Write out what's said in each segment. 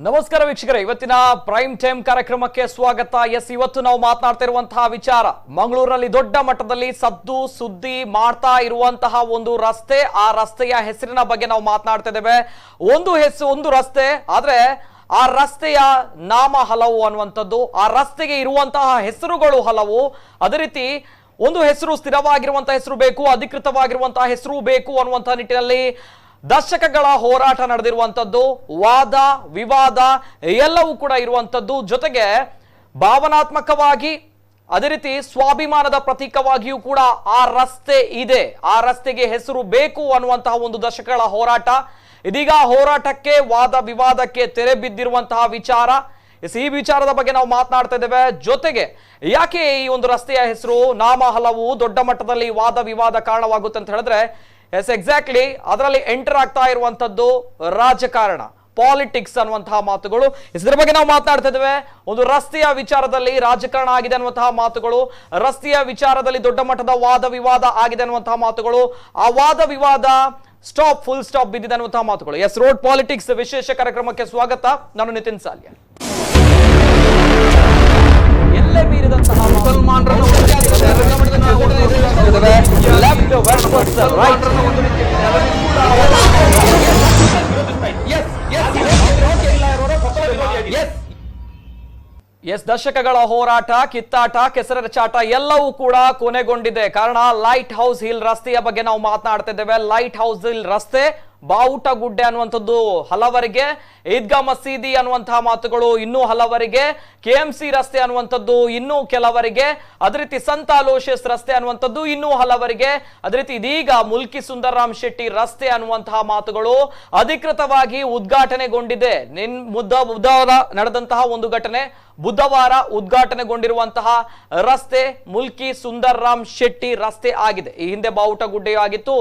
ನಮಸ್ಕಾರ ವೀಕ್ಷಕರೇ, ಇವತ್ತಿನ ಪ್ರೈಮ್ ಟೈಮ್ ಕಾರ್ಯಕ್ರಮಕ್ಕೆ ಸ್ವಾಗತ. ಇವತ್ತು ನಾವು ಮಾತನಾಡ್ತಾ ಇರುವಂತಹ ವಿಚಾರ ಮಂಗಳೂರಿನಲ್ಲಿ ದೊಡ್ಡ ಮಟ್ಟದಲ್ಲಿ ಸದ್ದು ಸುದ್ದಿ ಮಾಡ್ತಾ ಇರುವಂತಹ ಒಂದು ರಸ್ತೆ. ಆ ರಸ್ತೆಯ ಹೆಸರಿನ ಬಗ್ಗೆ ನಾವು ಮಾತನಾಡ್ತಾ ಇದ್ದೇವೆ. ಒಂದು ರಸ್ತೆ, ಆದ್ರೆ ಆ ರಸ್ತೆಯ ನಾಮ ಹಲವು ಅನ್ನುವಂಥದ್ದು, ಆ ರಸ್ತೆಗೆ ಇರುವಂತಹ ಹೆಸರುಗಳು ಹಲವು. ಅದೇ ರೀತಿ ಒಂದು ಹೆಸರು ಸ್ಥಿರವಾಗಿರುವಂತಹ ಹೆಸರು ಬೇಕು, ಅಧಿಕೃತವಾಗಿರುವಂತಹ ಹೆಸರು ಬೇಕು ಅನ್ನುವಂತಹ ನಿಟ್ಟಿನಲ್ಲಿ ದಶಕಗಳ ಹೋರಾಟ ನಡೆದಿರುವಂಥದ್ದು, ವಾದ ವಿವಾದ ಎಲ್ಲವೂ ಕೂಡ ಇರುವಂಥದ್ದು. ಜೊತೆಗೆ ಭಾವನಾತ್ಮಕವಾಗಿ ಅದೇ ರೀತಿ ಸ್ವಾಭಿಮಾನದ ಪ್ರತೀಕವಾಗಿಯೂ ಕೂಡ ಆ ರಸ್ತೆ ಇದೆ. ಆ ರಸ್ತೆಗೆ ಹೆಸರು ಬೇಕು ಅನ್ನುವಂತಹ ಒಂದು ದಶಕಗಳ ಹೋರಾಟ. ಇದೀಗ ಹೋರಾಟಕ್ಕೆ ವಾದ ವಿವಾದಕ್ಕೆ ತೆರೆ ಬಿದ್ದಿರುವಂತಹ ವಿಚಾರ. ಈ ವಿಚಾರದ ಬಗ್ಗೆ ನಾವು ಮಾತನಾಡ್ತಾ ಇದ್ದೇವೆ. ಜೊತೆಗೆ ಯಾಕೆ ಈ ಒಂದು ರಸ್ತೆಯ ಹೆಸರು ನಾಮ ಹಲವು ದೊಡ್ಡ ಮಟ್ಟದಲ್ಲಿ ವಾದ ವಿವಾದ ಕಾರಣವಾಗುತ್ತೆ ಅಂತ ಹೇಳಿದ್ರೆ, ಎಕ್ಸಾಕ್ಟ್ಲಿ ಅದರಲ್ಲಿ ಎಂಟರ್ ಆಗ್ತಾ ಇರುವಂತದ್ದು ರಾಜಕಾರಣ, ಪಾಲಿಟಿಕ್ಸ್ ಅನ್ನುವಂತಹ ಮಾತುಗಳು. ಇದರ ಬಗ್ಗೆ ನಾವು ಮಾತನಾಡ್ತಾ ಇದ್ದೇವೆ. ಒಂದು ರಸ್ತೆಯ ವಿಚಾರದಲ್ಲಿ ರಾಜಕಾರಣ ಆಗಿದೆ ಅನ್ನುವಂತಹ ಮಾತುಗಳು, ರಸ್ತೆಯ ವಿಚಾರದಲ್ಲಿ ದೊಡ್ಡ ಮಟ್ಟದ ವಾದ ವಿವಾದ ಆಗಿದೆ ಅನ್ನುವಂತಹ ಮಾತುಗಳು, ಆ ವಾದ ವಿವಾದ ಸ್ಟಾಪ್ ಫುಲ್ ಸ್ಟಾಪ್ ಬಿದ್ದಿದೆ ಅನ್ನುವಂತಹ ಮಾತುಗಳು. ರೋಡ್ ಪಾಲಿಟಿಕ್ಸ್ ವಿಶೇಷ ಕಾರ್ಯಕ್ರಮಕ್ಕೆ ಸ್ವಾಗತ. ನಾನು ನಿತಿನ್ ಸಾಲ್ಯ. ಎಲ್ಲೇ ಮೀರಿದಂತಹ ಮುಸಲ್ಮಾನರನ್ನು ದಶಕಗಳ ಹೋರಾಟ, ಕಿತ್ತಾಟ, ಕೆಸರ ಚಾಟ ಎಲ್ಲವೂ ಕೂಡ ಕೊನೆಗೊಂಡಿದೆ. ಕಾರಣ ಲೈಟ್ ಹೌಸ್ ಹಿಲ್ ರಸ್ತೆಯ ಬಗ್ಗೆ ನಾವು ಮಾತನಾಡ್ತಾ ಇದ್ದೇವೆ. ಲೈಟ್ ಹೌಸ್ ಹಿಲ್ ರಸ್ತೆ, ಬಾವುಟ ಗುಡ್ಡೆ ಅನ್ನುವಂಥದ್ದು ಹಲವರಿಗೆ, ಈದ್ಗಾ ಮಸೀದಿ ಅನ್ನುವಂತಹ ಮಾತುಗಳು ಇನ್ನೂ ಹಲವರಿಗೆ, KMC ರಸ್ತೆ ಅನ್ನುವಂಥದ್ದು ಇನ್ನೂ ಕೆಲವರಿಗೆ, ಅದೇ ರೀತಿ ಸಂತ ಅಲೋಷಿಯಸ್ ರಸ್ತೆ ಅನ್ನುವಂಥದ್ದು ಇನ್ನೂ ಹಲವರಿಗೆ, ಅದೇ ರೀತಿ ಇದೀಗ ಮುಲ್ಕಿ ಸುಂದರರಾಮ್ ಶೆಟ್ಟಿ ರಸ್ತೆ ಅನ್ನುವಂತಹ ಮಾತುಗಳು ಅಧಿಕೃತವಾಗಿ ಉದ್ಘಾಟನೆಗೊಂಡಿದೆ. ಬುಧವಾರ ನಡೆದಂತಹ ಒಂದು ಘಟನೆ, ಬುಧವಾರ ಉದ್ಘಾಟನೆಗೊಂಡಿರುವಂತಹ ರಸ್ತೆ ಮುಲ್ಕಿ ಸುಂದರರಾಮ್ ಶೆಟ್ಟಿ ರಸ್ತೆ ಆಗಿದೆ. ಈ ಹಿಂದೆ ಬಾವುಟ ಗುಡ್ಡೆಯೂ ಆಗಿತ್ತು,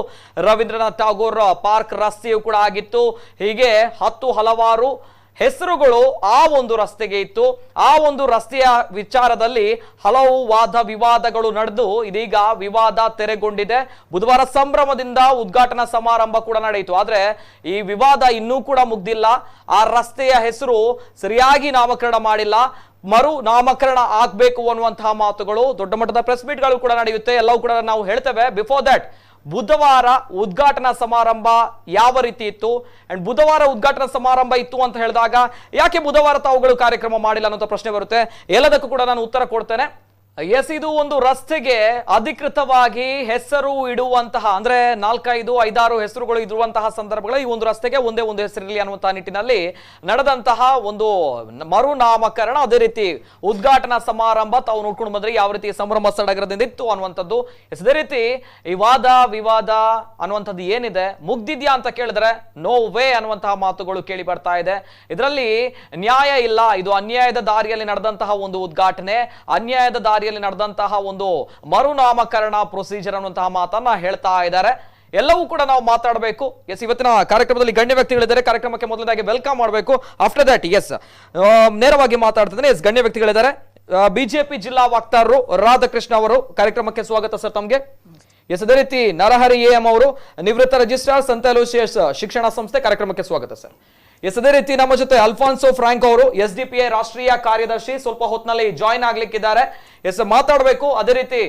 ರವೀಂದ್ರನಾಥ್ ಟಾಗೋರ್ ಪಾರ್ಕ್ ರಸ್ತೆಯೂ ಕೂಡ ಆಗಿತ್ತು. ಹೀಗೆ ಹಲವಾರು ಹೆಸರುಗಳು ಆ ಒಂದು ರಸ್ತೆಗೆ ಇತ್ತು. ಆ ಒಂದು ರಸ್ತೆಯ ವಿಚಾರದಲ್ಲಿ ಹಲವು ವಾದ ವಿವಾದಗಳು ನಡೆದು ಇದೀಗ ವಿವಾದ ತೆರೆಗೊಂಡಿದೆ. ಬುಧವಾರ ಸಂಭ್ರಮದಿಂದ ಉದ್ಘಾಟನಾ ಸಮಾರಂಭ ಕೂಡ ನಡೆಯಿತು. ಆದ್ರೆ ಈ ವಿವಾದ ಇನ್ನೂ ಕೂಡ ಮುಗ್ದಿಲ್ಲ. ಆ ರಸ್ತೆಯ ಹೆಸರು ಸರಿಯಾಗಿ ನಾಮಕರಣ ಮಾಡಿಲ್ಲ, ಮರು ನಾಮಕರಣ ಆಗ್ಬೇಕು ಅನ್ನುವಂತಹ ಮಾತುಗಳು, ದೊಡ್ಡ ಮಟ್ಟದ ಪ್ರೆಸ್ ಮೀಟ್ಗಳು ಕೂಡ ನಡೆಯುತ್ತೆ. ಎಲ್ಲವೂ ಕೂಡ ನಾವು ಹೇಳ್ತೇವೆ. ಬಿಫೋರ್ ದಟ್ ಬುಧವಾರ ಉದ್ಘಾಟನಾ ಸಮಾರಂಭ ಯಾವ ರೀತಿ ಇತ್ತು, ಅಂಡ್ ಬುಧವಾರ ಉದ್ಘಾಟನಾ ಸಮಾರಂಭ ಇತ್ತು ಅಂತ ಹೇಳಿದಾಗ ಯಾಕೆ ಬುಧವಾರ ತಾವುಗಳು ಕಾರ್ಯಕ್ರಮ ಮಾಡಿಲ್ಲ ಅನ್ನೋ ಪ್ರಶ್ನೆ ಬರುತ್ತೆ. ಎಲ್ಲದಕ್ಕೂ ಕೂಡ ನಾನು ಉತ್ತರ ಕೊಡ್ತೇನೆ. ಇದು ಒಂದು ರಸ್ತೆಗೆ ಅಧಿಕೃತವಾಗಿ ಹೆಸರು ಇಡುವಂತಹ, ಅಂದ್ರೆ 4-5-6 ಹೆಸರುಗಳು ಇರುವಂತಹ ಸಂದರ್ಭಗಳು ಈ ಒಂದು ರಸ್ತೆಗೆ ಒಂದೇ ಒಂದು ಹೆಸರಿರಲಿ ಅನ್ನುವಂತಹ ನಿಟ್ಟಿನಲ್ಲಿ ನಡೆದಂತಹ ಒಂದು ಮರುನಾಮಕರಣ, ಅದೇ ರೀತಿ ಉದ್ಘಾಟನಾ ಸಮಾರಂಭ ತಾವು ನೋಡ್ಕೊಂಡು ಬಂದ್ರೆ ಯಾವ ರೀತಿ ಸಂಭ್ರಮ ಸಡಗರದಿಂದ ಇತ್ತು ಅನ್ನುವಂಥದ್ದು. ಅದೇ ರೀತಿ ಈ ವಾದ ವಿವಾದ ಅನ್ನುವಂಥದ್ದು ಏನಿದೆ ಮುಗ್ದಿದ್ಯಾ ಅಂತ ಕೇಳಿದ್ರೆ ನೋ ವೇ ಅನ್ನುವಂತಹ ಮಾತುಗಳು ಕೇಳಿ ಬರ್ತಾ ಇದೆ. ಇದರಲ್ಲಿ ನ್ಯಾಯ ಇಲ್ಲ, ಇದು ಅನ್ಯಾಯದ ದಾರಿಯಲ್ಲಿ ನಡೆದಂತಹ ಒಂದು ಉದ್ಘಾಟನೆ, ಅನ್ಯಾಯದ ದಾರಿಯಲ್ಲಿ ನಡೆದಂತಹ ಒಂದು ಮರುನಾಮಕರಣ ಪ್ರೊಸೀಜರ್ ಅನ್ನುವಂತಹ ಮಾತನ್ನ ಹೇಳ್ತಾ ಇದ್ದಾರೆ. ಎಲ್ಲವೂ ಕೂಡ ನಾವು ಮಾತಾಡಬೇಕು. ಇವತ್ತಿನ ಕಾರ್ಯಕ್ರಮದಲ್ಲಿ ಗಣ್ಯ ವ್ಯಕ್ತಿಗಳಿದ್ದಾರೆ. ಕಾರ್ಯಕ್ರಮಕ್ಕೆ ಮೊದಲದಾಗಿ ವೆಲ್ಕಮ್ ಮಾಡಬೇಕು. ಆಫ್ಟರ್ ದಟ್ ನೇರವಾಗಿ ಮಾತಾಡ್ತಿದ್ದೇನೆ. ಗಣ್ಯ ವ್ಯಕ್ತಿಗಳಿದ್ದಾರೆ. ಬಿಜೆಪಿ ಜಿಲ್ಲಾ ವಕ್ತಾರರು ರಾಧಾಕೃಷ್ಣ ಅವರು, ಕಾರ್ಯಕ್ರಮಕ್ಕೆ ಸ್ವಾಗತ ಸರ್ ತಮಗೆ. ಅದೇ ರೀತಿ ನರಹರಿ AM ಅವರು, ನಿವೃತ್ತ ರಿಜಿಸ್ಟ್ರಾರ್ ಸಂತ ಅಲೋಷಿಯಸ್ ಶಿಕ್ಷಣ ಸಂಸ್ಥೆ, ಕಾರ್ಯಕ್ರಮಕ್ಕೆ ಸ್ವಾಗತ ಸರ್. ಅದೇ ರೀತಿ ನಮ್ಮ ಜೊತೆ ಅಲ್ಫಾನ್ಸೋ ಫ್ರಾಂಕ್ ಅವರು, SDPI ರಾಷ್ಟ್ರೀಯ ಕಾರ್ಯದರ್ಶಿ, ಸ್ವಲ್ಪ ಹೊತ್ತಿನಲ್ಲಿ ಜಾಯಿನ್ ಆಗ್ಲಿಕ್ಕಿದ್ದಾರೆ. ಮಾತಾಡಬೇಕು. ಅದೇ ರೀತಿ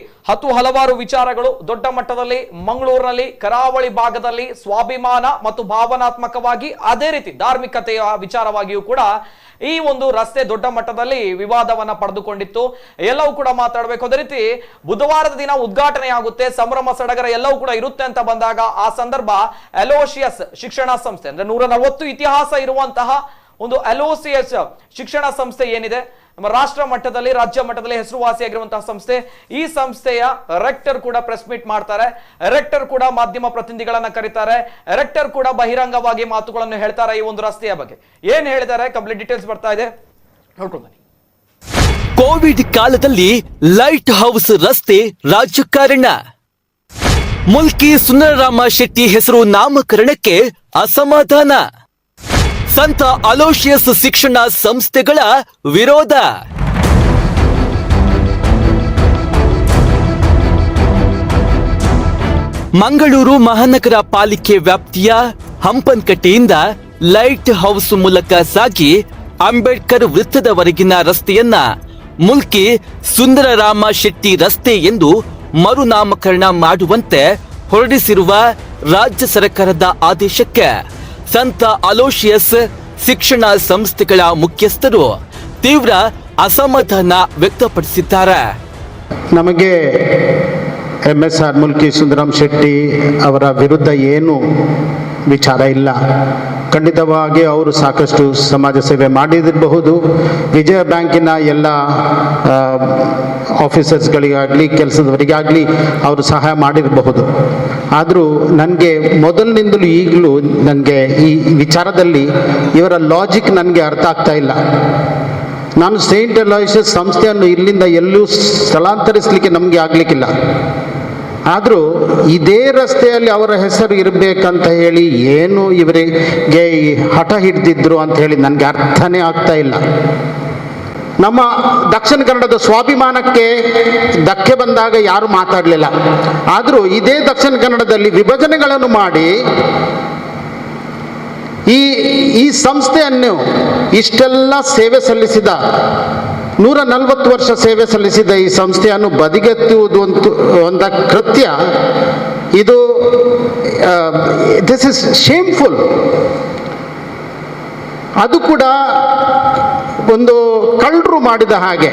ಹಲವಾರು ವಿಚಾರಗಳು ದೊಡ್ಡ ಮಟ್ಟದಲ್ಲಿ ಮಂಗಳೂರಿನಲ್ಲಿ ಕರಾವಳಿ ಭಾಗದಲ್ಲಿ ಸ್ವಾಭಿಮಾನ ಮತ್ತು ಭಾವನಾತ್ಮಕವಾಗಿ, ಅದೇ ರೀತಿ ಧಾರ್ಮಿಕತೆಯ ವಿಚಾರವಾಗಿಯೂ ಕೂಡ ಈ ಒಂದು ರಸ್ತೆ ದೊಡ್ಡ ಮಟ್ಟದಲ್ಲಿ ವಿವಾದವನ್ನ ಪಡೆದುಕೊಂಡಿತ್ತು. ಎಲ್ಲವೂ ಕೂಡ ಮಾತಾಡಬೇಕು. ಅದೇ ರೀತಿ ಬುಧವಾರದ ದಿನ ಉದ್ಘಾಟನೆ ಆಗುತ್ತೆ, ಸಂಭ್ರಮ ಸಡಗರ ಎಲ್ಲವೂ ಕೂಡ ಇರುತ್ತೆ ಅಂತ ಬಂದಾಗ ಆ ಸಂದರ್ಭ ಅಲೋಷಿಯಸ್ ಶಿಕ್ಷಣ ಸಂಸ್ಥೆ, ಅಂದ್ರೆ 140 ಇತಿಹಾಸ ಇರುವಂತಹ ಒಂದು ಅಲೋಸಿಯಸ್ ಶಿಕ್ಷಣ ಸಂಸ್ಥೆ ಏನಿದೆ, ನಮ್ಮ ರಾಷ್ಟ್ರ ಮಟ್ಟದಲ್ಲಿ ರಾಜ್ಯ ಮಟ್ಟದಲ್ಲಿ ಹೆಸರುವಾಸಿಯಾಗಿರುವಂತಹ ಸಂಸ್ಥೆ, ಈ ಸಂಸ್ಥೆಯ ರೆಕ್ಟರ್ ಕೂಡ ಪ್ರೆಸ್ ಮೀಟ್ ಮಾಡ್ತಾರೆ. ರೆಕ್ಟರ್ ಕೂಡ ಮಾಧ್ಯಮ ಪ್ರತಿನಿಧಿಗಳನ್ನ ಕರೀತಾರೆ. ರೆಕ್ಟರ್ ಕೂಡ ಬಹಿರಂಗವಾಗಿ ಮಾತುಗಳನ್ನು ಹೇಳ್ತಾರೆ ಈ ಒಂದು ರಸ್ತೆಯ ಬಗ್ಗೆ. ಏನ್ ಹೇಳಿದ್ದಾರೆ ಕಂಪ್ಲೀಟ್ ಡೀಟೇಲ್ಸ್ ಬರ್ತಾ ಇದೆ, ನೋಡ್ಕೊಂಡು ಬನ್ನಿ. ಕೋವಿಡ್ ಕಾಲದಲ್ಲಿ ಲೈಟ್ ಹೌಸ್ ರಸ್ತೆ ರಾಜಕಾರಣ, ಮುಲ್ಕಿ ಸುಂದರರಾಮ ಶೆಟ್ಟಿ ಹೆಸರು ನಾಮಕರಣಕ್ಕೆ ಅಸಮಾಧಾನ, ಸಂತ ಅಲೋಷಿಯಸ್ ಶಿಕ್ಷಣ ಸಂಸ್ಥೆಗಳ ವಿರೋಧ. ಮಂಗಳೂರು ಮಹಾನಗರ ಪಾಲಿಕೆ ವ್ಯಾಪ್ತಿಯ ಹಂಪನಕಟ್ಟೆಯಿಂದ ಲೈಟ್ ಹೌಸ್ ಮೂಲಕ ಸಾಗಿ ಅಂಬೇಡ್ಕರ್ ವೃತ್ತದವರೆಗಿನ ರಸ್ತೆಯನ್ನ ಮುಲ್ಕಿ ಸುಂದರರಾಮ ಶೆಟ್ಟಿ ರಸ್ತೆ ಎಂದು ಮರುನಾಮಕರಣ ಮಾಡುವಂತೆ ಹೊರಡಿಸಿರುವ ರಾಜ್ಯ ಸರ್ಕಾರದ ಆದೇಶಕ್ಕೆ ಸಂತ ಅಲೋಶಿಯಸ್ ಶಿಕ್ಷಣ ಸಂಸ್ಥೆಗಳ ಮುಖ್ಯಸ್ಥರು ತೀವ್ರ ಅಸಮಾಧಾನ ವ್ಯಕ್ತಪಡಿಸಿದ್ದಾರೆ. ನಮಗೆ MSR ಮುಲ್ಕಿ ಸುಂದರಂ ಶೆಟ್ಟಿ ಅವರ ವಿರುದ್ಧ ಏನು ವಿಚಾರ ಇಲ್ಲ. ಖಂಡಿತವಾಗಿ ಅವರು ಸಾಕಷ್ಟು ಸಮಾಜ ಸೇವೆ ಮಾಡಿದಿರಬಹುದು. ವಿಜಯ ಬ್ಯಾಂಕಿನ ಎಲ್ಲ ಆಫೀಸರ್ಸ್ಗಳಿಗಾಗಲಿ ಕೆಲಸದವರಿಗಾಗಲಿ ಅವರು ಸಹಾಯ ಮಾಡಿರಬಹುದು. ಆದರೂ ನನಗೆ ಮೊದಲಿನಿಂದಲೂ ಈಗಲೂ ನನಗೆ ಈ ವಿಚಾರದಲ್ಲಿ ಇವರ ಲಾಜಿಕ್ ನನಗೆ ಅರ್ಥ ಆಗ್ತಾ ಇಲ್ಲ. ನಾನು ಸೇಂಟ್ ಅಲೋಷಿಯಸ್ ಸಂಸ್ಥೆಯನ್ನು ಇಲ್ಲಿಂದ ಎಲ್ಲೂ ಸ್ಥಳಾಂತರಿಸಲಿಕ್ಕೆ ನಮಗೆ ಆಗಲಿಕ್ಕಿಲ್ಲ. ಆದರೂ ಇದೇ ರಸ್ತೆಯಲ್ಲಿ ಅವರ ಹೆಸರು ಇರಬೇಕಂತ ಹೇಳಿ ಏನು ಇವರಿಗೆ ಹಠ ಹಿಡಿದಿದ್ರು ಅಂತ ಹೇಳಿ ನನಗೆ ಅರ್ಥನೇ ಆಗ್ತಾ ಇಲ್ಲ. ನಮ್ಮ ದಕ್ಷಿಣ ಕನ್ನಡದ ಸ್ವಾಭಿಮಾನಕ್ಕೆ ಧಕ್ಕೆ ಬಂದಾಗ ಯಾರು ಮಾತಾಡಲಿಲ್ಲ. ಆದರೂ ಇದೇ ದಕ್ಷಿಣ ಕನ್ನಡದಲ್ಲಿ ವಿಭಜನೆಗಳನ್ನು ಮಾಡಿ ಈ ಸಂಸ್ಥೆಯನ್ನು ಇಷ್ಟೆಲ್ಲ ಸೇವೆ ಸಲ್ಲಿಸಿದ 140 ವರ್ಷ ಸೇವೆ ಸಲ್ಲಿಸಿದ ಈ ಸಂಸ್ಥೆಯನ್ನು ಬದಿಗೆತ್ತುವುದು ಒಂದು ಕೃತ್ಯ. ಇದು ದಿಸ್ ಇಸ್ ಶೇಮ್ಫುಲ್. ಅದು ಕೂಡ ಒಂದು ಕಳ್ಳರು ಮಾಡಿದ ಹಾಗೆ.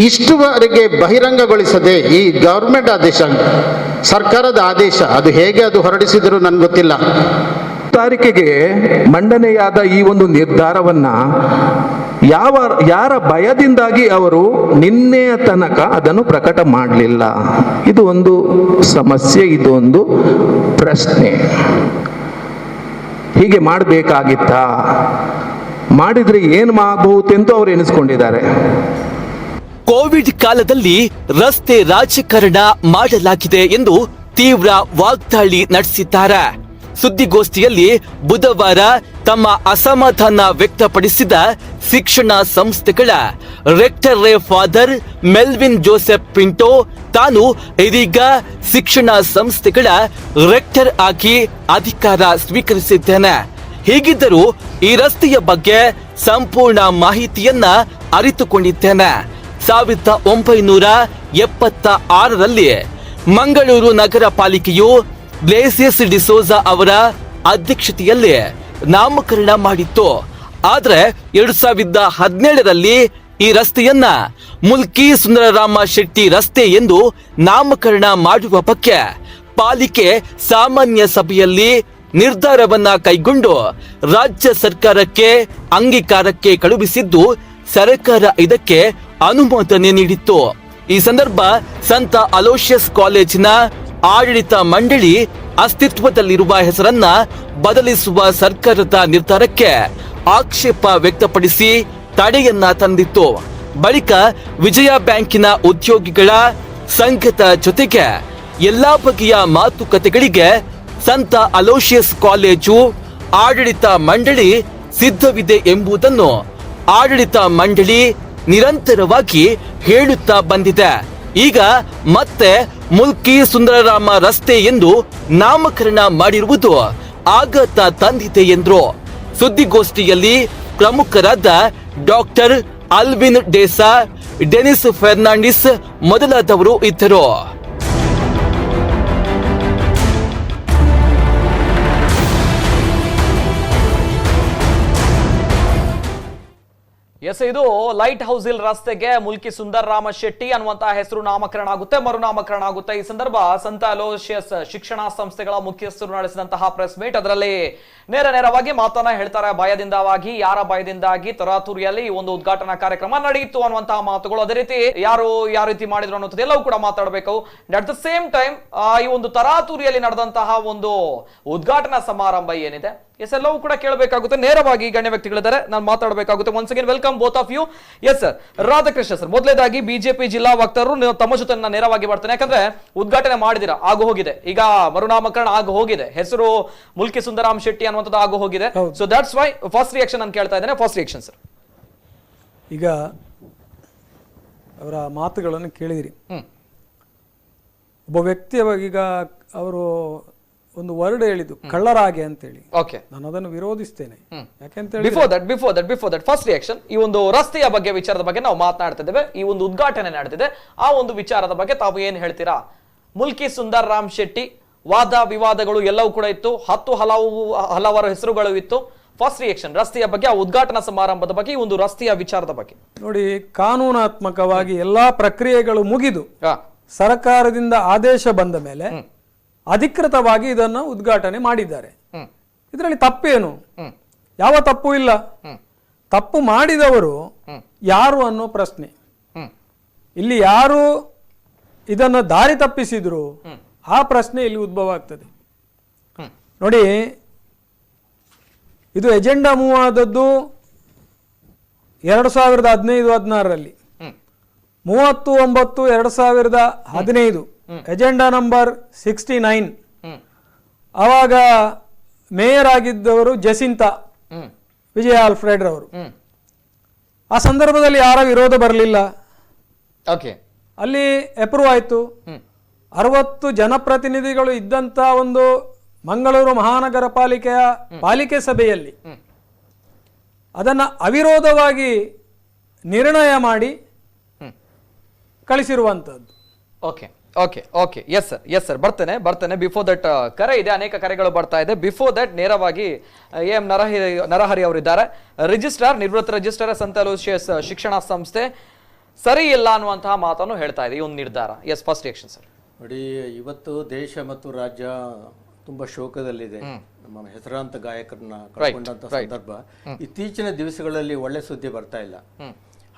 ಇಷ್ಟುವರೆಗೆ ಬಹಿರಂಗಗೊಳಿಸದೆ ಈ ಗವರ್ಮೆಂಟ್ ಆದೇಶ, ಸರ್ಕಾರದ ಆದೇಶ, ಅದು ಹೇಗೆ ಅದು ಹೊರಡಿಸಿದರೂ ನನಗೆ ಗೊತ್ತಿಲ್ಲ. ತಾರೀಕಿಗೆ ಮಂಡನೆಯಾದ ಈ ಒಂದು ನಿರ್ಧಾರವನ್ನ ಯಾರ ಭಯದಿಂದಾಗಿ ಅವರು ನಿನ್ನೆಯ ತನಕ ಅದನ್ನು ಪ್ರಕಟ ಮಾಡಲಿಲ್ಲ? ಇದು ಒಂದು ಸಮಸ್ಯೆ, ಇದು ಒಂದು ಪ್ರಶ್ನೆ. ಹೀಗೆ ಮಾಡಬೇಕಾಗಿತ್ತಾ? ಮಾಡಿದ್ರೆ ಏನು ಮಾಡಬಹುದೆಂದು ಅವರು ಎನಿಸ್ಕೊಂಡಿದ್ದಾರೆ. ಕೋವಿಡ್ ಕಾಲದಲ್ಲಿ ರಸ್ತೆ ರಾಜಕಾರಣ ಮಾಡಲಾಗಿದೆ ಎಂದು ತೀವ್ರ ವಾಗ್ದಾಳಿ ನಡೆಸಿದ್ದಾರೆ. ಸುದ್ದಿಗೋಷ್ಠಿಯಲ್ಲಿ ಬುಧವಾರ ತಮ್ಮ ಅಸಮಾಧಾನ ವ್ಯಕ್ತಪಡಿಸಿದ ಶಿಕ್ಷಣ ಸಂಸ್ಥೆಗಳ rector father Melvin Joseph Pinto ತಾನು ಇದೀಗ ಶಿಕ್ಷಣ ಸಂಸ್ಥೆಗಳ ರೆಕ್ಟರ್ ಆಗಿ ಅಧಿಕಾರ ಸ್ವೀಕರಿಸಿದ್ದೇನೆ. ಹೀಗಿದ್ದರೂ ಈ ರಸ್ತೆಯ ಬಗ್ಗೆ ಸಂಪೂರ್ಣ ಮಾಹಿತಿಯನ್ನ ಅರಿತುಕೊಂಡಿದ್ದೇನೆ. 1976ರಲ್ಲಿ ಮಂಗಳೂರು ನಗರ ಪಾಲಿಕೆಯು ಬ್ಲೇಸಿಯಸ್ ಡಿಸೋಜಾ ಅವರ ಅಧ್ಯಕ್ಷತೆಯಲ್ಲಿ ನಾಮಕರಣ ಮಾಡಿತ್ತು. ಆದ್ರೆ 2017ರಲ್ಲಿ ಈ ರಸ್ತೆಯನ್ನ ಮುಲ್ಕಿ ಸುಂದರರಾಮ ಶೆಟ್ಟಿ ರಸ್ತೆ ಎಂದು ನಾಮಕರಣ ಮಾಡುವ ಬಗ್ಗೆ ಪಾಲಿಕೆ ಸಾಮಾನ್ಯ ಸಭೆಯಲ್ಲಿ ನಿರ್ಧಾರವನ್ನ ಕೈಗೊಂಡು ರಾಜ್ಯ ಸರ್ಕಾರಕ್ಕೆ ಅಂಗೀಕಾರಕ್ಕೆ ಕಳುಹಿಸಿದ್ದು ಸರ್ಕಾರ ಇದಕ್ಕೆ ಅನುಮೋದನೆ ನೀಡಿತ್ತು. ಈ ಸಂದರ್ಭ ಸಂತ ಅಲೋಶಿಯಸ್ ಕಾಲೇಜಿನ ಆಡಳಿತ ಮಂಡಳಿ ಅಸ್ತಿತ್ವದಲ್ಲಿರುವ ಹೆಸರನ್ನ ಬದಲಿಸುವ ಸರ್ಕಾರದ ನಿರ್ಧಾರಕ್ಕೆ ಆಕ್ಷೇಪ ವ್ಯಕ್ತಪಡಿಸಿ ತಡೆಯನ್ನ ತಂದಿತ್ತು. ಬಳಿಕ ವಿಜಯ ಬ್ಯಾಂಕಿನ ಉದ್ಯೋಗಿಗಳ ಸಂಘದ ಜೊತೆಗೆ ಎಲ್ಲಾ ಬಗೆಯ ಮಾತುಕತೆಗಳಿಗೆ ಸಂತ ಅಲೋಶಿಯಸ್ ಕಾಲೇಜು ಆಡಳಿತ ಮಂಡಳಿ ಸಿದ್ಧವಿದೆ ಎಂಬುದನ್ನು ಆಡಳಿತ ಮಂಡಳಿ ನಿರಂತರವಾಗಿ ಹೇಳುತ್ತಾ ಬಂದಿದೆ. ಈಗ ಮತ್ತೆ ಮುಲ್ಕಿ ಸುಂದರರಾಮ ರಸ್ತೆ ಎಂದು ನಾಮಕರಣ ಮಾಡಿರುವುದು ಆಘಾತ ತಂದಿದೆ ಎಂದರು. ಸುದ್ದಿಗೋಷ್ಠಿಯಲ್ಲಿ ಪ್ರಮುಖರಾದ ಡಾಕ್ಟರ್ ಅಲ್ವಿನ್ ಡೇಸಾ, ಡೆನಿಸ್ ಫೆರ್ನಾಂಡಿಸ್ ಮೊದಲಾದವರು ಇದ್ದರು. ಎಸ್, ಇದು ಲೈಟ್ ಹೌಸ್ ಹಿಲ್ ರಸ್ತೆಗೆ ಮುಲ್ಕಿ ಸುಂದರರಾಮ ಶೆಟ್ಟಿ ಅನ್ನುವಂತಹ ಹೆಸರು ನಾಮಕರಣ ಆಗುತ್ತೆ, ಮರುನಾಮಕರಣ ಆಗುತ್ತೆ. ಈ ಸಂದರ್ಭ ಸಂತ ಅಲೋಶಿಯಸ್ ಶಿಕ್ಷಣ ಸಂಸ್ಥೆಗಳ ಮುಖ್ಯಸ್ಥರು ನಡೆಸಿದಂತಹ ಪ್ರೆಸ್ ಮೀಟ್, ಅದರಲ್ಲಿ ನೇರವಾಗಿ ಮಾತನ್ನ ಹೇಳ್ತಾರೆ. ಭಯದಿಂದಾಗಿ, ಯಾರ ಭಯದಿಂದಾಗಿ ತರಾತುರಿಯಲ್ಲಿ ಈ ಒಂದು ಉದ್ಘಾಟನಾ ಕಾರ್ಯಕ್ರಮ ನಡೆಯಿತು ಅನ್ನುವಂತಹ ಮಾತುಗಳು, ಅದೇ ರೀತಿ ಯಾರು ಯಾವ ರೀತಿ ಮಾಡಿದ್ರು ಅನ್ನೋದು ಎಲ್ಲವೂ ಕೂಡ ಮಾತಾಡಬೇಕು. ಅಟ್ ದ ಸೇಮ್ ಟೈಮ್ ಈ ಒಂದು ತರಾತುರಿಯಲ್ಲಿ ನಡೆದಂತಹ ಒಂದು ಉದ್ಘಾಟನಾ ಸಮಾರಂಭ ಏನಿದೆ, ಎಸ್, ಎಲ್ಲವೂ ಕೂಡ ಕೇಳಬೇಕಾಗುತ್ತೆ. ನೇರವಾಗಿ ಗಣ್ಯ ವ್ಯಕ್ತಿಗಳಿದ್ದಾರೆ, ನಾನು ಮಾತಾಡಬೇಕಾಗುತ್ತೆ. Once again welcome both of you. Yes sir, Radhakrishna sir, ಮೊದಲೇದಾಗಿ ಬಿಜೆಪಿ ಜಿಲ್ಲಾ ವಕ್ತಾರರು ತಮ್ಮ ಜೊತೆ ನಾನು ನೇರವಾಗಿ ಬರ್ತೇನೆ. ಯಾಕಂದ್ರೆ ಉದ್ಘಾಟನೆ ಮಾಡಿದಿರಾ, ಆಗು ಹೋಗಿದೆ, ಈಗ ಮರುನಾಮಕರಣ ಆಗು ಹೋಗಿದೆ, ಹೆಸರು ಮುಲ್ಕಿ ಸುಂದರರಾಮ್ ಶೆಟ್ಟಿ ಅನ್ನುವಂಥದ್ದು ಆಗು ಹೋಗಿದೆ. So that's why first reaction ನಾನು ಕೇಳ್ತಾ ಇದ್ದೇನೆ. First reaction sir. ಈಗ ಅವರ ಮಾತುಗಳನ್ನು ಕೇಳಿದಿರಿ. ಒಬ್ಬ ವ್ಯಕ್ತಿಯಾಗಿ ಈಗ ಅವರು ಒಂದು ವರ್ಡ್ ಹೇಳಿದ್ದು ಕಳ್ಳರಾಗೆ ಅಂತೇಳಿ, ಓಕೆ, ನಾನು ಅದನ್ನು ವಿರೋಧಿಸ್ತೇನೆ. ಯಾಕೆಂತ ಬಿಫೋರ್ ದಟ್ ಫಸ್ಟ್ ರಿಯಾಕ್ಷನ್, ಈ ಒಂದು ರಸ್ತೆಯ ಬಗ್ಗೆ ವಿಚಾರದ ಬಗ್ಗೆ ನಾವು ಮಾತನಾಡ್ತಿದ್ದೇವೆ. ಈ ಒಂದು ಉದ್ಘಾಟನೆ ನಡೆದಿದೆ, ಆ ಒಂದು ವಿಚಾರದ ಬಗ್ಗೆ ತಾವು ಏನ್ ಹೇಳ್ತೀರಾ? ಮುಲ್ಕಿ ಸುಂದರ್ ರಾಮ್ ಶೆಟ್ಟಿ ವಾದ ವಿವಾದಗಳು ಎಲ್ಲವೂ ಕೂಡ ಇತ್ತು, ಹಲವಾರು ಹೆಸರುಗಳು ಇತ್ತು. ಫಸ್ಟ್ ರಿಯಾಕ್ಷನ್ ರಸ್ತೆಯ ಬಗ್ಗೆ, ಆ ಉದ್ಘಾಟನಾ ಸಮಾರಂಭದ ಬಗ್ಗೆ, ಈ ಒಂದು ರಸ್ತೆಯ ವಿಚಾರದ ಬಗ್ಗೆ. ನೋಡಿ, ಕಾನೂನಾತ್ಮಕವಾಗಿ ಎಲ್ಲಾ ಪ್ರಕ್ರಿಯೆಗಳು ಮುಗಿದು ಸರ್ಕಾರದಿಂದ ಆದೇಶ ಬಂದ ಮೇಲೆ ಅಧಿಕೃತವಾಗಿ ಇದನ್ನು ಉದ್ಘಾಟನೆ ಮಾಡಿದ್ದಾರೆ. ಇದರಲ್ಲಿ ತಪ್ಪೇನು? ಯಾವ ತಪ್ಪು ಇಲ್ಲ. ತಪ್ಪು ಮಾಡಿದವರು ಯಾರು ಅನ್ನೋ ಪ್ರಶ್ನೆ. ಇಲ್ಲಿ ಯಾರು ಇದನ್ನು ದಾರಿ ತಪ್ಪಿಸಿದ್ರು ಆ ಪ್ರಶ್ನೆ ಇಲ್ಲಿ ಉದ್ಭವ ಆಗ್ತದೆ. ನೋಡಿ, ಇದು ಎಜೆಂಡಾ ಮೂವ್ ಆದದ್ದು 2015-16ರಲ್ಲಿ, 30/9/2015 ಎಜೆಂಡಾ ನಂಬರ್ 69. ಆವಾಗ ಮೇಯರ್ ಆಗಿದ್ದವರು ಜಸಿಂತಾ ವಿಜಯ ಆಲ್ಫ್ರೆಡ್ ರವರು. ಆ ಸಂದರ್ಭದಲ್ಲಿ ಯಾರ ವಿರೋಧ ಬರಲಿಲ್ಲ, ಅಲ್ಲಿ ಅಪ್ರೂವ್ ಆಯ್ತು. 60 ಜನಪ್ರತಿನಿಧಿಗಳು ಇದ್ದಂತ ಒಂದು ಮಂಗಳೂರು ಮಹಾನಗರ ಪಾಲಿಕೆ ಸಭೆಯಲ್ಲಿ ಅದನ್ನ ಅವಿರೋಧವಾಗಿ ನಿರ್ಣಯ ಮಾಡಿ ಕಳಿಸಿರುವಂತದ್ದು. ಓಕೆ ಎಸ್ ಸರ್ ಬರ್ತೇನೆ. ಬಿಫೋರ್ ದಟ್ ಕರೆ ಇದೆ, ಅನೇಕ ಕರೆಗಳು ಬರ್ತಾ ಇದೆ. ಬಿಫೋರ್ ದಟ್ ನೇರವಾಗಿ ಎಂ ನರಹರಿ ಅವರಿದ್ದಾರೆ, ರಿಜಿಸ್ಟ್ರಾರ್, ನಿವೃತ್ತ ರಿಜಿಸ್ಟ್ರಾರ್, ಸಂತ ಅಲೋಸಿಯಸ್ ಶಿಕ್ಷಣ ಸಂಸ್ಥೆ ಸರಿ ಇಲ್ಲ ಅನ್ನುವಂತಹ ಮಾತನ್ನು ಹೇಳ್ತಾ ಇದೆ ಈ ಒಂದು ನಿರ್ಧಾರ. Yes, first reaction sir. ನೋಡಿ, ಇವತ್ತು ದೇಶ ಮತ್ತು ರಾಜ್ಯ ತುಂಬಾ ಶೋಕದಲ್ಲಿದೆ. ನಮ್ಮ ಹೆಸರಾಂತ ಗಾಯಕರನ್ನ ಕಳ್ಕೊಂಡಂತ ಸಂದರ್ಭ. ಇತ್ತೀಚಿನ ದಿವಸಗಳಲ್ಲಿ ಒಳ್ಳೆ ಸುದ್ದಿ ಬರ್ತಾ ಇಲ್ಲ,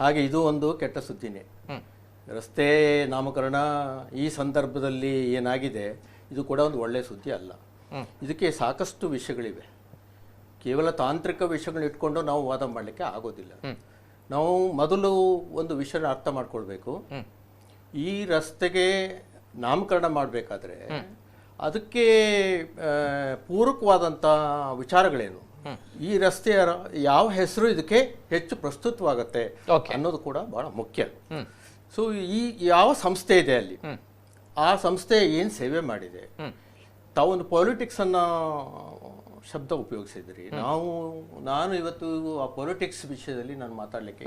ಹಾಗೆ ಇದು ಒಂದು ಕೆಟ್ಟ ಸುದ್ದಿನೇ. ರಸ್ತೆ ನಾಮಕರಣ ಈ ಸಂದರ್ಭದಲ್ಲಿ ಏನಾಗಿದೆ, ಇದು ಕೂಡ ಒಂದು ಒಳ್ಳೆ ಸುದ್ದಿ ಅಲ್ಲ. ಇದಕ್ಕೆ ಸಾಕಷ್ಟು ವಿಷಯಗಳಿವೆ. ಕೇವಲ ತಾಂತ್ರಿಕ ವಿಷಯಗಳನ್ನ ಇಟ್ಕೊಂಡು ನಾವು ವಾದ ಮಾಡಲಿಕ್ಕೆ ಆಗೋದಿಲ್ಲ. ನಾವು ಮೊದಲು ಒಂದು ವಿಷಯನ ಅರ್ಥ ಮಾಡ್ಕೊಳ್ಬೇಕು. ಈ ರಸ್ತೆಗೆ ನಾಮಕರಣ ಮಾಡಬೇಕಾದ್ರೆ ಅದಕ್ಕೆ ಪೂರಕವಾದಂಥ ವಿಚಾರಗಳೇನು, ಈ ರಸ್ತೆಯ ಯಾವ ಹೆಸರು ಇದಕ್ಕೆ ಹೆಚ್ಚು ಪ್ರಸ್ತುತವಾಗುತ್ತೆ ಅನ್ನೋದು ಕೂಡ ಬಹಳ ಮುಖ್ಯ. ಸೊ ಈ ಯಾವ ಸಂಸ್ಥೆ ಇದೆ ಅಲ್ಲಿ, ಆ ಸಂಸ್ಥೆ ಏನು ಸೇವೆ ಮಾಡಿದೆ. ತಾವೊಂದು ಪಾಲಿಟಿಕ್ಸ್ ಅನ್ನೋ ಶಬ್ದ ಉಪಯೋಗಿಸಿದ್ರಿ. ನಾನು ಇವತ್ತು ಆ ಪೊಲಿಟಿಕ್ಸ್ ವಿಷಯದಲ್ಲಿ ನಾನು ಮಾತಾಡ್ಲಿಕ್ಕೆ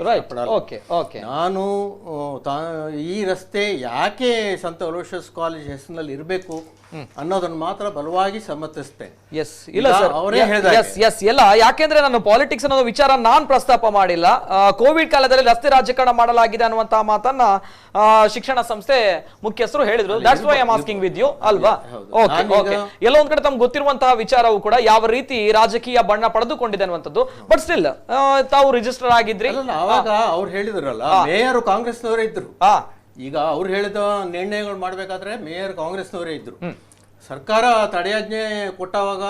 ನಾನು ಈ ರಸ್ತೆ ಯಾಕೆ ಸಂತ ಅಲೋಷಿಯಸ್ ಕಾಲೇಜ್ ಹೆಸರಿನಲ್ಲಿ ಇರಬೇಕು ಅನ್ನೋದನ್ನ ಮಾತ್ರ ಬಲವಾಗಿ ಸಮ್ಮತಿಸ್ತೇನೆ. ಅವರೇ ಎಲ್ಲ ಯಾಕೆಂದ್ರೆ ನಾನು ಪಾಲಿಟಿಕ್ಸ್ ಅನ್ನೋ ವಿಚಾರ ನಾನ್ ಪ್ರಸ್ತಾಪ ಮಾಡಿಲ್ಲ. ಕೋವಿಡ್ ಕಾಲದಲ್ಲಿ ರಸ್ತೆ ರಾಜಕಾರಣ ಮಾಡಲಾಗಿದೆ ಅನ್ನುವಂತಹ ಮಾತನ್ನ ಶಿಕ್ಷಣ ಸಂಸ್ಥೆ ಮುಖ್ಯಸ್ಥರು ಹೇಳಿದ್ರು. That's why I am asking with you ಅಲ್ವಾ? ಓಕೆ, ಎಲ್ಲ ಒಂದ್ ಕಡೆ ತಮ್ಗೆ ಗೊತ್ತಿರುವಂತಹ ವಿಚಾರವೂ ಕೂಡ ಯಾವ ರೀತಿ ರಾಜಕೀಯ ಬಣ್ಣ ಪಡೆದುಕೊಂಡಿದೆ ಅನ್ನುವಂಥದ್ದು. ಬಟ್ ಸ್ಟಿಲ್ ತಾವು ರಿಜಿಸ್ಟರ್ ಆಗಿದ್ರಿ. ಅವಾಗ ಅವ್ರು ಹೇಳಿದ್ರಲ್ಲ, ಮೇಯರ್ ಕಾಂಗ್ರೆಸ್ನವರೇ ಇದ್ರು. ಈಗ ಅವ್ರು ಹೇಳಿದ ನಿರ್ಣಯಗಳು ಮಾಡ್ಬೇಕಾದ್ರೆ ಮೇಯರ್ ಕಾಂಗ್ರೆಸ್ನವರೇ ಇದ್ರು. ಸರ್ಕಾರ ತಡೆಯಾಜ್ಞೆ ಕೊಟ್ಟವಾಗ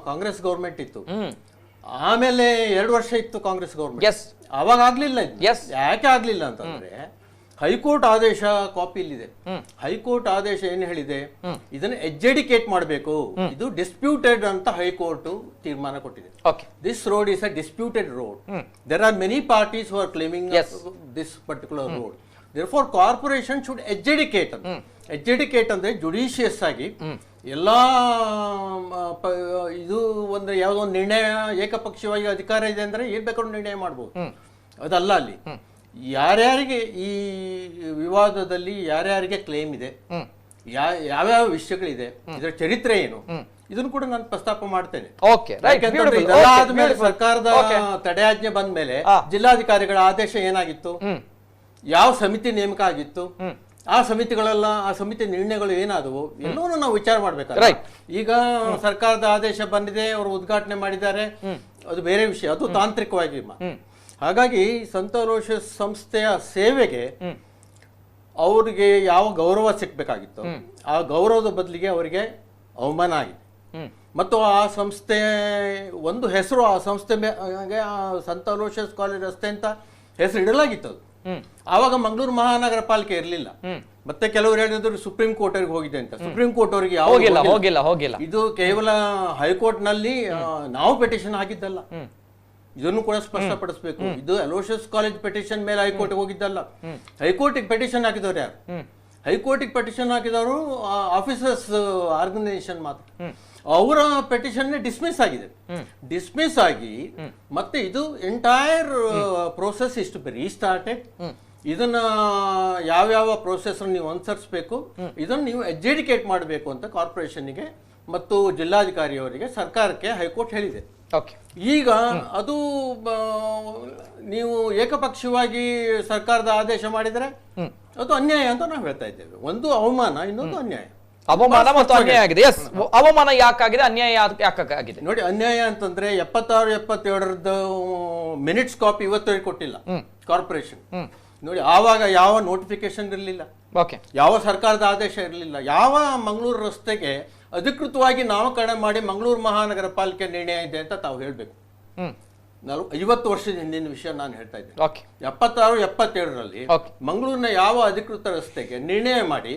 ಕಾಂಗ್ರೆಸ್ ಗೌರ್ಮೆಂಟ್ ಇತ್ತು. ಆಮೇಲೆ 2 ವರ್ಷ ಇತ್ತು ಕಾಂಗ್ರೆಸ್ ಗೌರ್ಮೆಂಟ್. ಅವಾಗ ಆಗ್ಲಿಲ್ಲ. ಯಾಕೆ ಆಗ್ಲಿಲ್ಲ ಅಂತಂದ್ರೆ ಹೈಕೋರ್ಟ್ ಆದೇಶ ಕಾಪಿ ಇಲ್ಲಿದೆ. ಹೈಕೋರ್ಟ್ ಆದೇಶ ಏನ್ ಹೇಳಿದೆ, ಇದನ್ನ ಎಜುಡಿಕೇಟ್ ಮಾಡಬೇಕು, ಇದು ಡಿಸ್ಪ್ಯೂಟೆಡ್ ಅಂತ ಹೈಕೋರ್ಟ್ ತೀರ್ಮಾನ ಕೊಟ್ಟಿದೆ. This road is a disputed road. There are many parties who are claiming this particular road. therefore corporation should adjudicate. adjudicate ಅಂದ್ರೆ ಜುಡಿಷಿಯಸ್ ಆಗಿ ಎಲ್ಲಾ ಇದು ಒಂದು ಯಾವುದೋ ಒಂದು ನಿರ್ಣಯ ಏಕಪಕ್ಷೀಯವಾಗಿ ಅಧಿಕಾರ ಇದೆ ಅಂದ್ರೆ ಏನ್ ಬೇಕಾದ್ರೂ ನಿರ್ಣಯ ಮಾಡ್ಬೋದು. ಅದಲ್ಲ, ಅಲ್ಲಿ ಯಾರ್ಯಾರಿಗೆ ಈ ವಿವಾದದಲ್ಲಿ ಯಾರ್ಯಾರಿಗೆ ಕ್ಲೇಮ್ ಇದೆ, ಯಾವ್ಯಾವ ವಿಷಯಗಳಿದೆ, ಇದರ ಚರಿತ್ರೆ ಏನು, ಇದನ್ನು ಕೂಡ ನಾನು ಪ್ರಸ್ತಾಪ ಮಾಡ್ತೇನೆ. ಆದ್ಮೇಲೆ ಸರ್ಕಾರದ ತಡೆಯಾಜ್ಞೆ ಬಂದ ಮೇಲೆ ಜಿಲ್ಲಾಧಿಕಾರಿಗಳ ಆದೇಶ ಏನಾಗಿತ್ತು, ಯಾವ ಸಮಿತಿ ನೇಮಕ ಆಗಿತ್ತು, ಆ ಸಮಿತಿ ನಿರ್ಣಯಗಳು ಏನಾದವು ಎಲ್ಲವನ್ನೂ ನಾವು ವಿಚಾರ ಮಾಡ್ಬೇಕಾದ್ರೆ. ಈಗ ಸರ್ಕಾರದ ಆದೇಶ ಬಂದಿದೆ, ಅವರು ಉದ್ಘಾಟನೆ ಮಾಡಿದ್ದಾರೆ, ಅದು ಬೇರೆ ವಿಷಯ, ಅದು ತಾಂತ್ರಿಕವಾಗಿ. ಹಾಗಾಗಿ ಸಂತ ಅಲೋಷಿಯಸ್ ಸಂಸ್ಥೆಯ ಸೇವೆಗೆ ಅವ್ರಿಗೆ ಯಾವ ಗೌರವ ಸಿಕ್ಬೇಕಾಗಿತ್ತು, ಆ ಗೌರವದ ಬದಲಿಗೆ ಅವರಿಗೆ ಅವಮಾನ ಆಗಿದೆ. ಮತ್ತು ಆ ಸಂಸ್ಥೆ ಒಂದು ಹೆಸರು, ಆ ಸಂಸ್ಥೆ ಸಂತ ಅಲೋಷಿಯಸ್ ಕಾಲೇಜ್ ರಸ್ತೆ ಅಂತ ಹೆಸರು ಇಡಲಾಗಿತ್ತು. ಆವಾಗ ಮಂಗಳೂರು ಮಹಾನಗರ ಪಾಲಿಕೆ ಇರಲಿಲ್ಲ. ಮತ್ತೆ ಕೆಲವರು ಹೇಳಿದ್ರು ಸುಪ್ರೀಂ ಕೋರ್ಟ್ ಅವ್ರಿಗೆ ಹೋಗಿದೆ ಅಂತ. ಸುಪ್ರೀಂ ಕೋರ್ಟ್ ಅವರಿಗೆ ಹೋಗಿಲ್ಲ. ಇದು ಕೇವಲ ಹೈಕೋರ್ಟ್ ನಲ್ಲಿ ನಾವು ಪೆಟಿಷನ್ ಹಾಕಿದ್ದಲ್ಲ, ಇದನ್ನು ಕೂಡ ಸ್ಪಷ್ಟಪಡಿಸಬೇಕು. ಇದು ಅಲೋಷಿಯಸ್ ಕಾಲೇಜ್ ಪೆಟಿಷನ್ ಮೇಲೆ ಹೈಕೋರ್ಟ್ ಹೋಗಿದ್ದಲ್ಲ. ಹೈಕೋರ್ಟ್ ಪೆಟಿಷನ್ ಹಾಕಿದವ್ರು ಯಾರು? ಹೈಕೋರ್ಟಿಗೆ ಪೆಟಿಷನ್ ಹಾಕಿದವರು ಆಫೀಸರ್ಸ್ ಆರ್ಗನೈಸೇಷನ್ ಮಾತ್ರ. ಅವರ ಪೆಟಿಷನ್ ಡಿಸ್ಮಿಸ್ ಆಗಿದೆ. ಡಿಸ್ಮಿಸ್ ಆಗಿ ಮತ್ತೆ ಇದು entire process is to be restarted. ಇದನ್ನ ಯಾವ್ಯಾವ ಪ್ರೋಸೆಸ್ ನೀವು ಅನುಸರಿಸಬೇಕು, ಇದನ್ನು ನೀವು ಎಜುಡಿಕೇಟ್ ಮಾಡಬೇಕು ಅಂತ ಕಾರ್ಪೊರೇಷನ್ಗೆ ಮತ್ತು ಜಿಲ್ಲಾಧಿಕಾರಿಯವರಿಗೆ ಸರ್ಕಾರಕ್ಕೆ ಹೈಕೋರ್ಟ್ ಹೇಳಿದೆ. ಈಗ ಅದು ನೀವು ಏಕಪಕ್ಷವಾಗಿ ಏಕಪಕ್ಷವಾಗಿ ಆದೇಶ ಮಾಡಿದರೆ ಅದು ಅನ್ಯಾಯ ಅಂತ ನಾವು ಹೇಳ್ತಾ ಇದ್ದೇವೆ. ಒಂದು ಅವಮಾನ, ಇನ್ನೊಂದು ಅನ್ಯಾಯ. ಅವಮಾನ ಮತ್ತು ಅನ್ಯಾಯ ಆಗಿದೆ. ಎಸ್, ಅವಮಾನ ಯಾಕಾಗಿದೆ, ಅನ್ಯಾಯ ಯಾಕಾಗಿದೆ ನೋಡಿ. ಅನ್ಯಾಯ ಅಂತಂದ್ರೆ 76-77 ಮಿನಿಟ್ಸ್ ಕಾಪಿ ಇವತ್ತವರೆಗೆ ಕೊಟ್ಟಿಲ್ಲ ಕಾರ್ಪೊರೇಷನ್. ನೋಡಿ, ಆವಾಗ ಯಾವ ನೋಟಿಫಿಕೇಶನ್ ಇರಲಿಲ್ಲ, ಯಾವ ಸರ್ಕಾರದ ಆದೇಶ ಇರಲಿಲ್ಲ. ಯಾವ ಮಂಗಳೂರು ರಸ್ತೆಗೆ ಅಧಿಕೃತವಾಗಿ ನಾಮಕರಣ ಮಾಡಿ ಮಂಗಳೂರು ಮಹಾನಗರ ಪಾಲಿಕೆ ನಿರ್ಣಯ ಇದೆ ಅಂತ ತಾವು ಹೇಳ್ಬೇಕು. 50 ವರ್ಷದ ಹಿಂದಿನ ವಿಷಯ ನಾನು ಹೇಳ್ತಾ ಇದ್ದೆ. 76-77ರಲ್ಲಿ ಮಂಗಳೂರಿನ ಯಾವ ಅಧಿಕೃತ ರಸ್ತೆಗೆ ನಿರ್ಣಯ ಮಾಡಿ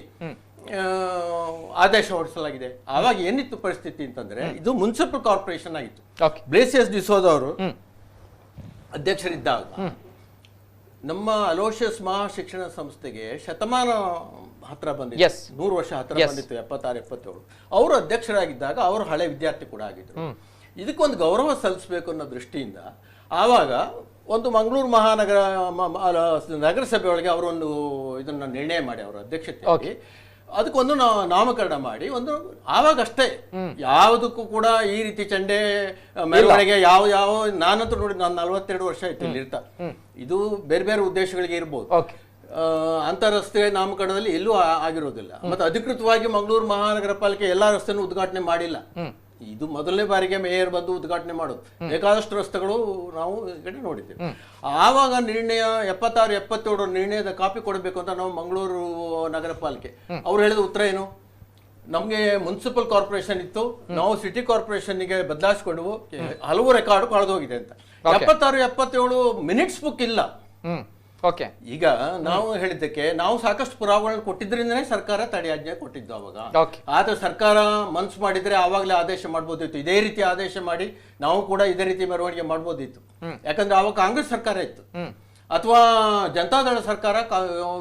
ಆದೇಶ ಹೊರಡಿಸಲಾಗಿದೆ. ಆವಾಗ ಏನಿತ್ತು ಪರಿಸ್ಥಿತಿ ಅಂತಂದ್ರೆ, ಇದು ಮುನ್ಸಿಪಲ್ ಕಾರ್ಪೊರೇಷನ್ ಆಗಿತ್ತು. ಬ್ಲೇಸಿಯಸ್ ಡಿಸೋಜ ಅವರು ಅಧ್ಯಕ್ಷರಿದ್ದಾಗ ನಮ್ಮ ಅಲೋಷಿಯಸ್ ಮಹಾಶಿಕ್ಷಣ ಸಂಸ್ಥೆಗೆ ಶತಮಾನ ಹತ್ರ ಬಂದಿತ್ತು, 100 ವರ್ಷ ಹತ್ರ ಬಂದಿತ್ತು, 76-77. ಅವರು ಅಧ್ಯಕ್ಷರಾಗಿದ್ದಾಗ ಅವರು ಹಳೆ ವಿದ್ಯಾರ್ಥಿ ಕೂಡ ಆಗಿದ್ರು. ಇದಕ್ಕೊಂದು ಗೌರವ ಸಲ್ಲಿಸಬೇಕು ಅನ್ನೋ ದೃಷ್ಟಿಯಿಂದ ಆವಾಗ ಒಂದು ಮಂಗಳೂರು ಮಹಾನಗರ ನಗರಸಭೆಯೊಳಗೆ ಅವರೊಂದು ಇದನ್ನ ನಿರ್ಣಯ ಮಾಡಿ ಅವರ ಅಧ್ಯಕ್ಷತೆಯಾಗಿ ಅದಕ್ಕೊಂದು ನಾಮಕರಣ ಮಾಡಿ ಒಂದು ಆವಾಗಷ್ಟೇ ಯಾವುದಕ್ಕೂ ಕೂಡ ಈ ರೀತಿ ಚಂಡೆ ಮೆರವಣಿಗೆ ಯಾವ ನಾನಂತೂ ನೋಡಿ, ನಾನು 42 ವರ್ಷ ಆಯ್ತು ಇಲ್ಲಿ ಇರ್ತಾ. ಇದು ಬೇರೆ ಬೇರೆ ಉದ್ದೇಶಗಳಿಗೆ ಇರ್ಬೋದು. ಅಂತಾರಾಷ್ಟ್ರೀಯ ನಾಮಕರಣದಲ್ಲಿ ಎಲ್ಲೂ ಆಗಿರೋದಿಲ್ಲ. ಮತ್ತೆ ಅಧಿಕೃತವಾಗಿ ಮಂಗಳೂರು ಮಹಾನಗರ ಪಾಲಿಕೆ ಎಲ್ಲಾ ರಸ್ತೆನೂ ಉದ್ಘಾಟನೆ ಮಾಡಿಲ್ಲ. ಇದು ಮೊದಲನೇ ಬಾರಿಗೆ ಮೇಯರ್ ಬಂದು ಉದ್ಘಾಟನೆ ಮಾಡೋದು. ಬೇಕಾದಷ್ಟು ರಸ್ತೆಗಳು ನಾವು ನೋಡಿದ್ದೇವೆ. ಆವಾಗ ನಿರ್ಣಯ 76-77 ನಿರ್ಣಯದ ಕಾಪಿ ಕೊಡಬೇಕು ಅಂತ ನಾವು ಮಂಗಳೂರು ನಗರ ಪಾಲಿಕೆ ಅವ್ರು ಹೇಳಿದ ಉತ್ತರ ಏನು, ನಮ್ಗೆ ಮುನ್ಸಿಪಲ್ ಕಾರ್ಪೊರೇಷನ್ ಇತ್ತು, ನಾವು ಸಿಟಿ ಕಾರ್ಪೊರೇಷನ್ಗೆ ಬದಲಾಯಿಸಿಕೊಂಡು ಹಲವು ರೆಕಾರ್ಡ್ ಕಳೆದೋಗಿದೆ ಅಂತ. 76-77 ಮಿನಿಟ್ಸ್ ಬುಕ್ ಇಲ್ಲ. ಈಗ ನಾವು ಹೇಳಿದ್ದಕ್ಕೆ ನಾವು ಸಾಕಷ್ಟು ಪುರಾವೆಗಳನ್ನು ಕೊಟ್ಟಿದ್ರಿಂದನೇ ಸರ್ಕಾರ ತಡೆಯಾಜ್ಞೆ ಕೊಟ್ಟಿದ್ದು ಅವಾಗ. ಆದ್ರೆ ಸರ್ಕಾರ ಮನ್ಸು ಮಾಡಿದ್ರೆ ಆವಾಗಲೇ ಆದೇಶ ಮಾಡ್ಬೋದಿತ್ತು. ಇದೇ ರೀತಿ ಆದೇಶ ಮಾಡಿ ನಾವು ಕೂಡ ಇದೇ ರೀತಿ ಮೆರವಣಿಗೆ ಮಾಡ್ಬೋದಿತ್ತು. ಯಾಕಂದ್ರೆ ಅವಾಗ ಕಾಂಗ್ರೆಸ್ ಸರ್ಕಾರ ಇತ್ತು, ಅಥವಾ ಜನತಾದಳ ಸರ್ಕಾರ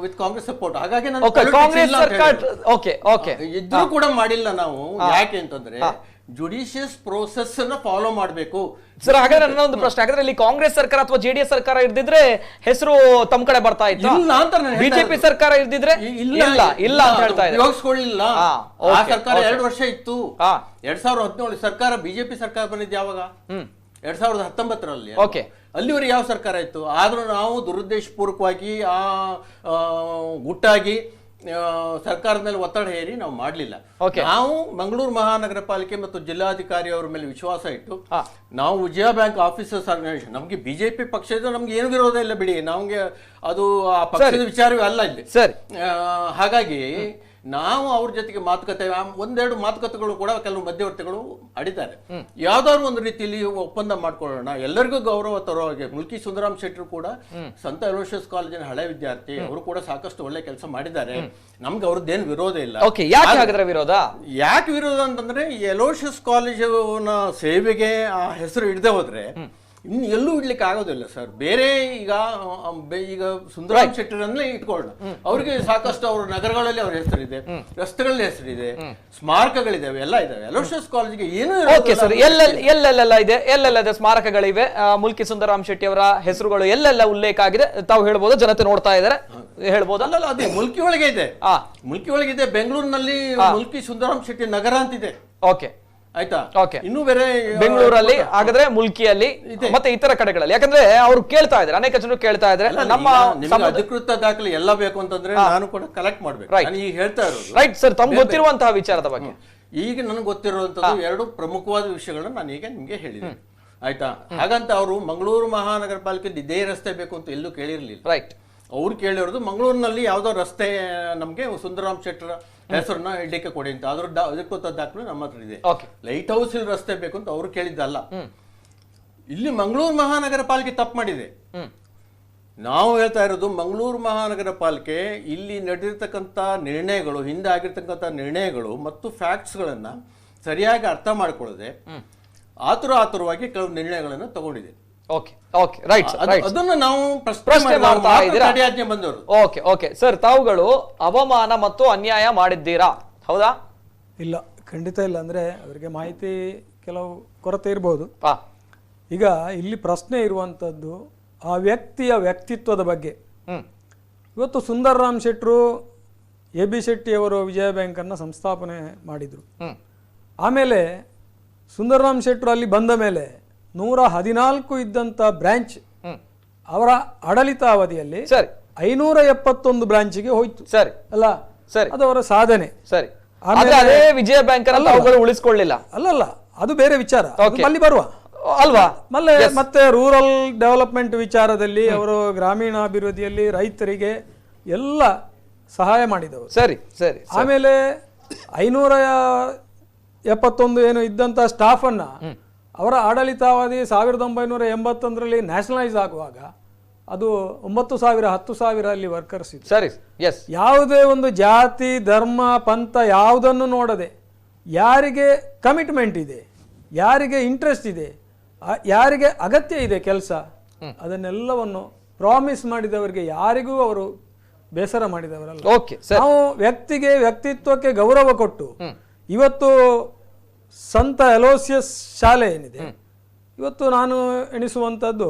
ವಿತ್ ಕಾಂಗ್ರೆಸ್ ಸಪೋರ್ಟ್. ಹಾಗಾಗಿ ಇದ್ರೂ ಕೂಡ ಮಾಡಿಲ್ಲ ನಾವು. ಯಾಕೆ ಅಂತಂದ್ರೆ ಜುಡಿಷಿಯಸ್ ಪ್ರೋಸೆಸ್ ಅನ್ನ ಫಾಲೋ ಮಾಡಬೇಕು ಸರ್. ಹಾಗಾದ್ರೆ ನನ್ನ ಒಂದು ಪ್ರಶ್ನೆ, ಹಾಗಾದ್ರೆ ಇಲ್ಲಿ ಕಾಂಗ್ರೆಸ್ ಸರ್ಕಾರ ಅಥವಾ ಜೆಡಿಎಸ್ ಸರ್ಕಾರ ಇರ್ದಿದ್ರೆ ಹೆಸರು ತಮ್ಮ ಕಡೆ ಬರ್ತಾ ಇತ್ತು, ಬಿಜೆಪಿ ಸರ್ಕಾರ ಇರ್ದಿದ್ರೆ ಇಲ್ಲ ಅಂತ ಹೇಳ್ತಾ ಇದ್ದಾರೆ. ಉಪಯೋಗಿಸ್ಕೊಳ್ಳಿಲ್ಲ. ಆ ಸರ್ಕಾರ 2 ವರ್ಷ ಇತ್ತು. 2017 ಸರ್ಕಾರ ಬಿಜೆಪಿ ಸರ್ಕಾರ ಬಂದಿದ್ದು ಯಾವಾಗ? 2019ರಲ್ಲಿ. ಅಲ್ಲಿವರೆಗೆ ಯಾವ ಸರ್ಕಾರ ಇತ್ತು? ಆದ್ರೂ ನಾವು ದುರುದ್ದೇಶಪೂರ್ವಕವಾಗಿ ಗುಟ್ಟಾಗಿ ಸರ್ಕಾರದ ಮೇಲೆ ಒತ್ತಡ ಹೇರಿ ನಾವು ಮಾಡಲಿಲ್ಲ. ನಾವು ಮಂಗಳೂರು ಮಹಾನಗರ ಪಾಲಿಕೆ ಮತ್ತು ಜಿಲ್ಲಾಧಿಕಾರಿ ಅವರ ಮೇಲೆ ವಿಶ್ವಾಸ ಇಟ್ಟು ನಾವು ವಿಜಯ ಬ್ಯಾಂಕ್ ಆಫೀಸರ್ಸ್ ಆರ್ಗನೈಸೇಷನ್, ನಮ್ಗೆ ಬಿಜೆಪಿ ಪಕ್ಷದ ನಮ್ಗೆ ಏನು ವಿರೋಧ ಇಲ್ಲ ಬಿಡಿ, ನಮ್ಗೆ ಅದು ಆ ಪಕ್ಷದ ವಿಚಾರವೇ ಅಲ್ಲ ಇಲ್ಲಿ. ಹಾಗಾಗಿ ನಾವು ಅವ್ರ ಜೊತೆಗೆ ಮಾತುಕತೆ, ಒಂದೆರಡು ಮಾತುಕತೆಗಳು ಕೂಡ ಕೆಲವು ಮಧ್ಯವರ್ತಿಗಳು ಅಡಿತಾರೆ. ಯಾವ್ದಾದ್ರು ಒಂದು ರೀತಿಯಲ್ಲಿ ಒಪ್ಪಂದ ಮಾಡ್ಕೊಳ್ಳೋಣ, ಎಲ್ಲರಿಗೂ ಗೌರವ ತರೋ ಹಾಗೆ. ಮುಲ್ಕಿ ಸುಂದರಾಮ್ ಶೆಟ್ಟರು ಕೂಡ ಸಂತ ಅಲೋಷಿಯಸ್ ಕಾಲೇಜಿನ ಹಳೆ ವಿದ್ಯಾರ್ಥಿ, ಅವರು ಕೂಡ ಸಾಕಷ್ಟು ಒಳ್ಳೆ ಕೆಲಸ ಮಾಡಿದ್ದಾರೆ. ನಮ್ಗೆ ಅವ್ರದ್ದೇನು ವಿರೋಧ ಇಲ್ಲ. ಯಾಕೆ ವಿರೋಧ ಅಂತಂದ್ರೆ, ಅಲೋಷಿಯಸ್ ಕಾಲೇಜಿನ ಸೇವೆಗೆ ಆ ಹೆಸರು ಇಡದೆ ಹೋದ್ರೆ ಇನ್ನು ಎಲ್ಲೂ ಇಡ್ಲಿಕ್ಕೆ ಆಗೋದಿಲ್ಲ ಸರ್. ಬೇರೆ ಈಗ ಸುಂದರಾಮ್ ಶೆಟ್ಟರನ್ನೇ ಇಟ್ಕೊಳ್ಳೋಣ, ಅವ್ರಿಗೆ ಸಾಕಷ್ಟು ಅವ್ರ ನಗರಗಳಲ್ಲಿ ಅವ್ರ ಹೆಸರಿದೆ, ರಸ್ತೆಗಳಲ್ಲಿ ಹೆಸರಿದೆ, ಸ್ಮಾರಕಗಳಿದಾವೆ, ಎಲ್ಲ ಇದಾವೆ. ಅಲೋಷಿಯಸ್ ಕಾಲೇಜಿಗೆ ಏನು ಎಲ್ಲೆಲ್ಲ ಸ್ಮಾರಕಗಳಿವೆ, ಮುಲ್ಕಿ ಸುಂದರಾಮ್ ಶೆಟ್ಟಿ ಅವರ ಹೆಸರುಗಳು ಎಲ್ಲೆಲ್ಲ ಉಲ್ಲೇಖ ಆಗಿದೆ ತಾವು ಹೇಳ್ಬೋದು, ಜನತೆ ನೋಡ್ತಾ ಇದ್ದಾರೆ ಹೇಳ್ಬೋದು. ಅಲ್ಲ, ಅದೇ ಮುಲ್ಕಿ ಒಳಗೆ ಇದೆ, ಮುಲ್ಕಿ ಒಳಗಿದೆ. ಬೆಂಗಳೂರಿನಲ್ಲಿ ಮುಲ್ಕಿ ಸುಂದರಾಮ್ ಶೆಟ್ಟಿ ನಗರ ಅಂತಿದೆ. ಆಯ್ತಾ? ಇನ್ನು ಬೇರೆ ಬೆಂಗಳೂರಲ್ಲಿ, ಹಾಗಾದ್ರೆ ಮುಲ್ಕಿಯಲ್ಲಿ ಮತ್ತೆ ಇತರ ಕಡೆಗಳಲ್ಲಿ, ಯಾಕಂದ್ರೆ ಅವರು ಕೇಳ್ತಾ ಇದ್ದಾರೆ, ಅನೇಕ ಜನರು ಕೇಳ್ತಾ ಇದ್ದಾರೆ, ನಮ್ಮ ಅಧಿಕೃತ ದಾಖಲೆ ಎಲ್ಲ ಬೇಕು ಅಂತಂದ್ರೆ ನಾನು ಕೂಡ ಕಲೆಕ್ಟ್ ಮಾಡ್ಬೇಕು. ಈಗ ಹೇಳ್ತಾ ಇರೋದು ರೈಟ್ ಸರ್, ತಮ್ಗೆ ಗೊತ್ತಿರುವಂತಹ ವಿಚಾರದ ಬಗ್ಗೆ. ಈಗ ನನಗೆ ಗೊತ್ತಿರುವಂತದ್ದು 2 ಪ್ರಮುಖವಾದ ವಿಷಯಗಳನ್ನ ನಾನು ಈಗ ನಿಮ್ಗೆ ಹೇಳಿದೆ. ಆಯ್ತಾ? ಹಾಗಂತ ಅವರು ಮಂಗಳೂರು ಮಹಾನಗರ ಪಾಲಿಕೆ ಇದೇ ರಸ್ತೆ ಬೇಕು ಅಂತ ಎಲ್ಲೂ ಕೇಳಿರ್ಲಿಲ್ಲ. ರೈಟ್. ಅವ್ರು ಕೇಳಿರೋದು ಮಂಗಳೂರಿನಲ್ಲಿ ಯಾವ್ದೋ ರಸ್ತೆ ನಮ್ಗೆ ಸುಂದರಾಮ್ ಶೆಟ್ಟರ ಹೆಸರನ್ನ ಇಡ್ಲಿಕ್ಕೆ ಕೊಡಿ ಅಂತ. ಅಧಿಕೃತ ದಾಖಲೆ ನಮ್ಮ ಹತ್ರ ಇದೆ. ಲೈಟ್ ಹೌಸ್ ಇಲ್ಲಿ ರಸ್ತೆ ಬೇಕು ಅಂತ ಅವ್ರು ಕೇಳಿದ್ದಲ್ಲ. ಇಲ್ಲಿ ಮಂಗಳೂರು ಮಹಾನಗರ ಪಾಲಿಕೆ ತಪ್ಪು ಮಾಡಿದೆ. ನಾವು ಹೇಳ್ತಾ ಇರೋದು, ಮಂಗಳೂರು ಮಹಾನಗರ ಪಾಲಿಕೆ ಇಲ್ಲಿ ನಡೆದಿರ್ತಕ್ಕಂಥ ನಿರ್ಣಯಗಳು, ಹಿಂದೆ ಆಗಿರ್ತಕ್ಕಂಥ ನಿರ್ಣಯಗಳು ಮತ್ತು ಫ್ಯಾಕ್ಟ್ಸ್ಗಳನ್ನ ಸರಿಯಾಗಿ ಅರ್ಥ ಮಾಡ್ಕೊಳ್ಳದೆ ಆತುರವಾಗಿ ಕೆಲವು ನಿರ್ಣಯಗಳನ್ನು ತಗೊಂಡಿದೆ. ಓಕೆ ಓಕೆ ರೈಟ್ ರೈಟ್ ಅದನ್ನು ನಾವು ಪ್ರಶ್ನೆ ಮಾಡ್ತಾ ಇದ್ದೀರಾ? ತಡೆಯಾಜ್ಞೆ ಬಂದವರು. ಓಕೆ ಓಕೆ ಸರ್, ತಾವುಗಳು ಅವಮಾನ ಮತ್ತು ಅನ್ಯಾಯ ಮಾಡಿದ್ದೀರಾ, ಹೌದಾ? ಇಲ್ಲ, ಖಂಡಿತ ಇಲ್ಲ. ಅಂದರೆ ಅವರಿಗೆ ಮಾಹಿತಿ ಕೆಲವು ಕೊರತೆ ಇರ್ಬೋದು. ಹಾ, ಈಗ ಇಲ್ಲಿ ಪ್ರಶ್ನೆ ಇರುವಂಥದ್ದು ಆ ವ್ಯಕ್ತಿಯ ವ್ಯಕ್ತಿತ್ವದ ಬಗ್ಗೆ. ಇವತ್ತು ಸುಂದರರಾಮ್ ಶೆಟ್ಟರು AB ಶೆಟ್ಟಿಯವರು ವಿಜಯ ಬ್ಯಾಂಕನ್ನು ಸಂಸ್ಥಾಪನೆ ಮಾಡಿದರು. ಆಮೇಲೆ ಸುಂದರರಾಮ್ ಶೆಟ್ಟರು ಅಲ್ಲಿ ಬಂದ ಮೇಲೆ 114 ಇದ್ದಂಥ ಬ್ರಾಂಚ್ ಅವರ ಆಡಳಿತಾವಧಿಯಲ್ಲಿ ಸರಿ 571 ಬ್ರಾಂಚ್ಗೆ ಹೋಯ್ತು. ಸರಿ ಅಲ್ಲ, ಸರಿ, ಅದು ಅವರ ಸಾಧನೆ. ಸರಿ. ಆದ್ರೆ ಅದೇ ವಿಜಯ ಬ್ಯಾಂಕ್ ಅನ್ನು ತಾವುಗಳು ಉಳಿಸ್ಕೊಳ್ಳಿಲ್ಲ. ಅಲ್ಲಲ್ಲ, ಅದು ಬೇರೆ ವಿಚಾರ, ಅದು ಅಲ್ಲಿ ಬರುವ ಅಲ್ವಾ? ಮತ್ತೆ ರೂರಲ್ ಡೆವಲಪ್ಮೆಂಟ್ ವಿಚಾರದಲ್ಲಿ ಅವರು ಗ್ರಾಮೀಣಾಭಿವೃದ್ಧಿಯಲ್ಲಿ ರೈತರಿಗೆ ಎಲ್ಲ ಸಹಾಯ ಮಾಡಿದವರು. ಸರಿ ಸರಿ. ಆಮೇಲೆ 571 ಏನು ಇದ್ದಂತ ಸ್ಟಾಫ್ ಅನ್ನ ಅವರ ಆಡಳಿತಾವಧಿ 1981ರಲ್ಲಿ ನ್ಯಾಷನಲೈಸ್ ಆಗುವಾಗ ಅದು 9,000 10,000 ಅಲ್ಲಿ ವರ್ಕರ್ಸ್ ಇತ್ತು. ಸರಿ, ಎಸ್. ಯಾವುದೇ ಒಂದು ಜಾತಿ ಧರ್ಮ ಪಂಥ ಯಾವುದನ್ನು ನೋಡದೆ ಯಾರಿಗೆ ಕಮಿಟ್ಮೆಂಟ್ ಇದೆ, ಯಾರಿಗೆ ಇಂಟ್ರೆಸ್ಟ್ ಇದೆ, ಯಾರಿಗೆ ಅಗತ್ಯ ಇದೆ ಕೆಲಸ, ಅದನ್ನೆಲ್ಲವನ್ನು ಪ್ರಾಮಿಸ್ ಮಾಡಿದವರಿಗೆ ಯಾರಿಗೂ ಅವರು ಬೇಸರ ಮಾಡಿದವರಲ್ಲ. ಓಕೆ, ನಾವು ವ್ಯಕ್ತಿಗೆ ವ್ಯಕ್ತಿತ್ವಕ್ಕೆ ಗೌರವ ಕೊಟ್ಟು ಇವತ್ತು ಸಂತ ಅಲೋಸಿಯಸ್ ಶಾಲೆ ಏನಿದೆ, ಇವತ್ತು ನಾನು ಎಣಿಸುವಂಥದ್ದು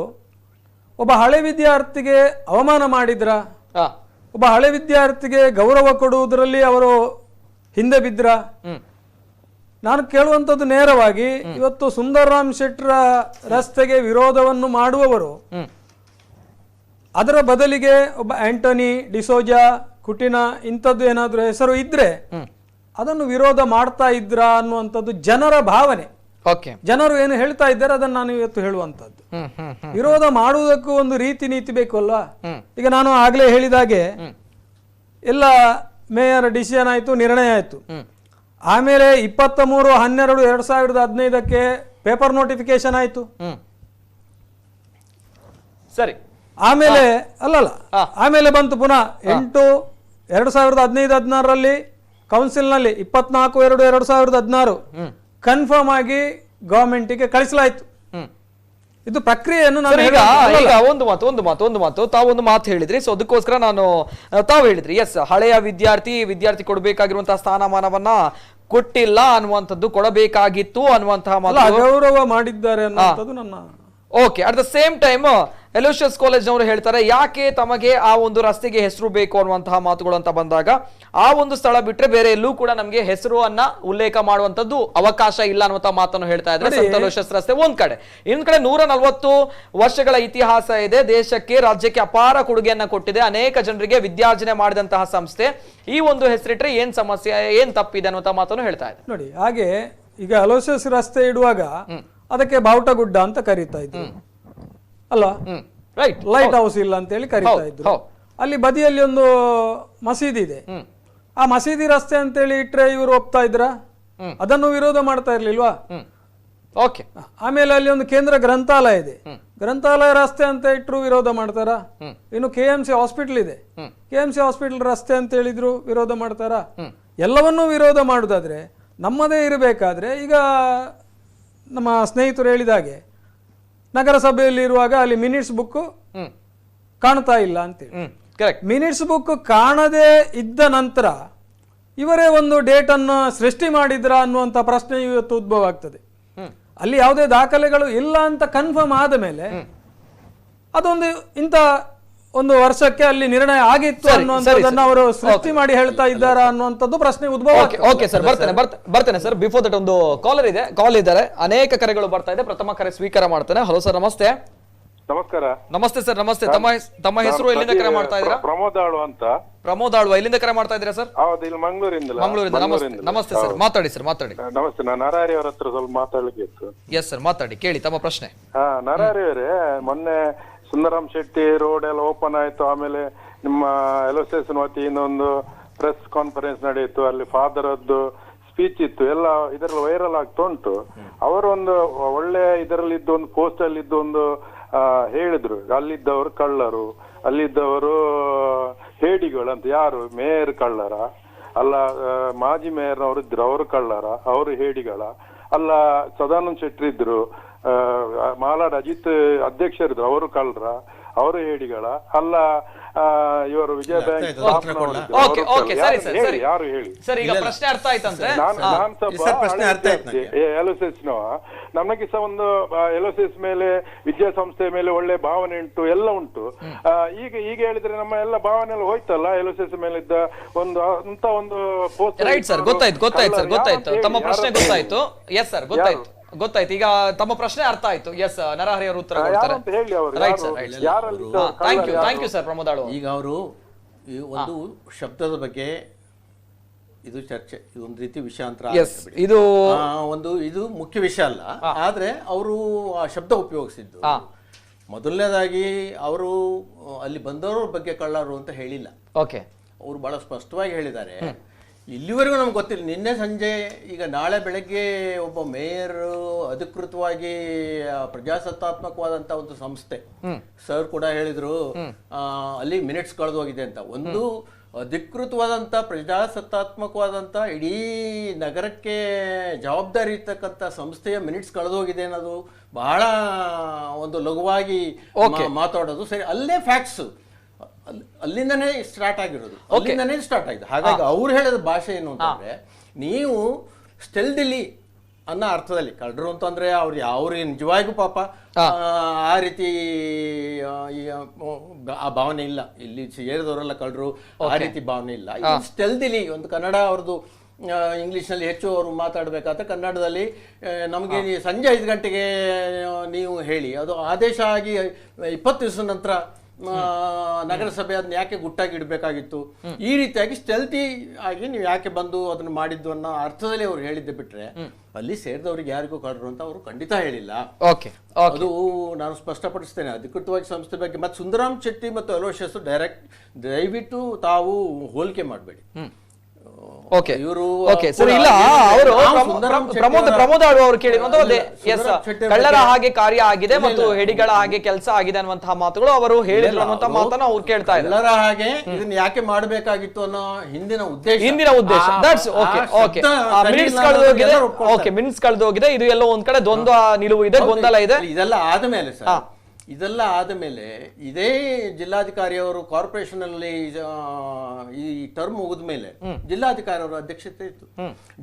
ಒಬ್ಬ ಹಳೆ ವಿದ್ಯಾರ್ಥಿಗೆ ಅವಮಾನ ಮಾಡಿದ್ರ, ಒಬ್ಬ ಹಳೆ ವಿದ್ಯಾರ್ಥಿಗೆ ಗೌರವ ಕೊಡುವುದರಲ್ಲಿ ಅವರು ಹಿಂದೆ ಬಿದ್ರ? ನಾನು ಕೇಳುವಂಥದ್ದು ನೇರವಾಗಿ, ಇವತ್ತು ಸುಂದರರಾಮ್ ಶೆಟ್ಟರ ರಸ್ತೆಗೆ ವಿರೋಧವನ್ನು ಮಾಡುವವರು ಅದರ ಬದಲಿಗೆ ಒಬ್ಬ ಆಂಟನಿ ಡಿಸೋಜಾ ಕುಟಿನ ಇಂಥದ್ದು ಏನಾದರೂ ಹೆಸರು ಇದ್ರೆ ಅದನ್ನು ವಿರೋಧ ಮಾಡ್ತಾ ಇದ್ರ ಅನ್ನುವಂಥದ್ದು ಜನರ ಭಾವನೆ. ಜನರು ಏನು ಹೇಳ್ತಾ ಇದ್ದಾರೆ ಅದನ್ನು ನಾನು ಇವತ್ತು ಹೇಳುವಂಥದ್ದು. ವಿರೋಧ ಮಾಡುವುದಕ್ಕೂ ಒಂದು ರೀತಿ ನೀತಿ ಬೇಕು ಅಲ್ವಾ? ಈಗ ನಾನು ಆಗ್ಲೇ ಹೇಳಿದಾಗೆ ಎಲ್ಲ ಮೇಯರ್ ಡಿಸಿಷನ್ ಆಯ್ತು, ನಿರ್ಣಯ ಆಯ್ತು. ಆಮೇಲೆ 23/12/2015 ಪೇಪರ್ ನೋಟಿಫಿಕೇಶನ್ ಆಯ್ತು. ಸರಿ. ಆಮೇಲೆ ಆಮೇಲೆ ಬಂತು ಪುನಃ 8/2015-16ರಲ್ಲಿ ಕೌನ್ಸಿಲ್ನಲ್ಲಿ 24/2/2016 ಕನ್ಫರ್ಮ್ ಆಗಿ ಗವರ್ಮೆಂಟಿಗೆ ಕಳಿಸಲಾಯ್ತು. ಇದು ಪ್ರಕ್ರಿಯೆಯನ್ನು ಈಗ ಒಂದು ಮಾತು ತಾವೊಂದು ಮಾತು ಹೇಳಿದ್ರಿ. ಸೊ ಅದಕ್ಕೋಸ್ಕರ ತಾವು ಹೇಳಿದ್ರಿ, ಎಸ್, ಹಳೆಯ ವಿದ್ಯಾರ್ಥಿ ಕೊಡಬೇಕಾಗಿರುವಂತಹ ಸ್ಥಾನಮಾನವನ್ನ ಕೊಟ್ಟಿಲ್ಲ ಅನ್ನುವಂಥದ್ದು, ಕೊಡಬೇಕಾಗಿತ್ತು ಅನ್ನುವಂತಹ ಮಾತು, ಗೌರವ ಮಾಡಿದ್ದಾರೆ ಅನ್ನುವಂಥದ್ದು ನನ್ನ. Okay, at the same time Aloysius ಕಾಲೇಜ್ನವರು ಹೇಳ್ತಾರೆ, ಯಾಕೆ ತಮಗೆ ಆ ಒಂದು ರಸ್ತೆಗೆ ಹೆಸರು ಬೇಕು ಅನ್ನುವಂತಹ ಮಾತುಗಳು ಅಂತ ಬಂದಾಗ, ಆ ಒಂದು ಸ್ಥಳ ಬಿಟ್ರೆ ಬೇರೆ ಎಲ್ಲೂ ಕೂಡ ನಮಗೆ ಹೆಸರು ಅನ್ನ ಉಲ್ಲೇಖ ಮಾಡುವಂತದ್ದು ಅವಕಾಶ ಇಲ್ಲ ಅನ್ನುವಂತಹ ಮಾತನ್ನು ಹೇಳ್ತಾ ಇದ್ದಾರೆ. ಸಂತ ಅಲೋಷಿಯಸ್ ರಸ್ತೆ ಒಂದ್ ಕಡೆ, ಇನ್ನೊಂದ್ ಕಡೆ 140 ವರ್ಷಗಳ ಇತಿಹಾಸ ಇದೆ, ದೇಶಕ್ಕೆ ರಾಜ್ಯಕ್ಕೆ ಅಪಾರ ಕೊಡುಗೆಯನ್ನ ಕೊಟ್ಟಿದೆ, ಅನೇಕ ಜನರಿಗೆ ವಿದ್ಯಾರ್ಜನೆ ಮಾಡಿದಂತಹ ಸಂಸ್ಥೆ. ಈ ಒಂದು ಹೆಸರಿಟ್ರೆ ಏನ್ ಸಮಸ್ಯೆ, ಏನ್ ತಪ್ಪಿದೆ ಅನ್ನುವಂತಹ ಮಾತನ್ನು ಹೇಳ್ತಾ ಇದೆ. ನೋಡಿ, ಹಾಗೆ ಈಗ ಅಲೋಷಿಯಸ್ ರಸ್ತೆ ಇಡುವಾಗ ಅದಕ್ಕೆ ಬಾವುಟಗುಡ್ಡ ಅಂತ ಕರೀತಾ ಇದ್ರು ಅಲ್ವಾ? ಲೈಟ್ ಹೌಸ್ ಇಲ್ಲ ಅಂತ ಹೇಳಿ ಕರೀತಾ ಇದ್ರು. ಅಲ್ಲಿ ಬದಿಯಲ್ಲಿ ಒಂದು ಮಸೀದಿ ಇದೆ, ಆ ಮಸೀದಿ ರಸ್ತೆ ಅಂತೇಳಿ ಇಟ್ರೆ ಇವರು ಒಪ್ತಾ ಇದ್ರ? ಅದನ್ನು ವಿರೋಧ ಮಾಡ್ತಾ ಇರ್ಲಿಲ್ವಾ? ಆಮೇಲೆ ಅಲ್ಲಿ ಒಂದು ಕೇಂದ್ರ ಗ್ರಂಥಾಲಯ ಇದೆ, ಗ್ರಂಥಾಲಯ ರಸ್ತೆ ಅಂತ ಇಟ್ರು ವಿರೋಧ ಮಾಡ್ತಾರ? ಇನ್ನು KMC ಹಾಸ್ಪಿಟಲ್ ಇದೆ, KMC ಹಾಸ್ಪಿಟಲ್ ರಸ್ತೆ ಅಂತ ಹೇಳಿದ್ರು ವಿರೋಧ ಮಾಡ್ತಾರ? ಎಲ್ಲವನ್ನೂ ವಿರೋಧ ಮಾಡುದಾದ್ರೆ ನಮ್ಮದೇ ಇರಬೇಕಾದ್ರೆ, ಈಗ ನಮ್ಮ ಸ್ನೇಹಿತರು ಹೇಳಿದಾಗೆ ನಗರಸಭೆಯಲ್ಲಿ ಇರುವಾಗ ಅಲ್ಲಿ ಮಿನಿಟ್ಸ್ ಬುಕ್ ಕಾಣ್ತಾ ಇಲ್ಲ ಅಂತೇಳಿ, ಮಿನಿಟ್ಸ್ ಬುಕ್ ಕಾಣದೇ ಇದ್ದ ನಂತರ ಇವರೇ ಒಂದು ಡೇಟ್ ಅನ್ನು ಸೃಷ್ಟಿ ಮಾಡಿದ್ರ ಅನ್ನುವಂತ ಪ್ರಶ್ನೆ ಇವತ್ತು ಉದ್ಭವ ಆಗ್ತದೆ. ಅಲ್ಲಿ ಯಾವುದೇ ದಾಖಲೆಗಳು ಇಲ್ಲ ಅಂತ ಕನ್ಫರ್ಮ್ ಆದ ಮೇಲೆ ಅದೊಂದು ಇಂಥ ಒಂದು ವರ್ಷಕ್ಕೆ ಅಲ್ಲಿ ನಿರ್ಣಯ ಆಗಿತ್ತು ಅನ್ನುವಂಥದ್ದನ್ನ ಅವರು ಸೃಷ್ಟಿ ಮಾಡಿ ಹೇಳ್ತಾ ಇದ್ದಾರಾ ಅನ್ನುವಂಥದ್ದು ಪ್ರಶ್ನೆ ಉದ್ಭವ. ಓಕೆ ಸರ್, ಬರ್ತೇನೆ ಸರ್. ಬಿಫೋರ್ ದಟ್ ಒಂದು ಕಾಲ್ ಇದ್ದಾರೆ, ಅನೇಕ ಕರೆಗಳು ಬರ್ತಾ ಇದೆ. ಪ್ರಥಮ ಕರೆ ಸ್ವೀಕಾರ ಮಾಡ್ತೇನೆ. ಹಲೋ ಸರ್, ನಮಸ್ತೆ. ನಮಸ್ಕಾರ. ನಮಸ್ತೆ ಸರ್, ನಮಸ್ತೆ. ತಮ್ಮ ಹೆಸರು, ಎಲ್ಲಿಂದ ಕರೆ ಮಾಡ್ತಾ ಇದ್ದೀರಾ? ಪ್ರಮೋದ್ ಆಳ್ವ ಅಂತ. ಪ್ರಮೋದ್ ಆಳ್ವ, ಎಲ್ಲಿಂದ ಕರೆ ಮಾಡ್ತಾ ಇದ್ದೀರಾ ಸರ್? ಹೌದು, ಇಲ್ಲಿ ಮಂಗಳೂರಿಂದ. ನಮಸ್ತೆ ಸರ್, ಮಾತಾಡಿ ಸರ್, ಮಾತಾಡಿ. ನಮಸ್ತೆ, ನಾನು ನರಹರಿ ಅವರ ಹತ್ರ ಸ್ವಲ್ಪ ಮಾತಾಡ್ಲಿಕ್ಕೆ ಇತ್ತು. ಎಸ್ ಸರ್, ಮಾತಾಡಿ, ಕೇಳಿ ತಮ್ಮ ಪ್ರಶ್ನೆ. ನರಹರಿ ಅವರೇ, ಮೊನ್ನೆ ಸುಂದರರಾಮ್ ಶೆಟ್ಟಿ ರೋಡ್ ಎಲ್ಲ ಓಪನ್ ಆಯ್ತು, ಆಮೇಲೆ ನಿಮ್ಮ ಅಲೋಸಿಯೇಷನ್ ವತಿಯಿಂದ ಒಂದು ಪ್ರೆಸ್ ಕಾನ್ಫರೆನ್ಸ್ ನಡೆಯಿತು, ಅಲ್ಲಿ ಫಾದರ್ ಅದ್ದು ಸ್ಪೀಚ್ ಇತ್ತು, ಎಲ್ಲ ಇದರಲ್ಲಿ ವೈರಲ್ ಆಗ್ತಾ ಉಂಟು. ಅವರೊಂದು ಒಳ್ಳೆ ಇದರಲ್ಲಿ ಇದ್ದು ಒಂದು ಪೋಸ್ಟ್ ಅಲ್ಲಿ ಇದ್ದು ಒಂದು ಹೇಳಿದ್ರು, ಅಲ್ಲಿದ್ದವರು ಕಳ್ಳರು, ಅಲ್ಲಿದ್ದವರು ಹೇಡಿಗಳು ಅಂತ. ಯಾರು? ಮೇಯರ್ ಕಳ್ಳರ ಅಲ್ಲ, ಮಾಜಿ ಮೇಯರ್ ಅವರು ಇದ್ರು, ಅವರು ಕಳ್ಳರ, ಅವರು ಹೇಡಿಗಳ ಅಲ್ಲ, ಸದಾನಂದ ಶೆಟ್ಟಿ ಇದ್ರು, ಮಾಲಾಡ್ ಅಜಿತ್ ಅಧ್ಯಕ್ಷರಿದ್ರು, ಅವರು ಕಳ್ರ, ಅವರು ಹೇಡಿಗಳ ಅಲ್ಲ, ಇವರು ವಿಜಯ ಬ್ಯಾಂಕ್ ಓಕೆ ಓಕೆ ಸರಿ ಸರ್ ಸರಿ ಯಾರು ಹೇಳಿ ಸರ್, ಈಗ ಪ್ರಶ್ನೆ ಅರ್ಥ ಆಯ್ತಂತೆ. ನಾನ್ ಎಲ್ಒಸಿಎಸ್ ನಮಗೆ ಸಹ ಒಂದು ಎಲ್ಒಸಿಎಸ್ ಮೇಲೆ ವಿದ್ಯಾಸಂಸ್ಥೆ ಮೇಲೆ ಒಳ್ಳೆ ಭಾವನೆ ಉಂಟು, ಎಲ್ಲ ಉಂಟು. ಈಗ ಹೇಳಿದ್ರೆ ನಮ್ಮ ಎಲ್ಲ ಭಾವನೆ ಎಲ್ಲ ಹೋಯ್ತಲ್ಲ. ಎಲ್ಒಸಿಎಸ್ ಮೇಲೆ ಇದ್ದ ಅಂತ ಒಂದು ರೈಟ್ ಸರ್, ಗೊತ್ತಾಯ್ತು ಗೊತ್ತಾಯ್ತು ಸರ್, ಗೊತ್ತಾಯ್ತು ತಮ್ಮ ಪ್ರಶ್ನೆ ಗೊತ್ತಾಯ್ತು. ಎಸ್ ಸರ್, ಗೊತ್ತಾಯ್ತು ಗೊತ್ತಾಯ್ತು. ಈಗ ತಮ್ಮ ಪ್ರಶ್ನೆ ಅರ್ಥ ಆಯ್ತು. ಎಸ್, ನರಹರಿ ಅವರು ಉತ್ತರ ಕೊಡ್ತಾರೆ. Right sir, right. Thank you sir Pramod Alva. ಈಗ ಅವರು ಒಂದು ಶಬ್ದದ ಬಗ್ಗೆ ಇದು ಚರ್ಚೆ, ಇದು ಒಂದು ರೀತಿ ವಿಷಯಾಂತರ, ಇದು ಇದು ಮುಖ್ಯ ವಿಷಯ ಅಲ್ಲ. ಆದ್ರೆ ಅವರು ಆ ಶಬ್ದ ಉಪಯೋಗಿಸಿದ್ದು ಮೊದಲನೇದಾಗಿ ಅವರು ಅಲ್ಲಿ ಬಂದವರ ಬಗ್ಗೆ ಕಳ್ಳರು ಅಂತ ಹೇಳಿಲ್ಲ. ಓಕೆ, ಅವರು ಬಹಳ ಸ್ಪಷ್ಟವಾಗಿ ಹೇಳಿದ್ದಾರೆ. ಇಲ್ಲಿವರೆಗೂ ನಮ್ಗೆ ಗೊತ್ತಿಲ್ಲ. ನಿನ್ನೆ ಸಂಜೆ, ಈಗ ನಾಳೆ ಬೆಳಗ್ಗೆ ಒಬ್ಬ ಮೇಯರ್ ಅಧಿಕೃತವಾಗಿ ಪ್ರಜಾಸತ್ತಾತ್ಮಕವಾದಂತ ಒಂದು ಸಂಸ್ಥೆ, ಸರ್ ಕೂಡ ಹೇಳಿದ್ರು ಅಲ್ಲಿ ಮಿನಿಟ್ಸ್ ಕಳೆದು ಹೋಗಿದೆ ಅಂತ. ಒಂದು ಅಧಿಕೃತವಾದಂಥ ಪ್ರಜಾಸತ್ತಾತ್ಮಕವಾದಂಥ ಇಡೀ ನಗರಕ್ಕೆ ಜವಾಬ್ದಾರಿ ಇರ್ತಕ್ಕಂಥ ಸಂಸ್ಥೆಯ ಮಿನಿಟ್ಸ್ ಕಳೆದೋಗಿದೆ ಅನ್ನೋದು ಬಹಳ ಒಂದು ಲಘುವಾಗಿ ಮಾತಾಡೋದು ಸರಿ. ಅಲ್ಲೇ ಫ್ಯಾಕ್ಟ್ಸ್ ಅಲ್ಲಿಂದನೇ ಸ್ಟಾರ್ಟ್ ಆಗಿರೋದು, ಅಲ್ಲಿಂದನೇ ಸ್ಟಾರ್ಟ್ ಆಗಿದೆ. ಹಾಗಾಗಿ ಅವ್ರು ಹೇಳಿದ ಭಾಷೆ ಏನು ಅಂತಂದ್ರೆ, ನೀವು ಸ್ಟೆಲ್ದಿಲಿ ಅನ್ನೋ ಅರ್ಥದಲ್ಲಿ ಕಳ್ಳರು ಅಂತಂದ್ರೆ ಅವ್ರು ನಿಜವಾಗಿಗೂ ಪಾಪ ಆ ರೀತಿ ಆ ಭಾವನೆ ಇಲ್ಲ. ಇಲ್ಲಿ ಸೇರಿದವರೆಲ್ಲ ಕಳ್ಳರು ಆ ರೀತಿ ಭಾವನೆ ಇಲ್ಲ. ಸ್ಟೆಲ್ದಿಲಿ ಒಂದು ಕನ್ನಡ ಅವ್ರದ್ದು ಇಂಗ್ಲೀಷ್ನಲ್ಲಿ ಹೆಚ್ಚು ಅವರು ಮಾತಾಡಬೇಕಾದ್ರೆ ಕನ್ನಡದಲ್ಲಿ ನಮಗೆ ಸಂಜೆ 5 ಗಂಟೆಗೆ ನೀವು ಹೇಳಿ, ಅದು ಆದೇಶ ಆಗಿ 20 ದಿವಸದ ನಂತರ ನಗರಸಭೆ ಅದನ್ನ ಯಾಕೆ ಗುಟ್ಟಾಗಿ ಇಡಬೇಕಾಗಿತ್ತು, ಈ ರೀತಿಯಾಗಿ ಸ್ಟೆಲ್ತಿ ಆಗಿ ನೀವು ಯಾಕೆ ಬಂದು ಅದನ್ನ ಮಾಡಿದ್ದು ಅನ್ನೋ ಅರ್ಥದಲ್ಲಿ ಅವ್ರು ಹೇಳಿದ್ದೆ ಬಿಟ್ರೆ ಅಲ್ಲಿ ಸೇರಿದವ್ರಿಗೆ ಯಾರಿಗೂ ಕಳ್ಳರು ಅಂತ ಅವರು ಖಂಡಿತ ಹೇಳಿಲ್ಲ. ಅದು ನಾನು ಸ್ಪಷ್ಟಪಡಿಸ್ತೇನೆ ಅಧಿಕೃತವಾಗಿ ಸಂಸ್ಥೆ ಬಗ್ಗೆ. ಮತ್ತೆ ಸುಂದರಾಮ್ ಶೆಟ್ಟಿ ಮತ್ತು ಅಲೋಶಿಯಸ್ ಡೈರೆಕ್ಟ್ ದಯವಿಟ್ಟು ತಾವು ಹೋಲಿಕೆ ಮಾಡಬೇಡಿ. ಇವರು ಇಲ್ಲ, ಅವರು ಪ್ರಮೋದ್ ಆಳ್ವ ಅವರು ಕೇಳಿರುವಂತ ಕಳ್ಳರ ಹಾಗೆ ಕಾರ್ಯ ಆಗಿದೆ ಮತ್ತು ಹೆಡಿಗಳ ಹಾಗೆ ಕೆಲಸ ಆಗಿದೆ ಅನ್ನುವಂತಹ ಮಾತುಗಳು ಅವರು ಹೇಳಿದ್ರು ಅನ್ನುವಂತ ಮಾತನ್ನ ಅವ್ರು ಕೇಳ್ತಾ ಇದ್ದಾರೆ. ಕಳ್ಳರ ಹಾಗೆ ಇದನ್ನ ಯಾಕೆ ಮಾಡಬೇಕಾಗಿತ್ತು ಅನ್ನೋ ಹಿಂದಿನ ಉದ್ದೇಶ ದಟ್ಸ್ ಓಕೆ. ಮಿನಿಟ್ಸ್ ಕಳೆದೋಗಿದೆ. ಇದು ಎಲ್ಲೋ ಒಂದ್ ಕಡೆ ದ್ವಂದ್ವ ನಿಲುವು ಇದೆ, ಗೊಂದಲ ಇದೆ. ಇದೆಲ್ಲ ಆದಮೇಲೆ ಇದೇ ಜಿಲ್ಲಾಧಿಕಾರಿ ಅವರು ಕಾರ್ಪೊರೇಷನ್ ಅಲ್ಲಿ ಈ ಟರ್ಮ್ ಮುಗಿದ ಮೇಲೆ ಜಿಲ್ಲಾಧಿಕಾರಿ ಅವರ ಅಧ್ಯಕ್ಷತೆ ಇತ್ತು.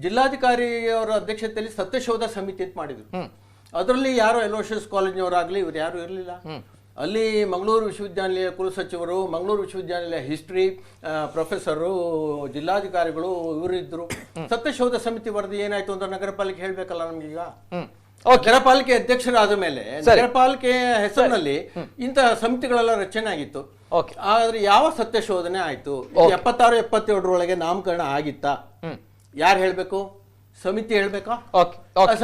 ಜಿಲ್ಲಾಧಿಕಾರಿ ಅವರ ಅಧ್ಯಕ್ಷತೆಯಲ್ಲಿ ಸತ್ಯಶೋಧ ಸಮಿತಿ ಅಂತ ಮಾಡಿದ್ರು. ಅದರಲ್ಲಿ ಯಾರು ಎಲೋಶಿಯಸ್ ಕಾಲೇಜಿನವರಾಗ್ಲಿ ಇವ್ರು ಯಾರು ಇರಲಿಲ್ಲ. ಅಲ್ಲಿ ಮಂಗಳೂರು ವಿಶ್ವವಿದ್ಯಾನಿಲಯ ಕುಲಸಚಿವರು, ಮಂಗಳೂರು ವಿಶ್ವವಿದ್ಯಾನಿಲಯ ಹಿಸ್ಟ್ರಿ ಪ್ರೊಫೆಸರು, ಜಿಲ್ಲಾಧಿಕಾರಿಗಳು ಇವರಿದ್ರು. ಸತ್ಯಶೋಧ ಸಮಿತಿ ವರದಿ ಏನಾಯ್ತು ಅಂತ ನಗರ ಪಾಲಿಕೆ ಹೇಳ್ಬೇಕಲ್ಲ ನಮ್ಗೀಗ. ನಗರ ಪಾಲಿಕೆ ಅಧ್ಯಕ್ಷರಾದ ಮೇಲೆ ನಗರ ಪಾಲಿಕೆ ಹೆಸರಿನಲ್ಲಿ ಇಂತಹ ಸಮಿತಿಗಳೆಲ್ಲ ರಚನೆ ಆಗಿತ್ತು. ಆದ್ರೆ ಯಾವ ಸತ್ಯ ಶೋಧನೆ ಆಯ್ತು? 76, 77 ನಾಮಕರಣ ಆಗಿತ್ತಾ? ಯಾರು ಹೇಳ್ಬೇಕು? ಸಮಿತಿ ಹೇಳ್ಬೇಕಾ?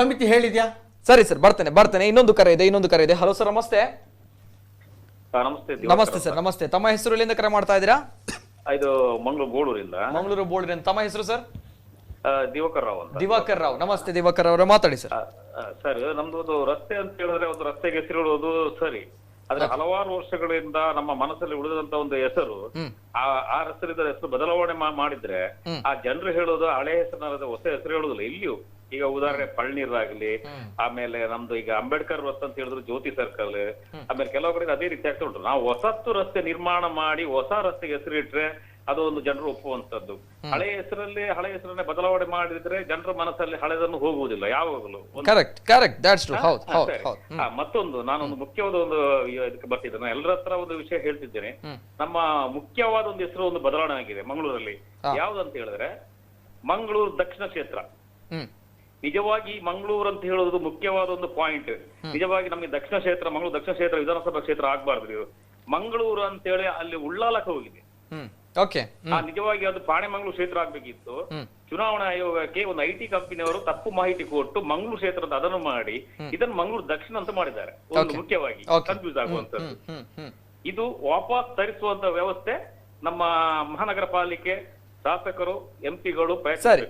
ಸಮಿತಿ ಹೇಳಿದ್ಯಾ? ಸರಿ ಸರ್, ಬರ್ತೇನೆ. ಇನ್ನೊಂದು ಕರೆ ಇದೆ. ಹಲೋ ಸರ್, ನಮಸ್ತೆ. ನಮಸ್ತೆ ಸರ್, ನಮಸ್ತೆ. ತಮ್ಮ ಹೆಸರು ಎಲ್ಲಿಂದ ಕರೆ ಮಾಡ್ತಾ ಇದ್ದೀರಾ? ಇದು ಮಂಗಳೂರು ಬೋಳೂರಿಂದ. ತಮ್ಮ ಹೆಸರು ಸರ್? ದಿವಾಕರ್ ರಾವ್. ನಮಸ್ತೆ ದಿವಾಕರ್ ಅವರೇ, ಮಾತಾಡಿ ಸರ್. ಸರ್, ನಮ್ದು ಒಂದು ರಸ್ತೆ ಅಂತ ಹೇಳಿದ್ರೆ ಒಂದು ರಸ್ತೆಗೆ ಹೆಸರಿಡುವುದು ಸರಿ, ಆದ್ರೆ ಹಲವಾರು ವರ್ಷಗಳಿಂದ ನಮ್ಮ ಮನಸ್ಸಲ್ಲಿ ಉಳಿದಂತ ಒಂದು ಹೆಸರು, ಆ ಹೆಸರು ಬದಲಾವಣೆ ಮಾಡಿದ್ರೆ ಆ ಜನರು ಹೇಳೋದು ಹಳೆ ಹೆಸರು ಹೊಸ ಹೆಸರು ಹೇಳುದಿಲ್ಲ. ಇಲ್ಲಿಯೂ ಈಗ ಉದಾಹರಣೆ ಪಳ್ನೀರ್ ಆಗ್ಲಿ, ಆಮೇಲೆ ನಮ್ದು ಈಗ ಅಂಬೇಡ್ಕರ್ ವೃತ್ತ ಅಂತ ಹೇಳಿದ್ರು ಜ್ಯೋತಿ ಸರ್ಕಲ್, ಆಮೇಲೆ ಕೆಲವು ಕಡೆ ಅದೇ ರೀತಿ ಆಗ್ತಾ ಉಂಟು. ನಾವು ಹೊಸತ್ತು ರಸ್ತೆ ನಿರ್ಮಾಣ ಮಾಡಿ ಹೊಸ ರಸ್ತೆಗೆ ಹೆಸರಿಟ್ರೆ ಅದು ಒಂದು ಜನರು ಒಪ್ಪುವಂತದ್ದು. ಹಳೆ ಹೆಸರನ್ನೇ ಬದಲಾವಣೆ ಮಾಡಿದ್ರೆ ಜನರ ಮನಸ್ಸಲ್ಲಿ ಹಳೆದನ್ನು ಹೋಗುವುದಿಲ್ಲ ಯಾವಾಗಲೂ. ಮತ್ತೊಂದು ನಾನೊಂದು ಮುಖ್ಯವಾದ ಒಂದು ಇದಕ್ಕೆ ಬರ್ತಿದ್ದೇನೆ, ಎಲ್ಲರ ಹತ್ರ ಒಂದು ವಿಷಯ ಹೇಳ್ತಿದ್ದೇನೆ. ನಮ್ಮ ಮುಖ್ಯವಾದ ಒಂದು ಹೆಸರು ಒಂದು ಬದಲಾವಣೆ ಆಗಿದೆ ಮಂಗಳೂರಲ್ಲಿ. ಯಾವ್ದಂತ ಹೇಳಿದ್ರೆ ಮಂಗಳೂರು ದಕ್ಷಿಣ ಕ್ಷೇತ್ರ. ನಿಜವಾಗಿ ಮಂಗಳೂರು ಅಂತ ಹೇಳೋದು ಮುಖ್ಯವಾದ ಒಂದು ಪಾಯಿಂಟ್. ನಿಜವಾಗಿ ನಮಗೆ ಮಂಗಳೂರು ದಕ್ಷಿಣ ಕ್ಷೇತ್ರ ವಿಧಾನಸಭಾ ಕ್ಷೇತ್ರ ಆಗ್ಬಾರ್ದು. ಮಂಗಳೂರು ಅಂತ ಹೇಳಿ ಅಲ್ಲಿ ಉಳ್ಳಾಲಕ್ಕೆ ಹೋಗಿದೆ. ನಿಜವಾಗಿ ಅದು ಪಾಣೆಮಂಗಳೂರು ಕ್ಷೇತ್ರ ಆಗ್ಬೇಕಿತ್ತು. ಚುನಾವಣಾ ಆಯೋಗಕ್ಕೆ ಒಂದು IT ಕಂಪನಿಯವರು ತಪ್ಪು ಮಾಹಿತಿ ಕೊಟ್ಟು ಮಂಗಳೂರು ಕ್ಷೇತ್ರ ಅಂತ ಅದನ್ನು ಮಾಡಿ ಇದನ್ನು ಮಂಗಳೂರು ದಕ್ಷಿಣ ಅಂತ ಮಾಡಿದ್ದಾರೆ. ಒಂದು ಮುಖ್ಯವಾಗಿ ಕನ್ಫ್ಯೂಸ್ ಆಗುವಂತದ್ದು. ಇದು ವಾಪಸ್ ತರಿಸುವಂತ ವ್ಯವಸ್ಥೆ ನಮ್ಮ ಮಹಾನಗರ ಪಾಲಿಕೆ ಶಾಸಕರು MP ಗಳು ಸರಿ.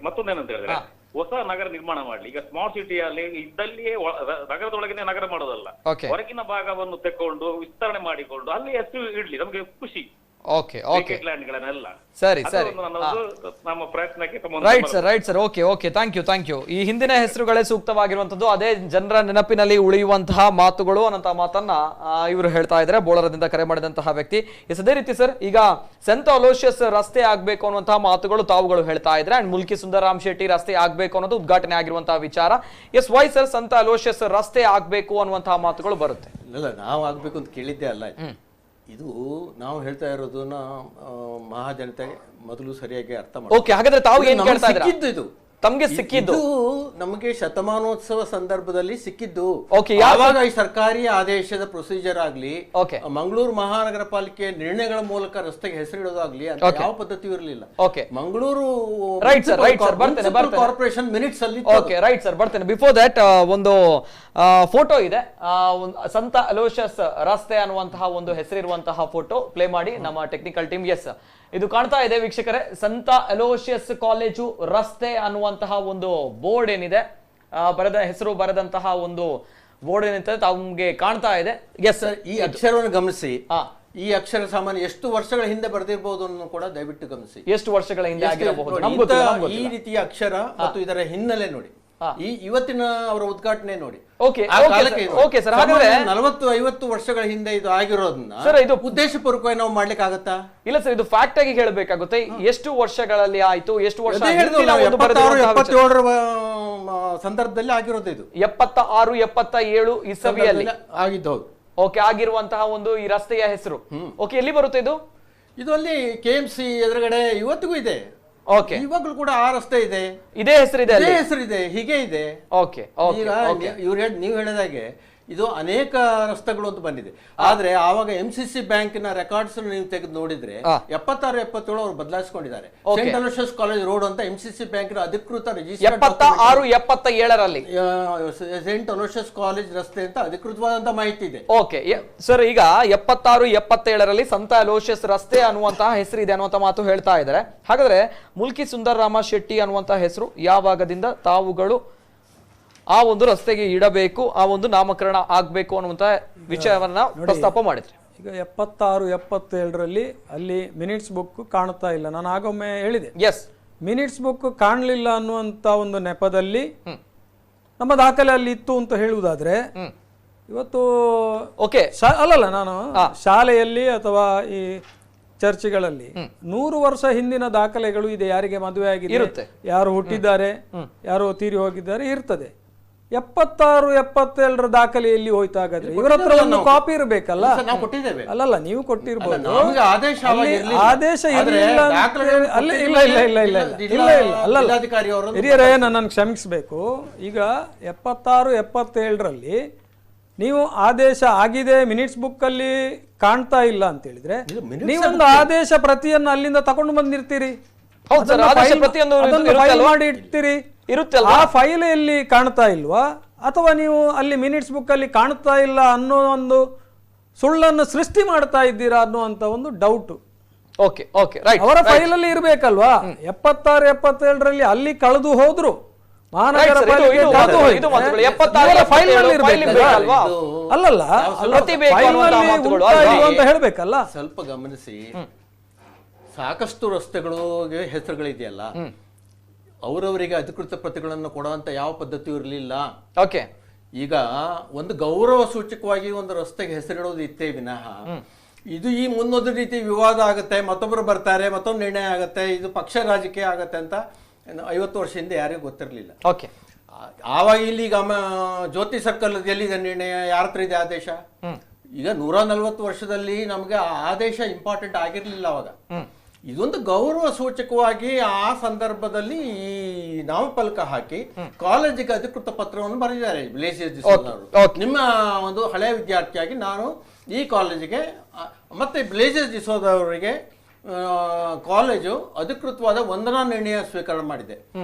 ಮತ್ತೊಂದೇನಂತ ಹೇಳಿದ್ರೆ ಹೊಸ ನಗರ ನಿರ್ಮಾಣ ಮಾಡ್ಲಿ. ಈಗ ಸ್ಮಾರ್ಟ್ ಸಿಟಿಯಲ್ಲಿ ಇದ್ದಲ್ಲಿಯೇ ನಗರದೊಳಗನೆ ನಗರ ಮಾಡೋದಲ್ಲ, ಹೊರಗಿನ ಭಾಗವನ್ನು ತೆಕ್ಕೊಂಡು ವಿಸ್ತರಣೆ ಮಾಡಿಕೊಂಡು ಅಲ್ಲಿ ಎಷ್ಟು ಇಡ್ಲಿ, ನಮ್ಗೆ ಖುಷಿ. ಓಕೆ ಓಕೆ ಕ್ರಿಕೆಟ್ ಲ್ಯಾಂಡ್ಗಳನ್ನೆಲ್ಲ. ಸರಿ ಅದು ಸರಿ ಒಂದು ನನ್ನದು ನಮ್ಮ ಪ್ರಯತ್ನಕ್ಕೆ right sir okay thank you. ಈ ಹಿಂದಿನ ಹೆಸರುಗಳೇ ಸೂಕ್ತವಾಗಿರುವಂತದ್ದು, ಅದೇ ಜನರ ನೆನಪಿನಲ್ಲಿ ಉಳಿಯುವಂತಹ ಮಾತುಗಳು ಅನ್ನೋ ಮಾತನ್ನ ಇವರು ಹೇಳ್ತಾ ಇದ್ದಾರೆ, ಬೋಳರದಿಂದ ಕರೆ ಮಾಡಿದಂತಹ ವ್ಯಕ್ತಿ. ಅದೇ ರೀತಿ ಸರ್, ಈಗ ಸಂತ ಅಲೋಷಿಯಸ್ ರಸ್ತೆ ಆಗ್ಬೇಕು ಅನ್ನುವಂತಹ ಮಾತುಗಳು ತಾವುಗಳು ಹೇಳ್ತಾ ಇದ್ರೆ, ಅಂಡ್ ಮುಲ್ಕಿ ಸುಂದರರಾಮ್ ಶೆಟ್ಟಿ ರಸ್ತೆ ಆಗ್ಬೇಕು ಅನ್ನೋದು ಉದ್ಘಾಟನೆ ಆಗಿರುವಂತಹ ವಿಚಾರ. ಎಸ್ ವೈ ಸರ್ ಸಂತ ಅಲೋಷಿಯಸ್ ರಸ್ತೆ ಆಗ್ಬೇಕು ಅನ್ನುವಂತಹ ಮಾತುಗಳು ಬರುತ್ತೆ? ಇಲ್ಲ, ನಾವು ಆಗ್ಬೇಕು ಅಂತ ಕೇಳಿದ್ದೆ ಅಲ್ಲ. ಇದು ನಾವು ಹೇಳ್ತಾ ಇರೋದನ್ನ ಮಹಾಜನತೆಗೆ ಮೊದಲು ಸರಿಯಾಗಿ ಅರ್ಥ ಮಾಡಿ. ಓಕೆ, ಹಾಗಾದ್ರೆ ತಾವು ಏನ್ ಕೇಳ್ತಾ ಇದ್ದೀರಾ? ಇದು ತಮಗೆ ಸಿಕ್ಕಿದ್ದು ನಮಗೆ ಶತಮಾನೋತ್ಸವ ಸಂದರ್ಭದಲ್ಲಿ ಸಿಕ್ಕಿದ್ದು. ಓಕೆ, ಯಾವಾಗ ಈ ಸರ್ಕಾರಿ ಆದೇಶದ ಪ್ರೊಸೀಜರ್ ಆಗ್ಲಿ, ಓಕೆ, ಮಂಗಳೂರು ಮಹಾನಗರ ಪಾಲಿಕೆ ನಿರ್ಣಯಗಳ ಮೂಲಕ ರಸ್ತೆಗೆ ಹೆಸರಿಡೋದಾಗ್ಲಿ ಅಂತ ಯಾವ ಪದ್ಧತಿ ಇರಲಿಲ್ಲ. ಓಕೆ, ಮಂಗಳೂರು ರೈಟ್ ಸರ್ ಬರ್ತೇನೆ ಕಾರ್ಪೊರೇಷನ್ ಮಿನಿಟ್ಸ್ ಅಲ್ಲಿ. ಓಕೆ ರೈಟ್ ಸರ್ ಬರ್ತೇನೆ. ಬಿಫೋರ್ ದಟ್ ಒಂದು ಫೋಟೋ ಇದೆ, ಸಂತ ಅಲೋಷಿಯಸ್ ರಸ್ತೆ ಅನ್ನುವಂತಹ ಒಂದು ಹೆಸರಿರುವಂತಹ ಫೋಟೋ ಪ್ಲೇ ಮಾಡಿ ನಮ್ಮ ಟೆಕ್ನಿಕಲ್ ಟೀಮ್. ಎಸ್, ಇದು ಕಾಣ್ತಾ ಇದೆ ವೀಕ್ಷಕರೇ, ಸಂತ ಅಲೋಷಿಯಸ್ ಕಾಲೇಜು ರಸ್ತೆ ಅನ್ನುವಂತಹ ಒಂದು ಬೋರ್ಡ್ ಏನಿದೆ, ಹೆಸರು ಬರೆದಂತಹ ಒಂದು ಬೋರ್ಡ್ ಏನಿದೆ ತಮಗೆ ಕಾಣ್ತಾ ಇದೆ. ಎಸ್ ಸರ್, ಈ ಅಕ್ಷರವನ್ನು ಗಮನಿಸಿ. ಈ ಅಕ್ಷರ ಸಾಮಾನ್ಯ ಎಷ್ಟು ವರ್ಷಗಳ ಹಿಂದೆ ಬರೆದಿರಬಹುದು ಅನ್ನೋ ಕೂಡ ದಯವಿಟ್ಟು ಗಮನಿಸಿ. ಎಷ್ಟು ವರ್ಷಗಳ ಹಿಂದೆ ಆಗಿರಬಹುದು ಈ ರೀತಿಯ ಅಕ್ಷರ ಮತ್ತು ಇದರ ಹಿನ್ನೆಲೆ ನೋಡಿ, ಇವತ್ತಿನ ಅವರ ಉದ್ಘಾಟನೆ ನೋಡಿ. ಓಕೆ ಸರ್, ಹಾಗಾದ್ರೆ 40-50 ವರ್ಷಗಳ ಹಿಂದೆ ಇದು ಆಗಿರೋದನ್ನ ಸರ್ ಇದು ಉದ್ದೇಶಪೂರ್ವಕವಾಗಿ ನಾವು ಮಾಡ್ಲಿಕ್ಕೆ ಆಗತ್ತಾ? ಇಲ್ಲ ಸರ್, ಇದು ಫ್ಯಾಕ್ಟ್ ಆಗಿ ಹೇಳಬೇಕಾಗುತ್ತೆ. ಎಷ್ಟು ವರ್ಷಗಳಲ್ಲಿ ಆಯ್ತು, ಎಷ್ಟು ವರ್ಷ 76-77 ಸಂದರ್ಭದಲ್ಲಿ ಆಗಿರೋದು. ಇದು 76-77 ಇಸವಿಯಲ್ಲಿ ಆಗಿದ್ದು. ಓಕೆ, ಆಗಿರುವಂತಹ ಒಂದು ಈ ರಸ್ತೆಯ ಹೆಸರು. ಓಕೆ, ಎಲ್ಲಿ ಬರುತ್ತೆ ಇದು? ಇದು ಅಲ್ಲಿ KMC ಎದುರುಗಡೆ ಇವತ್ತಿಗೂ ಇದೆ. ಓಕೆ, ಇವಾಗಲೂ ಕೂಡ ಆ ರಸ್ತೆ ಇದೆ, ಇದೇ ಹೆಸರಿದೆ, ಹೀಗೆ ಇದೆ. ಓಕೆ, ಈಗ ನೀವು ಹೇಳಿದಾಗೆ ಇದು ಅನೇಕ ರಸ್ತೆಗಳು ಅಂತ ಬಂದಿದೆ. ಆದ್ರೆ ಆವಾಗ MCC ಬ್ಯಾಂಕಿನ ರೆಕಾರ್ಡ್ಸ್ ನೀವು ತೆಗೆದು ನೋಡಿದ್ರೆ 76-77 ಅವರು ಬದಲಾಯಿಸಿಕೊಂಡಿದ್ದಾರೆ. ಸೆಂಟ್ ಅಲೋಷಿಯಸ್ ಕಾಲೇಜ್ ರೋಡ್ ಅಂತ MCC ಬ್ಯಾಂಕಿನ ಅಧಿಕೃತ ರಿಜಿಸ್ಟರ್ 76-77ರಲ್ಲಿ ಸೆಂಟ್ ಅಲೋಷಿಯಸ್ ಕಾಲೇಜ್ ರಸ್ತೆ ಅಂತ ಅಧಿಕೃತವಾದಂತ ಮಾಹಿತಿ ಇದೆ. ಓಕೆ ಸರ್, ಈಗ 76-77ರಲ್ಲಿ ಸಂತ ಅಲೋಷಿಯಸ್ ರಸ್ತೆ ಅನ್ನುವಂತಹ ಹೆಸರು ಇದೆ ಅನ್ನುವಂತ ಮಾತು ಹೇಳ್ತಾ ಇದ್ದಾರೆ. ಹಾಗಾದ್ರೆ ಮುಲ್ಕಿ ಸುಂದರರಾಮ ಶೆಟ್ಟಿ ಅನ್ನುವಂತಹ ಹೆಸರು ಯಾವಾಗದಿಂದ ತಾವುಗಳು ಆ ಒಂದು ರಸ್ತೆಗೆ ಇಡಬೇಕು, ಆ ಒಂದು ನಾಮಕರಣ ಆಗ್ಬೇಕು ಅನ್ನುವಂತ ವಿಷಯವನ್ನ ಪ್ರಸ್ತಾಪ ಮಾಡಿದ್ರಿ? ಈಗ 76-77ರಲ್ಲಿ ಅಲ್ಲಿ ಮಿನಿಟ್ಸ್ ಬುಕ್ ಕಾಣ್ತಾ ಇಲ್ಲ. ನಾನು ಆಗೊಮ್ಮೆ ಹೇಳಿದೆ, ಎಸ್, ಮಿನಿಟ್ಸ್ ಬುಕ್ ಕಾಣಲಿಲ್ಲ ಅನ್ನುವಂತ ಒಂದು ನೆಪದಲ್ಲಿ ನಮ್ಮ ದಾಖಲೆ ಅಲ್ಲಿ ಇತ್ತು ಅಂತ ಹೇಳುವುದಾದ್ರೆ ಇವತ್ತು ಓಕೆ ಅಲ್ಲಲ್ಲ, ನಾನು ಶಾಲೆಯಲ್ಲಿ ಅಥವಾ ಈ ಚರ್ಚ್ಗಳಲ್ಲಿ 100 ವರ್ಷ ಹಿಂದಿನ ದಾಖಲೆಗಳು ಇದೆ. ಯಾರಿಗೆ ಮದುವೆ ಆಗಿದೆ, ಯಾರು ಹುಟ್ಟಿದ್ದಾರೆ, ಯಾರು ತೀರಿ ಹೋಗಿದ್ದಾರೆ ಇರ್ತದೆ. 76-77 ದಾಖಲೆಯಲ್ಲಿ ಹೋಯ್ತಾಗಾದ್ರೆ ಇವರ ಹತ್ರ ಒಂದು ಕಾಪಿ ಇರಬೇಕಲ್ಲ. ಅಲ್ಲಲ್ಲ, ನೀವು ಕೊಟ್ಟಿರ್ಬೋದು, ಆದೇಶ ಇರಲಿಲ್ಲ. ಅಲ್ಲಲ್ಲ ಹಿರಿಯರೇ, ನನ್ನನ್ನು ಕ್ಷಮಿಸಬೇಕು. ಈಗ 76-77ರಲ್ಲಿ ನೀವು ಆದೇಶ ಆಗಿದೆ, ಮಿನಿಟ್ಸ್ ಬುಕ್ ಅಲ್ಲಿ ಕಾಣ್ತಾ ಇಲ್ಲ ಅಂತ ಹೇಳಿದ್ರೆ ನೀವೊಂದು ಆದೇಶ ಪ್ರತಿಯನ್ನು ಅಲ್ಲಿಂದ ತಗೊಂಡು ಬಂದಿರ್ತೀರಿ, ಮಾಡಿ ಇಡ್ತೀರಿ. ಆ ಫೈಲ್ ಎಲ್ಲಿ ಕಾಣ್ತಾ ಇಲ್ವಾ, ಅಥವಾ ನೀವು ಅಲ್ಲಿ ಮಿನಿಟ್ಸ್ ಬುಕ್ ಅಲ್ಲಿ ಕಾಣ್ತಾ ಇಲ್ಲ ಅನ್ನೋ ಒಂದು ಸುಳ್ಳನ್ನು ಸೃಷ್ಟಿ ಮಾಡ್ತಾ ಇದ್ದೀರಾ ಅನ್ನುವಂತ ಒಂದು ಡೌಟ್. ಅವರ ಫೈಲ್ ಅಲ್ಲಿ ಇರ್ಬೇಕಲ್ವಾ? 76-77ರಲ್ಲಿ ಅಲ್ಲಿ ಕಳೆದು ಹೋದ್ರು, ಮಹಾನಗರ ಪಾಲಿಕೆ ಅಲ್ಲಲ್ಲ ಅಂತ ಹೇಳ್ಬೇಕಲ್ಲ. ಸ್ವಲ್ಪ ಗಮನಿಸಿ, ಸಾಕಷ್ಟು ರಸ್ತೆಗಳಿಗೆ ಹೆಸರುಗಳಿದೆಯಲ್ಲ, ಅವರವರಿಗೆ ಅಧಿಕೃತ ಪ್ರತಿಗಳನ್ನು ಕೊಡುವಂತ ಯಾವ ಪದ್ಧತಿ ಇರಲಿಲ್ಲ. ಓಕೆ, ಈಗ ಒಂದು ಗೌರವ ಸೂಚಕವಾಗಿ ಒಂದು ರಸ್ತೆಗೆ ಹೆಸರಿಡೋದು ಇತ್ತೇ ವಿನಃ ಇದು ಈ ಮುನ್ನೊಂದು ರೀತಿ ವಿವಾದ ಆಗುತ್ತೆ, ಮತ್ತೊಬ್ಬರು ಬರ್ತಾರೆ, ಮತ್ತೊಂದು ನಿರ್ಣಯ ಆಗುತ್ತೆ, ಇದು ಪಕ್ಷ ರಾಜಕೀಯ ಆಗತ್ತೆ ಅಂತ 50 ವರ್ಷ ಹಿಂದೆ ಯಾರಿಗೂ ಗೊತ್ತಿರಲಿಲ್ಲ. ಓಕೆ, ಆವಾಗ ಇಲ್ಲಿ ಈಗ ಜ್ಯೋತಿ ಸರ್ಕಲ್ ಎಲ್ಲಿದೆ ನಿರ್ಣಯ, ಯಾರ ಹತ್ರ ಇದೆ ಆದೇಶ? ಈಗ 140 ವರ್ಷದಲ್ಲಿ ನಮ್ಗೆ ಆ ಆದೇಶ ಇಂಪಾರ್ಟೆಂಟ್ ಆಗಿರ್ಲಿಲ್ಲ ಅವಾಗ. ಇದೊಂದು ಗೌರವ ಸೂಚಕವಾಗಿ ಆ ಸಂದರ್ಭದಲ್ಲಿ ಈ ನಾಮಫಲಕ ಹಾಕಿ ಕಾಲೇಜಿಗೆ ಅಧಿಕೃತ ಪತ್ರವನ್ನು ಬರೆದಿದ್ದಾರೆ ಬ್ಲೇಸಿಯಸ್ ಡಿಸೋಜ ಅವರು. ನಿಮ್ಮ ಒಂದು ಹಳೆಯ ವಿದ್ಯಾರ್ಥಿಯಾಗಿ ನಾನು ಈ ಕಾಲೇಜಿಗೆ ಮತ್ತೆ ಬ್ಲೇಸಿಯಸ್ ಡಿಸೋಜ ಅವರಿಗೆ ಕಾಲೇಜು ಅಧಿಕೃತವಾದ ವಂದನಾ ನಿರ್ಣಯ ಸ್ವೀಕಾರ ಮಾಡಿದೆ.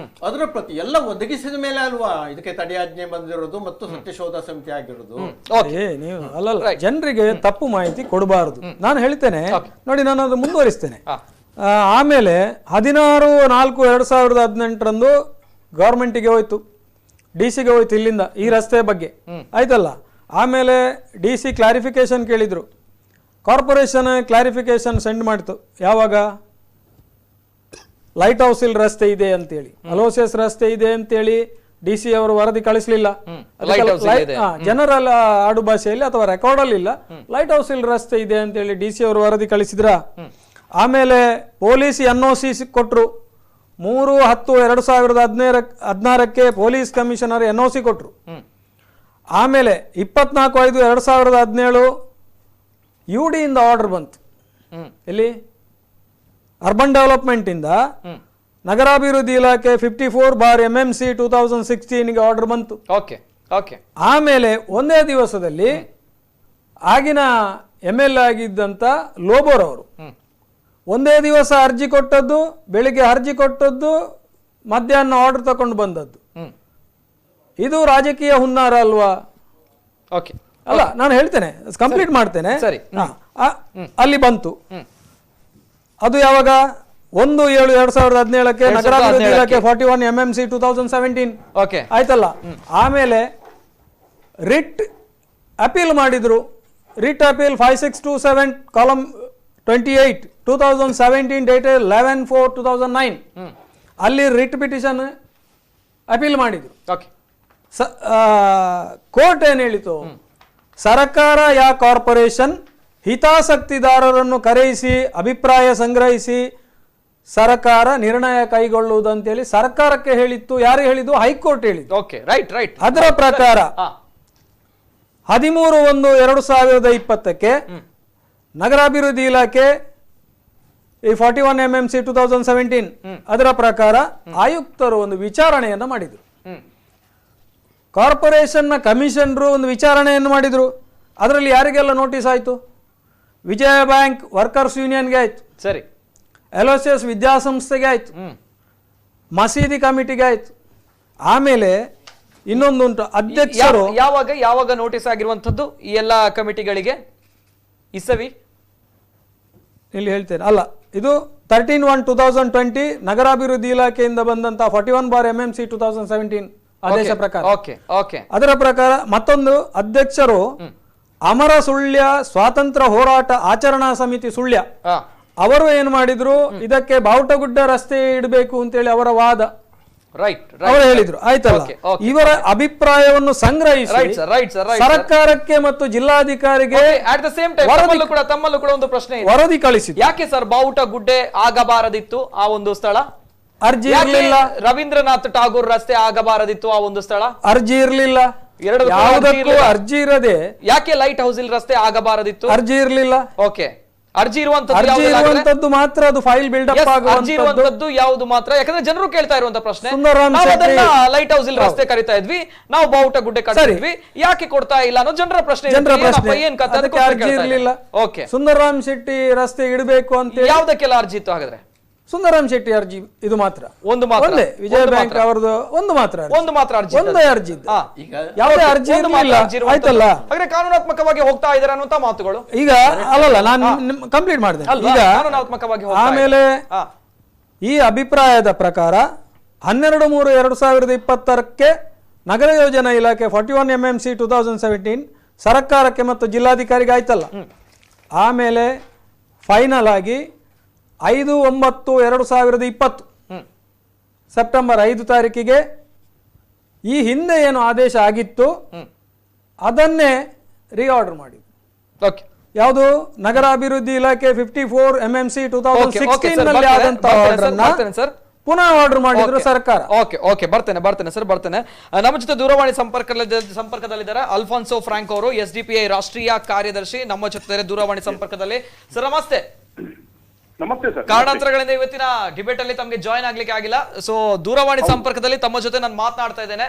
ಅದರ ಪ್ರತಿ ಎಲ್ಲ ಒದಗಿಸಿದ ಮೇಲೆ ಅಲ್ವಾ ಇದಕ್ಕೆ ತಡೆಯಾಜ್ಞೆ ಬಂದಿರೋದು ಮತ್ತು ಸತ್ಯಶೋಧ ಸಮಿತಿ ಆಗಿರೋದು. ನೀವು ಅಲ್ಲ, ಜನರಿಗೆ ತಪ್ಪು ಮಾಹಿತಿ ಕೊಡಬಾರದು. ನಾನು ಹೇಳ್ತೇನೆ ನೋಡಿ, ನಾನು ಅದು ಮುಂದುವರಿಸ್ತೇನೆ. ಆಮೇಲೆ 16/4/2018 ಗವರ್ಮೆಂಟಿಗೆ ಹೋಯ್ತು, DC-ಗೆ ಹೋಯ್ತು ಇಲ್ಲಿಂದ ಈ ರಸ್ತೆ ಬಗ್ಗೆ, ಆಯ್ತಲ್ಲ. ಆಮೇಲೆ DC ಕ್ಲಾರಿಫಿಕೇಶನ್ ಕೇಳಿದ್ರು, ಕಾರ್ಪೊರೇಷನ್ ಕ್ಲಾರಿಫಿಕೇಶನ್ ಸೆಂಡ್ ಮಾಡಿತು. ಯಾವಾಗ? ಲೈಟ್ ಹೌಸ್ ಇಲ್ಲಿ ರಸ್ತೆ ಇದೆ ಅಂತೇಳಿ, ಅಲೋಸಿಯಸ್ ರಸ್ತೆ ಇದೆ ಅಂತೇಳಿ DC ಅವರು ವರದಿ ಕಳಿಸ್ಲಿಲ್ಲ. ಜನರಲ್ ಆಡು ಭಾಷೆಯಲ್ಲಿ ಅಥವಾ ರೆಕಾರ್ಡ್ ಅಲ್ಲಿ ಇಲ್ಲ, ಲೈಟ್ ಹೌಸ್ ಇಲ್ಲಿ ರಸ್ತೆ ಇದೆ ಅಂತೇಳಿ DC ಅವರು ವರದಿ ಕಳಿಸಿದ್ರ. ಆಮೇಲೆ ಪೊಲೀಸ್ NOC ಕೊಟ್ರು. 3/10/2016 ಪೊಲೀಸ್ ಕಮಿಷನರ್ NOC ಕೊಟ್ರು. ಆಮೇಲೆ 24/5/2017 UD ಇಂದ ಆರ್ಡರ್ ಬಂತು. ಎಲ್ಲಿ? ಅರ್ಬನ್ ಡೆವಲಪ್ಮೆಂಟ್ ಇಂದ ನಗರಾಭಿವೃದ್ಧಿ ಇಲಾಖೆ 54/MMC 2016 ಆರ್ಡರ್ ಬಂತು. ಆಮೇಲೆ ಒಂದೇ ದಿವಸದಲ್ಲಿ ಆಗಿನ MLA ಆಗಿದ್ದಂತ ಲೋಬೋರ್ ಅವರು ಒಂದೇ ದಿವಸ ಅರ್ಜಿ ಕೊಟ್ಟದ್ದು, ಬೆಳಿಗ್ಗೆ ಅರ್ಜಿ ಕೊಟ್ಟದ್ದು, ಮಧ್ಯಾಹ್ನ ಆರ್ಡರ್ ತಕೊಂಡು ಬಂದದ್ದು. ಇದು ರಾಜಕೀಯ ಹುನ್ನಾರ ಅಲ್ವಾ? ಅಲ್ಲ, ನಾನು ಹೇಳ್ತೇನೆ, ಕಂಪ್ಲೀಟ್ ಮಾಡ್ತೇನೆ. ಅಲ್ಲಿ ಬಂತು. ಅದು ಯಾವಾಗ? 1/7/2017 ನಗರಾಭಿವೃದ್ಧಿ ಇಲಾಖೆ 41 MMC 2017 ಆಯ್ತಲ್ಲ. ಆಮೇಲೆ ರಿಟ್ ಅಪೀಲ್ ಮಾಡಿದ್ರು. ರಿಟ್ ಅಪೀಲ್ 5627 ಕಾಲಮ್ 28 2017 ಡೇಟೆಡ್ 11/4/2009 ಅಲ್ಲಿ ರಿಟ್ ಪಿಟಿಷನ್ ಅಪೀಲ್ ಮಾಡಿದ್ರು. ಕೋರ್ಟ್ ಏನ್ ಹೇಳಿತು? ಸರ್ಕಾರ ಯಾ ಕಾರ್ಪೊರೇಷನ್ ಹಿತಾಸಕ್ತಿದಾರರನ್ನು ಕರೆಯಿಸಿ ಅಭಿಪ್ರಾಯ ಸಂಗ್ರಹಿಸಿ ಸರ್ಕಾರ ನಿರ್ಣಯ ಕೈಗೊಳ್ಳುವುದಂತೇಳಿ ಸರ್ಕಾರಕ್ಕೆ ಹೇಳಿತ್ತು. ಯಾರು ಹೇಳಿದ್ದು? ಹೈಕೋರ್ಟ್ ಹೇಳಿದ್ದು. ಅದರ ಪ್ರಕಾರ 13/1/2020 ನಗರಾಭಿವೃದ್ಧಿ ಇಲಾಖೆ ಈ 41 MMC 2017 ಅದರ ಪ್ರಕಾರ ಆಯುಕ್ತರು ಒಂದು ವಿಚಾರಣೆಯನ್ನ ಮಾಡಿದ್ರು. ಕಾರ್ಪೊರೇಷನ್ ನ ಕಮಿಷನರು ಒಂದು ವಿಚಾರಣೆಯನ್ನು ಮಾಡಿದ್ರು. ಅದರಲ್ಲಿ ಯಾರಿಗೆಲ್ಲ ನೋಟಿಸ್ ಆಯ್ತು? ವಿಜಯ ಬ್ಯಾಂಕ್ ವರ್ಕರ್ಸ್ ಯೂನಿಯನ್ಗೆ ಆಯ್ತು, ಸರಿ, ಎಲೋಸಿಯಸ್ ವಿದ್ಯಾಸಂಸ್ಥೆಗೆ ಆಯ್ತು, ಮಸೀದಿ ಕಮಿಟಿಗೆ ಆಯ್ತು. ಆಮೇಲೆ ಇನ್ನೊಂದುಂಟು, ಅಧ್ಯಕ್ಷರು ಯಾವಾಗ ನೋಟಿಸ್ ಆಗಿರುವಂತದ್ದು ಈ ಎಲ್ಲ ಕಮಿಟಿಗಳಿಗೆ? ಇಸವಿ ಇಲ್ಲಿ ಹೇಳ್ತೇನೆ. ಅಲ್ಲ, ಇದು 13/1/2020 ನಗರಾಭಿವೃದ್ಧಿ ಇಲಾಖೆಯಿಂದ ಬಂದಂತ 41/MMC 2017 ಆದೇಶ ಪ್ರಕಾರ. ಅದರ ಪ್ರಕಾರ ಮತ್ತೊಂದು, ಅಧ್ಯಕ್ಷರು ಅಮರ ಸುಳ್ಯ ಸ್ವಾತಂತ್ರ್ಯ ಹೋರಾಟ ಆಚರಣಾ ಸಮಿತಿ ಸುಳ್ಯ ಅವರು ಏನು ಮಾಡಿದ್ರು? ಇದಕ್ಕೆ ಬಾವುಟಗುಡ್ಡ ರಸ್ತೆ ಇಡಬೇಕು ಅಂತೇಳಿ ಅವರ ವಾದ ಅವರು ಹೇಳಿದ್ರು. ಆಯ್ತಲ್ಲ, ಇವರ ಅಭಿಪ್ರಾಯವನ್ನು ಸಂಗ್ರಹಿಸಿ ಸರ್ಕಾರಕ್ಕೆ ಮತ್ತು ಜಿಲ್ಲಾಧಿಕಾರಿಗೆ ತಮ್ಮಲ್ಲೂ ಕೂಡ ಒಂದು ಪ್ರಶ್ನೆ ವರದಿ ಕಳಿಸಿದ್ರು. ಯಾಕೆ ಸರ್ ಬಾವುಟ ಗುಡ್ಡೆ ಆಗಬಾರದಿತ್ತು ಆ ಒಂದು ಸ್ಥಳ? ಅರ್ಜಿ ಇರಲಿಲ್ಲ. ರವೀಂದ್ರನಾಥ್ ಟಾಗೂರ್ ರಸ್ತೆ ಆಗಬಾರದಿತ್ತು ಆ ಒಂದು ಸ್ಥಳ? ಅರ್ಜಿ ಇರಲಿಲ್ಲ. ಯಾವುದಕ್ಕೂ ಅರ್ಜಿ ಇರದೆ ಯಾಕೆ ಲೈಟ್ ಹೌಸ್ ಇಲ್ಲಿ ರಸ್ತೆ ಆಗಬಾರದಿತ್ತು? ಅರ್ಜಿ ಇರಲಿಲ್ಲ. ಅರ್ಜಿ ಇರುವಂತದ್ದು ಮಾತ್ರ ಅದು ಫೈಲ್ ಬಿಲ್ಡಪ್ ಆಗುವಂತದ್ದು ಯಾವುದು ಮಾತ್ರ? ಯಾಕಂದ್ರೆ ಜನರು ಕೇಳ್ತಾ ಇರುವಂತ ಪ್ರಶ್ನೆ, ಲೈಟ್ ಹೌಸ್ ಇಲ್ಲಿ ರಸ್ತೆ ಕರಿತಾ ಇದ್ವಿ, ನಾವು ಬಾವುಟ ಗುಡ್ಡೆ ಕಟ್ಟಿದ್ವಿ, ಯಾಕೆ ಕೊಡ್ತಾ ಇಲ್ಲ ಅನ್ನೋ ಜನರ ಪ್ರಶ್ನೆ. ಅರ್ಜಿ ಇರಲಿಲ್ಲ. ಸುಂದರರಾಮ್ ಶೆಟ್ಟಿ ರಸ್ತೆ ಇಡಬೇಕು ಅಂತ ಯಾವ್ದಕ್ಕೆಲ್ಲ ಅರ್ಜಿ ಇತ್ತು ಹಾಗಾದ್ರೆ? ಸುಂದರರಾಮ್ ಶೆಟ್ಟಿ ಅರ್ಜಿ ಇದು ಮಾತ್ರ, ಒಂದು ಮಾತ್ರ. ವಿಜಯ ಬ್ಯಾಂಕ್ ಅವರದು ಒಂದು ಮಾತ್ರ ಅರ್ಜಿ, ಒಂದೇ ಅರ್ಜಿ. ಯಾವುದೇ ಅರ್ಜಿ ಆಯ್ತಲ್ಲ, ಹಾಗಾದ್ರೆ ಕಾನೂನಾತ್ಮಕವಾಗಿ ಹೋಗ್ತಾ ಇದ್ದಾರೆ ಅನ್ನುವಂತ ಮಾತುಗಳು. ಈಗ ಅಲ್ಲಲ್ಲ, ನಾನು ಕಂಪ್ಲೀಟ್ ಮಾಡಿದೆ. ಈಗ ಆಮೇಲೆ ಈ ಅಭಿಪ್ರಾಯದ ಪ್ರಕಾರ 12/3/2020 ನಗರ ಯೋಜನಾ ಇಲಾಖೆ 41 MMC 2017 ಸರ್ಕಾರಕ್ಕೆ ಮತ್ತು ಜಿಲ್ಲಾಧಿಕಾರಿಗೆ ಆಯ್ತಲ್ಲ. ಆಮೇಲೆ ಫೈನಲ್ ಆಗಿ 5/9/2020 ಸೆಪ್ಟೆಂಬರ್ 5 ತಾರೀಕಿಗೆ ಈ ಹಿಂದೆ ಏನು ಆದೇಶ ಆಗಿತ್ತು ಅದನ್ನೇ ರಿಆರ್ಡರ್ ಮಾಡಿ. ಯಾವುದು? ನಗರಾಭಿವೃದ್ಧಿ ಇಲಾಖೆ 54 MMC 2016 ನಲ್ಲಿ ಆದಂತಹ ಆರ್ಡರ್ ಪುನಃ ಆರ್ಡರ್ ಮಾಡಿದ್ರು ಸರ್ಕಾರ. ಬರ್ತೇನೆ ಸರ್, ಬರ್ತೇನೆ. ನಮ್ಮ ಜೊತೆ ದೂರವಾಣಿ ಸಂಪರ್ಕದಲ್ಲಿದ್ದಾರೆ ಅಲ್ಫಾನ್ಸೋ ಫ್ರಾಂಕ್ ಅವರು, SDPI ರಾಷ್ಟ್ರೀಯ ಕಾರ್ಯದರ್ಶಿ, ನಮ್ಮ ಜೊತೆ ದೂರವಾಣಿ ಸಂಪರ್ಕದಲ್ಲಿ. ಸರ್ ನಮಸ್ತೆ. ನಮಸ್ತೆ ಸರ್. ಕಾರಣಾಂತರಗಳಿಂದ ಇವತ್ತಿನ ಡಿಬೇಟ್ ಅಲ್ಲಿ ತಮಗೆ ಜಾಯಿನ್ ಆಗ್ಲಿಕ್ಕೆ ಆಗಿಲ್ಲ. ಸೊ ದೂರವಾಣಿ ಸಂಪರ್ಕದಲ್ಲಿ ತಮ್ಮ ಜೊತೆ ನಾನು ಮಾತನಾಡ್ತಾ ಇದ್ದೇನೆ.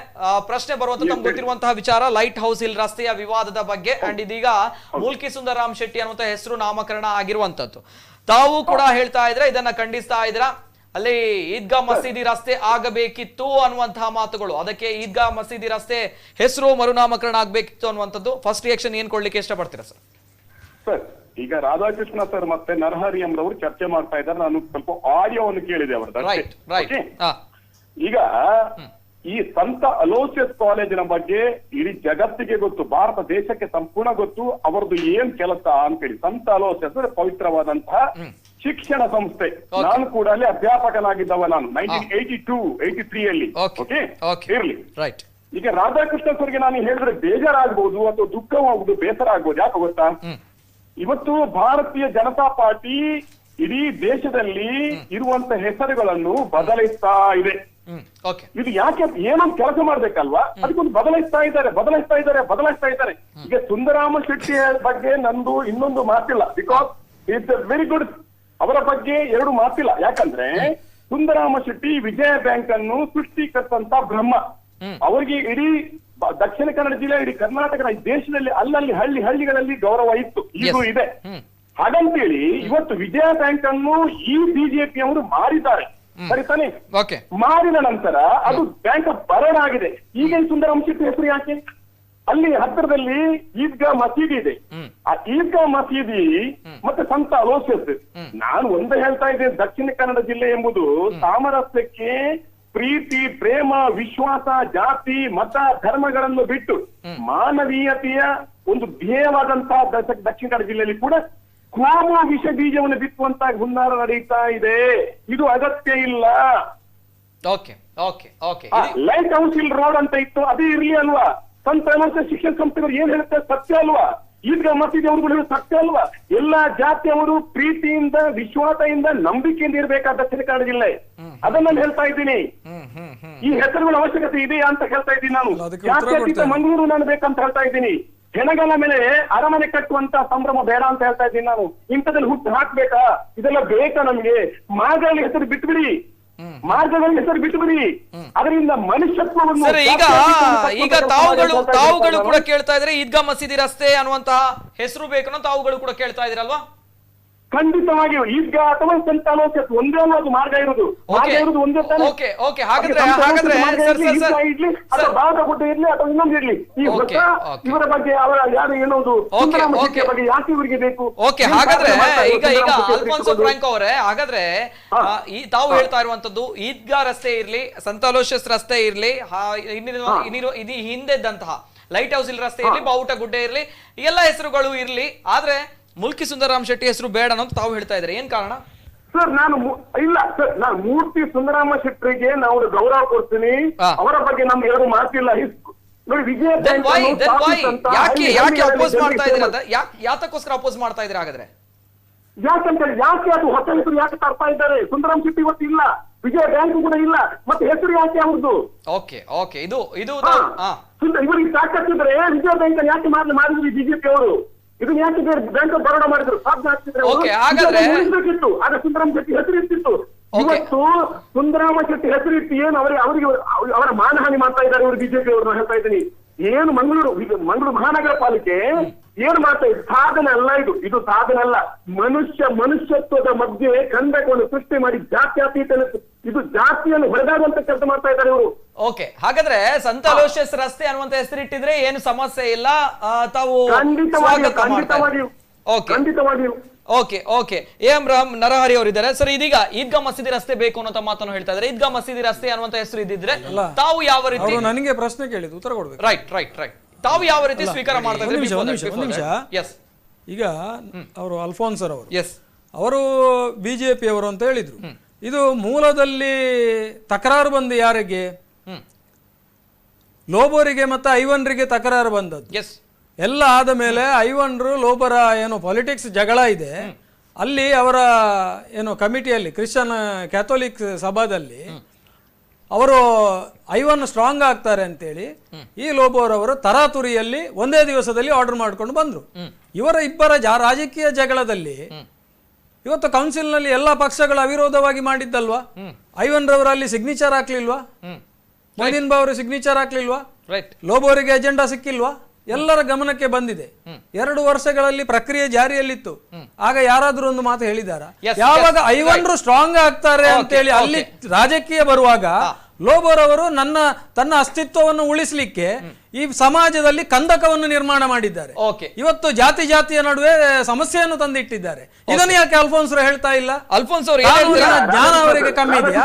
ಪ್ರಶ್ನೆ ಬರುವಂತ ತಮ್ಗೆ ಗೊತ್ತಿರುವಂತಹ ವಿಚಾರ ಲೈಟ್ ಹೌಸ್ ಹಿಲ್ ರಸ್ತೆಯ ವಿವಾದದ ಬಗ್ಗೆ. ಅಂಡ್ ಇದೀಗ ಮೂಲ್ಕಿ ಸುಂದರರಾಮ್ ಶೆಟ್ಟಿ ಅನ್ನುವಂತ ಹೆಸರು ನಾಮಕರಣ ಆಗಿರುವಂತದ್ದು. ತಾವು ಕೂಡ ಹೇಳ್ತಾ ಇದ್ರೆ, ಇದನ್ನ ಖಂಡಿಸ್ತಾ ಇದ್ದೀರಾ. ಅಲ್ಲಿ ಈದ್ಗಾ ಮಸೀದಿ ರಸ್ತೆ ಆಗಬೇಕಿತ್ತು ಅನ್ನುವಂತಹ ಮಾತುಗಳು, ಅದಕ್ಕೆ ಈದ್ಗಾ ಮಸೀದಿ ರಸ್ತೆ ಹೆಸರು ಮರುನಾಮಕರಣ ಆಗ್ಬೇಕಿತ್ತು ಅನ್ನುವಂಥದ್ದು. ಫಸ್ಟ್ ರಿಯಾಕ್ಷನ್ ಏನ್ ಕೊಡ್ಲಿಕ್ಕೆ ಇಷ್ಟಪಡ್ತೀರಾ ಸರ್? ಸರ್, ಈಗ ರಾಧಾಕೃಷ್ಣ ಸರ್ ಮತ್ತೆ ನರಹರಿ ಎಂಬುದವರು ಚರ್ಚೆ ಮಾಡ್ತಾ ಇದ್ದಾರೆ. ನಾನು ಸ್ವಲ್ಪ ಆಡಿಯೋವನ್ನು ಕೇಳಿದೆ ಅವರದ್ದು. ರೈಟ್. ಈಗ ಈ ಸಂತ ಅಲೋಸಿಯಸ್ ಕಾಲೇಜಿನ ಬಗ್ಗೆ ಇಡೀ ಜಗತ್ತಿಗೆ ಗೊತ್ತು, ಭಾರತ ದೇಶಕ್ಕೆ ಸಂಪೂರ್ಣ ಗೊತ್ತು ಅವರದ್ದು ಏನ್ ಕೆಲಸ ಅಂತೇಳಿ. ಸಂತ ಅಲೋಸಿಯಸ್ ಪವಿತ್ರವಾದಂತಹ ಶಿಕ್ಷಣ ಸಂಸ್ಥೆ. ನಾನು ಕೂಡ ಅಲ್ಲಿ ಅಧ್ಯಾಪಕನಾಗಿದ್ದವ ನಾನು 1982-83 ಅಲ್ಲಿ. ಓಕೆ, ಇರ್ಲಿ. ಈಗ ರಾಧಾಕೃಷ್ಣ ಸರ್ಗೆ ನಾನು ಹೇಳಿದ್ರೆ ಬೇಜಾರಾಗ್ಬಹುದು ಅಥವಾ ದುಃಖವಾಗುವುದು, ಬೇಸರ ಆಗ್ಬೋದು. ಯಾಕೆ ಗೊತ್ತಾ, ಇವತ್ತು ಭಾರತೀಯ ಜನತಾ ಪಾರ್ಟಿ ಇಡೀ ದೇಶದಲ್ಲಿ ಇರುವಂತ ಹೆಸರುಗಳನ್ನು ಬದಲಿಸ್ತಾ ಇದೆ. ಇದು ಯಾಕೆ, ಏನೊಂದು ಕೆಲಸ ಮಾಡ್ಬೇಕಲ್ವಾ, ಅದಕ್ಕೊಂದು ಬದಲಾಯಿಸ್ತಾ ಇದ್ದಾರೆ. ಈಗ ಸುಂದರಾಮ ಶೆಟ್ಟಿ ಬಗ್ಗೆ ನಂದು ಇನ್ನೊಂದು ಮಾತಿಲ್ಲ, ಬಿಕಾಸ್ ಇಟ್ಸ್ ವೆರಿ ಗುಡ್. ಅವರ ಬಗ್ಗೆ ಎರಡು ಮಾತಿಲ್ಲ. ಯಾಕಂದ್ರೆ ಸುಂದರಾಮ ಶೆಟ್ಟಿ ವಿಜಯ ಬ್ಯಾಂಕ್ ಅನ್ನು ಸೃಷ್ಟಿಕರ್ತಂತ ಬ್ರಹ್ಮ. ಅವರಿಗೆ ಇಡೀ ದಕ್ಷಿಣ ಕನ್ನಡ ಜಿಲ್ಲೆ, ಇಡೀ ಕರ್ನಾಟಕ ದೇಶದಲ್ಲಿ ಅಲ್ಲಲ್ಲಿ ಹಳ್ಳಿಗಳಲ್ಲಿ ಗೌರವ ಇತ್ತು, ಈಗೂ ಇದೆ. ಹಾಗಂತೇಳಿ ಇವತ್ತು ವಿಜಯ ಬ್ಯಾಂಕ್ ಅನ್ನು ಈ ಬಿಜೆಪಿ ಅವರು ಮಾರಿದ್ದಾರೆ, ಸರಿ ತಾನೆ? ಮಾರಿದ ನಂತರ ಅದು ಬ್ಯಾಂಕ್ ಆಫ್ ಬರೋಡಾ ಆಗಿದೆ. ಈಗ ಈ ಸುಂದರಾಮ ಶೆಟ್ಟಿ ಹೆಸರು ಯಾಕೆ? ಅಲ್ಲಿ ಹತ್ತಿರದಲ್ಲಿ ಈದ್ಗಾ ಮಸೀದಿ ಇದೆ. ಆ ಈದ್ಗಾ ಮಸೀದಿ ಮತ್ತೆ ಸಂತ ಅಲೋಸಿಯಸ್. ನಾನು ಒಂದೇ ಹೇಳ್ತಾ ಇದ್ದೇನೆ, ದಕ್ಷಿಣ ಕನ್ನಡ ಜಿಲ್ಲೆ ಎಂಬುದು ಸಾಮರಸ್ಯಕ್ಕೆ, ಪ್ರೀತಿ, ಪ್ರೇಮ, ವಿಶ್ವಾಸ, ಜಾತಿ, ಮತ, ಧರ್ಮಗಳನ್ನು ಬಿಟ್ಟು ಮಾನವೀಯತೆಯ ಒಂದು ಧ್ಯೇಯವಾದಂತಹ ದಕ್ಷಿಣ ಕನ್ನಡ ಜಿಲ್ಲೆಯಲ್ಲಿ ಕೂಡ ಕೋಮು ವಿಷ ಬೀಜವನ್ನು ಬಿತ್ತುವಂತ ಹುನ್ನಾರ ನಡೀತಾ ಇದೆ. ಇದು ಅಗತ್ಯ ಇಲ್ಲ. ಲೈಟ್ ಹೌಸ್ ಹಿಲ್ ರೋಡ್ ಅಂತ ಇತ್ತು, ಅದೇ ಇರ್ಲಿ ಅಲ್ವಾ? ಸಂತ ಶಿಕ್ಷಣ ಸಂಸ್ಥೆಗಳು ಏನ್ ಹೇಳುತ್ತೆ ಸತ್ಯ ಅಲ್ವಾ? ಈದ್ಗಾ ಮಸೀದಿ ಅವ್ರುಗಳು ಹೇಳೋದು ಸತ್ಯ ಅಲ್ವಾ? ಎಲ್ಲಾ ಜಾತಿಯವರು ಪ್ರೀತಿಯಿಂದ, ವಿಶ್ವಾಸದಿಂದ, ನಂಬಿಕೆಯಿಂದ ಇರಬೇಕಾದ ದಕ್ಷಿಣ ಕನ್ನಡ ಜಿಲ್ಲೆ. ಅದನ್ನ ಹೇಳ್ತಾ ಇದ್ದೀನಿ. ಈ ಹೆಸರುಗಳ ಅವಶ್ಯಕತೆ ಇದೆಯಾ ಅಂತ ಹೇಳ್ತಾ ಇದ್ದೀನಿ ನಾನು. ಜಾತ್ಯತೀತ ಮಂಗಳೂರು ನಾನು ಬೇಕಂತ ಹೇಳ್ತಾ ಇದ್ದೀನಿ. ಹೆಣಗಲ ಮೇಲೆ ಅರಮನೆ ಕಟ್ಟುವಂತ ಸಂಭ್ರಮ ಬೇಡ ಅಂತ ಹೇಳ್ತಾ ಇದ್ದೀನಿ ನಾನು. ಇಂಥದ್ರಲ್ಲಿ ಹುಟ್ಟು ಹಾಕ್ಬೇಕಾ? ಇದೆಲ್ಲ ಬೇಕಾ ನಮ್ಗೆ? ಮಾರ್ಗಗಳ ಹೆಸರು ಬಿಟ್ಬಿಡಿ, ಅದರಿಂದ ಮನುಷ್ಯತ್ವವನ್ನು. ಈಗ ತಾವುಗಳು ಕೂಡ ಕೇಳ್ತಾ ಇದ್ರೆ ಈದ್ಗಾ ಮಸೀದಿ ರಸ್ತೆ ಅನ್ನುವಂತಹ ಹೆಸರು ಬೇಕು ಅಂತ ತಾವುಗಳು ಕೂಡ ಕೇಳ್ತಾ ಇದ್ರಲ್ವಾ? ಖಂಡಿತವಾಗಿಯೂ ಈದ್ಗಾ ಅಥವಾ ಸಂತ ಅಲೋಸಿಯಸ್ ಒಂದೇ ಅದು ಮಾರ್ಗ ಇರುವುದು. ಒಂದೇ ತಾನೆ. ಇಡ್ಲಿ ಅಥವಾ ಬಾಗಲಕೋಟೆ ಇರ್ಲಿ ಅಥವಾ ಇನ್ನೊಂದು ಇರ್ಲಿ, ಈ ಹೊಸ ಇವರ ಬಗ್ಗೆ ಅವರ ಯಾರು ಏನೋದು ಬಗ್ಗೆ ಯಾಕೆ ಇವರಿಗೆ ಬೇಕು? ಹಾಗಾದ್ರೆ ಈಗ ಅಲ್ಫೋನ್ಸೋ ಫ್ರಾಂಕೋ ಅವರೇ, ಹಾಗಾದ್ರೆ ತಾವು ಹೇಳ್ತಾ ಇರುವಂತದ್ದು ಈದ್ಗಾ ರಸ್ತೆ ಇರ್ಲಿ, ಸಂತ ಅಲೋಸಿಯಸ್ ರಸ್ತೆ ಇರ್ಲಿ, ಇದು ಹಿಂದೆದ್ದಂತಹ ಲೈಟ್ ಹೌಸ್ ಇಲ್ ರಸ್ತೆ ಇರ್ಲಿ, ಬಾವುಟ ಗುಡ್ಡೆ ಇರ್ಲಿ, ಎಲ್ಲ ಹೆಸರುಗಳು ಇರ್ಲಿ, ಆದ್ರೆ ಮುಲ್ಕಿ ಸುಂದರಾಮ್ ಶೆಟ್ಟಿ ಹೆಸರು ಬೇಡ ಅಂತ ತಾವು ಹೇಳ್ತಾ ಇದ್ದಾರೆ. ಏನ್ ಕಾರಣ ಸರ್? ನಾನು ಮೂರ್ತಿ ಸುಂದರಾಮ ಶೆಟ್ಟಿಗೆ ನಾವು ಗೌರವ ಕೊಡ್ತೀನಿ. ಅವರ ಬಗ್ಗೆ ನಮ್ಗೆ ಎರಡು ಮಾತಿಲ್ಲ. ನೋಡಿ, ವಿಜಯ ಯಾಕೆ ಅಪೋಸ್ ಮಾಡ್ತಾ ಇದ್ದೀರಾ? ಯಾತಕ್ಕೋಸ್ಕರ ಅಪೋಸ್ ಮಾಡ್ತಾ ಇದ್ದೀರಾ ಹಾಗಾದ್ರೆ? ಯಾಕೆ ಅದು ಹೊಸ ಹೆಸರು ಯಾಕೆ ತರ್ತಾ ಇದ್ದಾರೆ? ಸುಂದರಾಮ್ ಶೆಟ್ಟಿ ಇವತ್ತು ಇಲ್ಲ, ವಿಜಯ ಬ್ಯಾಂಕ್ ಕೂಡ ಇಲ್ಲ, ಮತ್ತೆ ಹೆಸರು ಯಾಕೆ ಅವ್ರದ್ದು? ಇವರಿಗೆ ತಾಕತ್ತಿದ್ರೆ ವಿಜಯ ಬ್ಯಾಂಕ್ ಯಾಕೆ ಮಾಡಿದ್ರು ಬಿಜೆಪಿ ಅವರು? ಇದನ್ನ ಯಾಕೆ ಬ್ಯಾಂಕ್ ಆಫ್ ಬರೋಡಾ ಮಾಡಿದ್ರು? ಸಾಧ್ಯ ಆಗ್ತಿದ್ರು. ಆಗ ಸುಂದರಾಮ ಶೆಟ್ಟಿ ಹೆಸರು ಇರ್ತಿತ್ತು. ಇವತ್ತು ಸುಂದರಾಮ ಶೆಟ್ಟಿ ಹೆಸರಿಟ್ಟು ಏನು ಅವರಿಗೆ ಅವರ ಮಾನಹಾನಿ ಮಾಡ್ತಾ ಇದ್ದಾರೆ ಇವರು ಬಿಜೆಪಿ ಅವರು. ಹೇಳ್ತಾ ಇದ್ದೀನಿ, ಏನು ಮಂಗಳೂರು ಮಹಾನಗರ ಪಾಲಿಕೆ ಏನು ಮಾಡ್ತಾ ಇದೆ? ಸಾಧನೆ ಅಲ್ಲ ಇದು ಸಾಧನೆ ಅಲ್ಲ. ಮನುಷ್ಯತ್ವದ ಮಧ್ಯೆ ಖಂಡಕವನ್ನು ಸೃಷ್ಟಿ ಮಾಡಿ ಜಾತ್ಯತೀತ, ಇದು ಜಾತಿಯನ್ನು ಹೊಡೆದಾಡುವಂತ ಕೆಲಸ ಮಾಡ್ತಾ ಇದ್ದಾರೆ ಇವರು. ಹಾಗಾದ್ರೆ ಸಂತ ಅಲೋಸಿಯಸ್ ರಸ್ತೆ ಅನ್ನುವಂತ ಹೆಸರಿಟ್ಟಿದ್ರೆ ಏನು ಸಮಸ್ಯೆ ಇಲ್ಲ, ತಾವು ಖಂಡಿತವಾಗಿಯೂ. ಎಂ ನರಹರಿ ಅವರು ಇದ್ದಾರೆ ಸರ್. ಇದೀಗ ಈದ್ಗಾ ಮಸೀದಿ ರಸ್ತೆ ಬೇಕು ಅನ್ನೋ ಮಾತನ್ನು ಹೇಳ್ತಾ ಇದ್ದಾರೆ. ಈದ್ಗಾ ಮಸೀದಿ ರಸ್ತೆ ಅನ್ನುವಂತ ಹೆಸರು ಇದ್ದಿದ್ರೆ ತಾವು ಯಾವ ರೀತಿ? ನನಗೆ ಪ್ರಶ್ನೆ ಕೇಳಿದ್ದು ಉತ್ತರ ಕೊಡ್ಬೇಕು. ರೈಟ್. ತಾವು ಯಾವ ರೀತಿ ಸ್ವೀಕಾರ ಮಾಡ್ತಾ ಇದ್ದೀರಿ? ಒಂದು ನಿಮಿಷ. ಈಗ ಅವರು ಅಲ್ಫೋನ್ಸರ್ ಅವರು ಬಿಜೆಪಿ ಅವರು ಅಂತ ಹೇಳಿದ್ರು. ಇದು ಮೂಲದಲ್ಲಿ ತಕರಾರು ಬಂದು ಯಾರಿಗೆ? ಲೋಬೋರಿಗೆ ಮತ್ತೆ ಐವನ್ರಿಗೆ ತಕರಾರು ಬಂದದ್ದು. ಎಲ್ಲ ಆದ ಮೇಲೆ ಐವನ್ರು ಲೋಬರ ಏನು ಪೊಲಿಟಿಕ್ಸ್ ಜಗಳ ಇದೆ, ಅಲ್ಲಿ ಅವರ ಏನು ಕಮಿಟಿಯಲ್ಲಿ ಕ್ರಿಶ್ಚಿಯನ್ ಕ್ಯಾಥೋಲಿಕ್ ಸಭಾದಲ್ಲಿ ಅವರು ಐವನ್ ಸ್ಟ್ರಾಂಗ್ ಆಗ್ತಾರೆ ಅಂತೇಳಿ ಈ ಲೋಬೋರವರು ತರಾತುರಿಯಲ್ಲಿ ಒಂದೇ ದಿವಸದಲ್ಲಿ ಆರ್ಡರ್ ಮಾಡ್ಕೊಂಡು ಬಂದ್ರು. ಇವರ ಇಬ್ಬರ ರಾಜಕೀಯ ಜಗಳದಲ್ಲಿ ಇವತ್ತು ಕೌನ್ಸಿಲ್ ನಲ್ಲಿ ಎಲ್ಲಾ ಪಕ್ಷಗಳು ಅವಿರೋಧವಾಗಿ ಮಾಡಿದ್ದಲ್ವಾ? ಐವನ್ ರವರಲ್ಲಿ ಸಿಗ್ನೇಚರ್ ಹಾಕ್ಲಿಲ್ವಾ? ಮೊಯ್ದೀನ್ ಬಾವರು ಸಿಗ್ನೇಚರ್ ಹಾಕ್ಲಿಲ್ವಾ? ಲೋಬೋರಿಗೆ ಅಜೆಂಡಾ ಸಿಕ್ಕಿಲ್ವಾ? ಎಲ್ಲರ ಗಮನಕ್ಕೆ ಬಂದಿದೆ. 2 ವರ್ಷಗಳಲ್ಲಿ ಪ್ರಕ್ರಿಯೆ ಜಾರಿಯಲ್ಲಿತ್ತು. ಆಗ ಯಾರಾದ್ರೂ ಒಂದು ಮಾತು ಹೇಳಿದಾರ? ಯಾವಾಗ ಐವನ್ರು ಸ್ಟ್ರಾಂಗ್ ಆಗ್ತಾರೆ ಅಂತೇಳಿ ಅಲ್ಲಿ ರಾಜಕೀಯ ಬರುವಾಗ ಲೋಬೋರವರು ತನ್ನ ಅಸ್ತಿತ್ವವನ್ನು ಉಳಿಸಲಿಕ್ಕೆ ಈ ಸಮಾಜದಲ್ಲಿ ಕಂದಕವನ್ನು ನಿರ್ಮಾಣ ಮಾಡಿದ್ದಾರೆ. ಇವತ್ತು ಜಾತಿಯ ನಡುವೆ ಸಮಸ್ಯೆಯನ್ನು ತಂದಿಟ್ಟಿದ್ದಾರೆ. ಇದನ್ನು ಯಾಕೆ ಅಲ್ಫೋನ್ಸ್ ಹೇಳ್ತಾ ಇಲ್ಲ? ಅಲ್ಫೋನ್ಸ್ ಅವರು ಜ್ಞಾನ ಅವರಿಗೆ ಕಮ್ಮಿ ಇದೆಯಾ?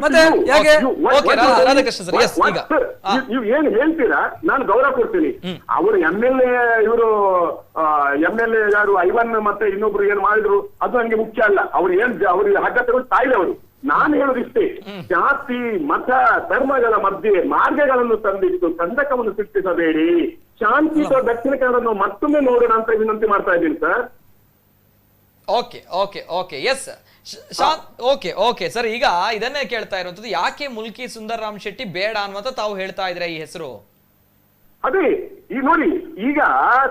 ಮತ್ತೆ ಯಾಕೆ? ನೀವು ಏನ್ ಹೇಳ್ತೀರಾ ನಾನು ಗೌರವ ಕೊಡ್ತೀನಿ. ಅವರು MLA ಇವರು MLA ಯಾರು ಐವನ್ ಮತ್ತೆ ಇನ್ನೊಬ್ರು ಏನ್ ಮಾಡಿದ್ರು ಅದು ನನಗೆ ಮುಖ್ಯ ಅಲ್ಲ. ಅವ್ರಿಗೆ ಹಗ್ಗ ತಗೊಂಡು ತಾಯಿದೆ ಅವರು. ನಾನು ಹೇಳೋದಿಷ್ಟೇ, ಜಾತಿ ಮತ ಧರ್ಮಗಳ ಮಧ್ಯೆ ಮಾರ್ಗಗಳನ್ನು ತಂದಿಟ್ಟು ಕಂದಕವನ್ನು ಸೃಷ್ಟಿಸಬೇಡಿ. ಶಾಂತಿಯುತ ದಕ್ಷಿಣ ಕನ್ನಡ ಮತ್ತೊಮ್ಮೆ ನೋಡೋಣ ಅಂತ ವಿನಂತಿ ಮಾಡ್ತಾ ಇದ್ದೀನಿ ಸರ್. ಓಕೆ ಸರ್, ಈಗ ಇದನ್ನೇ ಕೇಳ್ತಾ ಇರುವಂತದ್ದು, ಯಾಕೆ ಮುಲ್ಕಿ ಸುಂದರರಾಮ್ ಶೆಟ್ಟಿ ಬೇಡ ಅನ್ನುವಂತ ತಾವು ಹೇಳ್ತಾ ಇದ್ರೆ ಈ ಹೆಸರು? ಅದೇ ಈಗ ನೋಡಿ, ಈಗ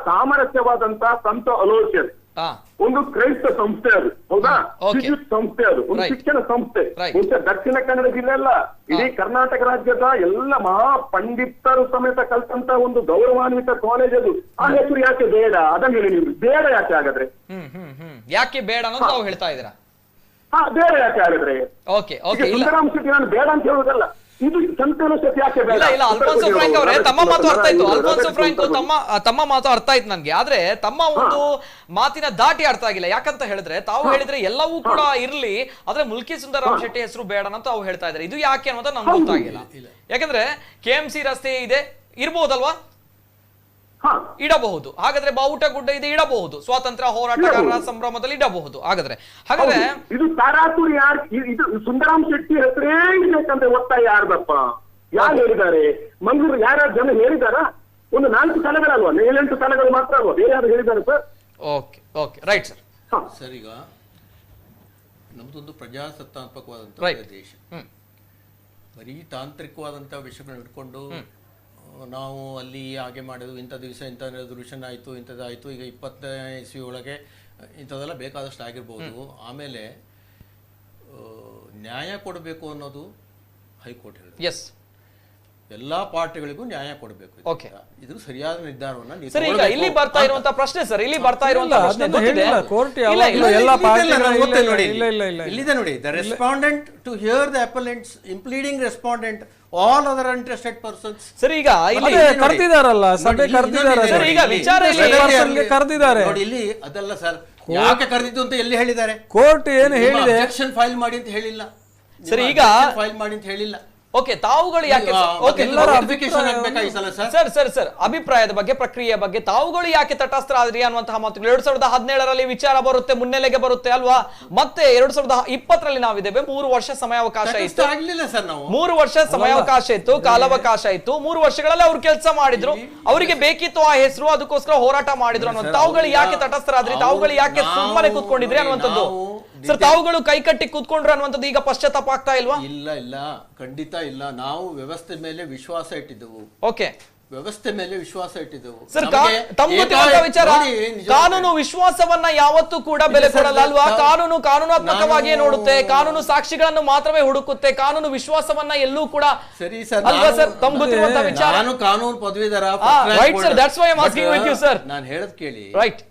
ಸಾಮರಸ್ಯವಾದಂತ ಸಂತ ಅಲೋಸಿಯಸ್ ಒಂದು ಕ್ರೈಸ್ತ ಸಂಸ್ಥೆ, ಅದು ಹೌದಾ, ವಿದ್ಯುತ್ ಸಂಸ್ಥೆ, ಅದು ಒಂದು ಶಿಕ್ಷಣ ಸಂಸ್ಥೆ. ಬಹುಶಃ ದಕ್ಷಿಣ ಕನ್ನಡ ಜಿಲ್ಲೆ ಅಲ್ಲ, ಇಡೀ ಕರ್ನಾಟಕ ರಾಜ್ಯದ ಎಲ್ಲ ಮಹಾ ಪಂಡಿತರು ಸಮೇತ ಕಲ್ತಂತ ಒಂದು ಗೌರವಾನ್ವಿತ ಕಾಲೇಜ್ ಅದು. ಆ ಹೆಸರು ಯಾಕೆ ಬೇಡ? ಅದನ್ನ ಹೇಳಿ ನೀವು, ಬೇಡ ಯಾಕೆ ಹಾಗಾದ್ರೆ? ಯಾಕೆ ಬೇಡ ಅನ್ನೋದು ತಾವು ಹೇಳ್ತಾ ಇದ್ದೀರಾ? ಬೇಡ ಯಾಕೆ ಹಾಗಾದ್ರೆ? ಸುಂದರಾಮ್ ಶೆಟ್ಟಿ ನಾನು ಬೇಡ ಅಂತ ಹೇಳುವುದಲ್ಲ, ಇದು ಅಲ್ಫೋನ್ಸೋ ಫ್ರಾಂಕ್ ಅವರೇ, ತಮ್ಮ ಮಾತು ಅರ್ಥ ಆಯ್ತು. ಅಲ್ಫೋನ್ಸೋ ಫ್ರಾಂಕ್ ತಮ್ಮ ಮಾತು ಅರ್ಥ ಆಯ್ತು ನನ್ಗೆ. ಆದ್ರೆ ತಮ್ಮ ಒಂದು ಮಾತಿನ ದಾಟಿ ಅರ್ಥ ಆಗಿಲ್ಲ. ಯಾಕಂತ ಹೇಳಿದ್ರೆ, ತಾವು ಹೇಳಿದ್ರೆ ಎಲ್ಲವೂ ಕೂಡ ಇರ್ಲಿ, ಆದ್ರೆ ಮುಲ್ಕಿ ಸುಂದರರಾಮ್ ಶೆಟ್ಟಿ ಹೆಸರು ಬೇಡ ಅಂತ ತಾವು ಹೇಳ್ತಾ ಇದ್ದಾರೆ. ಇದು ಯಾಕೆ ಅನ್ನೋದು ನಮ್ಗೆ ಗೊತ್ತಾಗಿಲ್ಲ. ಯಾಕಂದ್ರೆ KMC ರಸ್ತೆ ಇದೆ, ಇರ್ಬೋದಲ್ವಾ? ಇಡಬಹುದು. ಹಾಗಾದ್ರೆ ಬಾವುಟಗುಡ್ಡ ಇದೆ, ಇಡಬಹುದು. ಸ್ವಾತಂತ್ರ್ಯ ಹೋರಾಟಗಾರರ ಸಂಭ್ರಮದಲ್ಲಿ ಇಡಬಹುದು. ಹಾಗಾದ್ರೆ ಇದು ತಾರಾಪುರಿ ಇದು ಸುಂದರಾಮ್ ಶೆಟ್ಟಿ ಹೆಸರೇ ಇರ್ಬೇಕಂದ್ರೆ ಒತ್ತಾಯ ಯಾರ್ದಪ್ಪ? ಯಾರು ಹೇಳಿದ್ದಾರೆ? ಮಂಗಳೂರು ಯಾರ್ಯಾರು ಜನ ಹೇಳಿದಾರ? ಒಂದು 4 ಸ್ಥಳಗಳಲ್ವಾ, 7-8 ಸ್ಥಳಗಳು ಮಾತ್ರ ಅಲ್ವಾ, ಬೇರೆ ಯಾರು ಹೇಳಿದ್ದಾರೆ ಸರ್? Right sir. ಸರ್, ಈಗ ನಮ್ದೊಂದು ಪ್ರಜಾಸತ್ತಾತ್ಮಕವಾದಂತ ದೇಶ. ಬರೀ ತಾಂತ್ರಿಕವಾದಂತ ವಿಷಯಗಳನ್ನ ಇಟ್ಕೊಂಡು ನಾವು ಅಲ್ಲಿ ಹಾಗೆ ಮಾಡೋದು, ಇಂಥ ದಿವಸ ಇಂಥ ರೆಸಲ್ಯೂಷನ್ ಆಯಿತು, ಇಂಥದ್ದಾಯಿತು, ಈಗ 20ನೇ ಇಸ್ವಿ ಒಳಗೆ ಇಂಥದ್ದೆಲ್ಲ ಬೇಕಾದಷ್ಟು ಆಗಿರ್ಬೋದು. ಆಮೇಲೆ ನ್ಯಾಯ ಕೊಡಬೇಕು ಅನ್ನೋದು ಹೈಕೋರ್ಟ್ ಹೇಳಿದೆ. ಎಲ್ಲಾ ಪಾರ್ಟಿಗಳಿಗೂ ನ್ಯಾಯ ಕೊಡಬೇಕು. ಇದು ಸರಿಯಾದ ನಿರ್ಧಾರವನ್ನ ಇಲ್ಲಿ ಬರ್ತಾ ಇರುವಂತ ಪ್ರಶ್ನೆ ಸರ್, ಇಲ್ಲಿ ಬರ್ತಾ ಇರುವಂತ ಇಲ್ಲಿದೆ ನೋಡಿ, the respondent to hear the appellants impleading respondent all other interested persons. Sir, ಈಗ ಇಲ್ಲಿ ಕರೆದಿದ್ದಾರಲ್ಲ, ಸಭೆ ಕರೆದಿದ್ದಾರೆ ಸರ್. ಈಗ ವಿಚಾರ ಕರೆದಿದ್ದಾರೆ ನೋಡಿ, ಇಲ್ಲಿ ಅದಲ್ಲ ಸರ್, ಯಾಕೆ ಕರೆದಿದ್ದು ಅಂತ ಎಲ್ಲಿ ಹೇಳಿದ್ದಾರೆ? ಕೋರ್ಟ್ ಏನು ಹೇಳಿದೆ? ಅಬ್ಜೆಕ್ಷನ್ ಫೈಲ್ ಮಾಡಿ ಅಂತ ಹೇಳಿಲ್ಲ ಸರ್. ಈಗ ಫೈಲ್ ಮಾಡಿ ಅಂತ ಹೇಳಿಲ್ಲ. ತಾವುಗಳು ಯಾಕೆ ಸರ್ ಅಭಿಪ್ರಾಯದ ಬಗ್ಗೆ, ಪ್ರಕ್ರಿಯೆ ಬಗ್ಗೆ ತಾವುಗಳು ಯಾಕೆ ತಟಸ್ಥ ಆದ್ರಿ ಅನ್ನುವಂತಹ ಮಾತುಗಳು 2017ರಲ್ಲಿ ವಿಚಾರ ಬರುತ್ತೆ, ಮುನ್ನೆಲೆಗೆ ಬರುತ್ತೆ ಅಲ್ವಾ? ಮತ್ತೆ 2020ರಲ್ಲಿ ನಾವಿದ್ದೇವೆ. 3 ವರ್ಷ ಸಮಯಾವಕಾಶ ಇತ್ತು. 3 ವರ್ಷ ಸಮಯಾವಕಾಶ ಇತ್ತು, ಕಾಲಾವಕಾಶ ಇತ್ತು. 3 ವರ್ಷಗಳಲ್ಲಿ ಅವ್ರು ಕೆಲಸ ಮಾಡಿದ್ರು, ಅವರಿಗೆ ಬೇಕಿತ್ತು ಆ ಹೆಸರು, ಅದಕ್ಕೋಸ್ಕರ ಹೋರಾಟ ಮಾಡಿದ್ರು ಅನ್ನೋದು. ತಾವುಗಳು ಯಾಕೆ ತಟಸ್ಥರಾದ್ರಿ? ತಾವುಗಳು ಯಾಕೆ ಸುಮ್ಮನೆ ಕೂತ್ಕೊಂಡಿದ್ರಿ ಅನ್ನುವಂಥದ್ದು ಸರ್. ತಾವುಗಳು ಕೈಕಟ್ಟಿ ಕೂತ್ಕೊಂಡ್ರು ಅನ್ನುವಂಥದ್ದು ಈಗ ಪಶ್ಚಾತ್ತಾಪ ಆಗ್ತಾ ಇಲ್ವಾ? ಇಲ್ಲ, ಖಂಡಿತ ಇಲ್ಲ. ನಾವು ವ್ಯವಸ್ಥೆ ಮೇಲೆ ವಿಶ್ವಾಸ ಇಟ್ಟಿದ್ದೆವು. ವ್ಯವಸ್ಥೆ ಮೇಲೆ ವಿಶ್ವಾಸ ಇಟ್ಟಿದ್ದೆವು ಸರ್. ವಿಚಾರ, ಕಾನೂನು ವಿಶ್ವಾಸವನ್ನ ಯಾವತ್ತೂ ಕೂಡ ಬೆಲೆ ಕೊಡಲ್ಲ ಅಲ್ವಾ? ಕಾನೂನಾತ್ಮಕವಾಗಿಯೇ ನೋಡುತ್ತೆ, ಕಾನೂನು ಸಾಕ್ಷಿಗಳನ್ನು ಮಾತ್ರವೇ ಹುಡುಕುತ್ತೆ, ಕಾನೂನು ವಿಶ್ವಾಸವನ್ನ ಎಲ್ಲೂ ಕೂಡ. ಸರಿ ಸರ್, ಅಲ್ವಾ ಸರ್? ತಮ್ಗೆ ಗೊತ್ತಿರುವಂತಹ ವಿಚಾರ. ನಾನು ಕಾನೂನು ಪದವೀಧರ. Right sir, that's why I am asking with you sir. ನಾನು ಹೇಳದ್ ಕೇಳಿ. ರೈಟ್.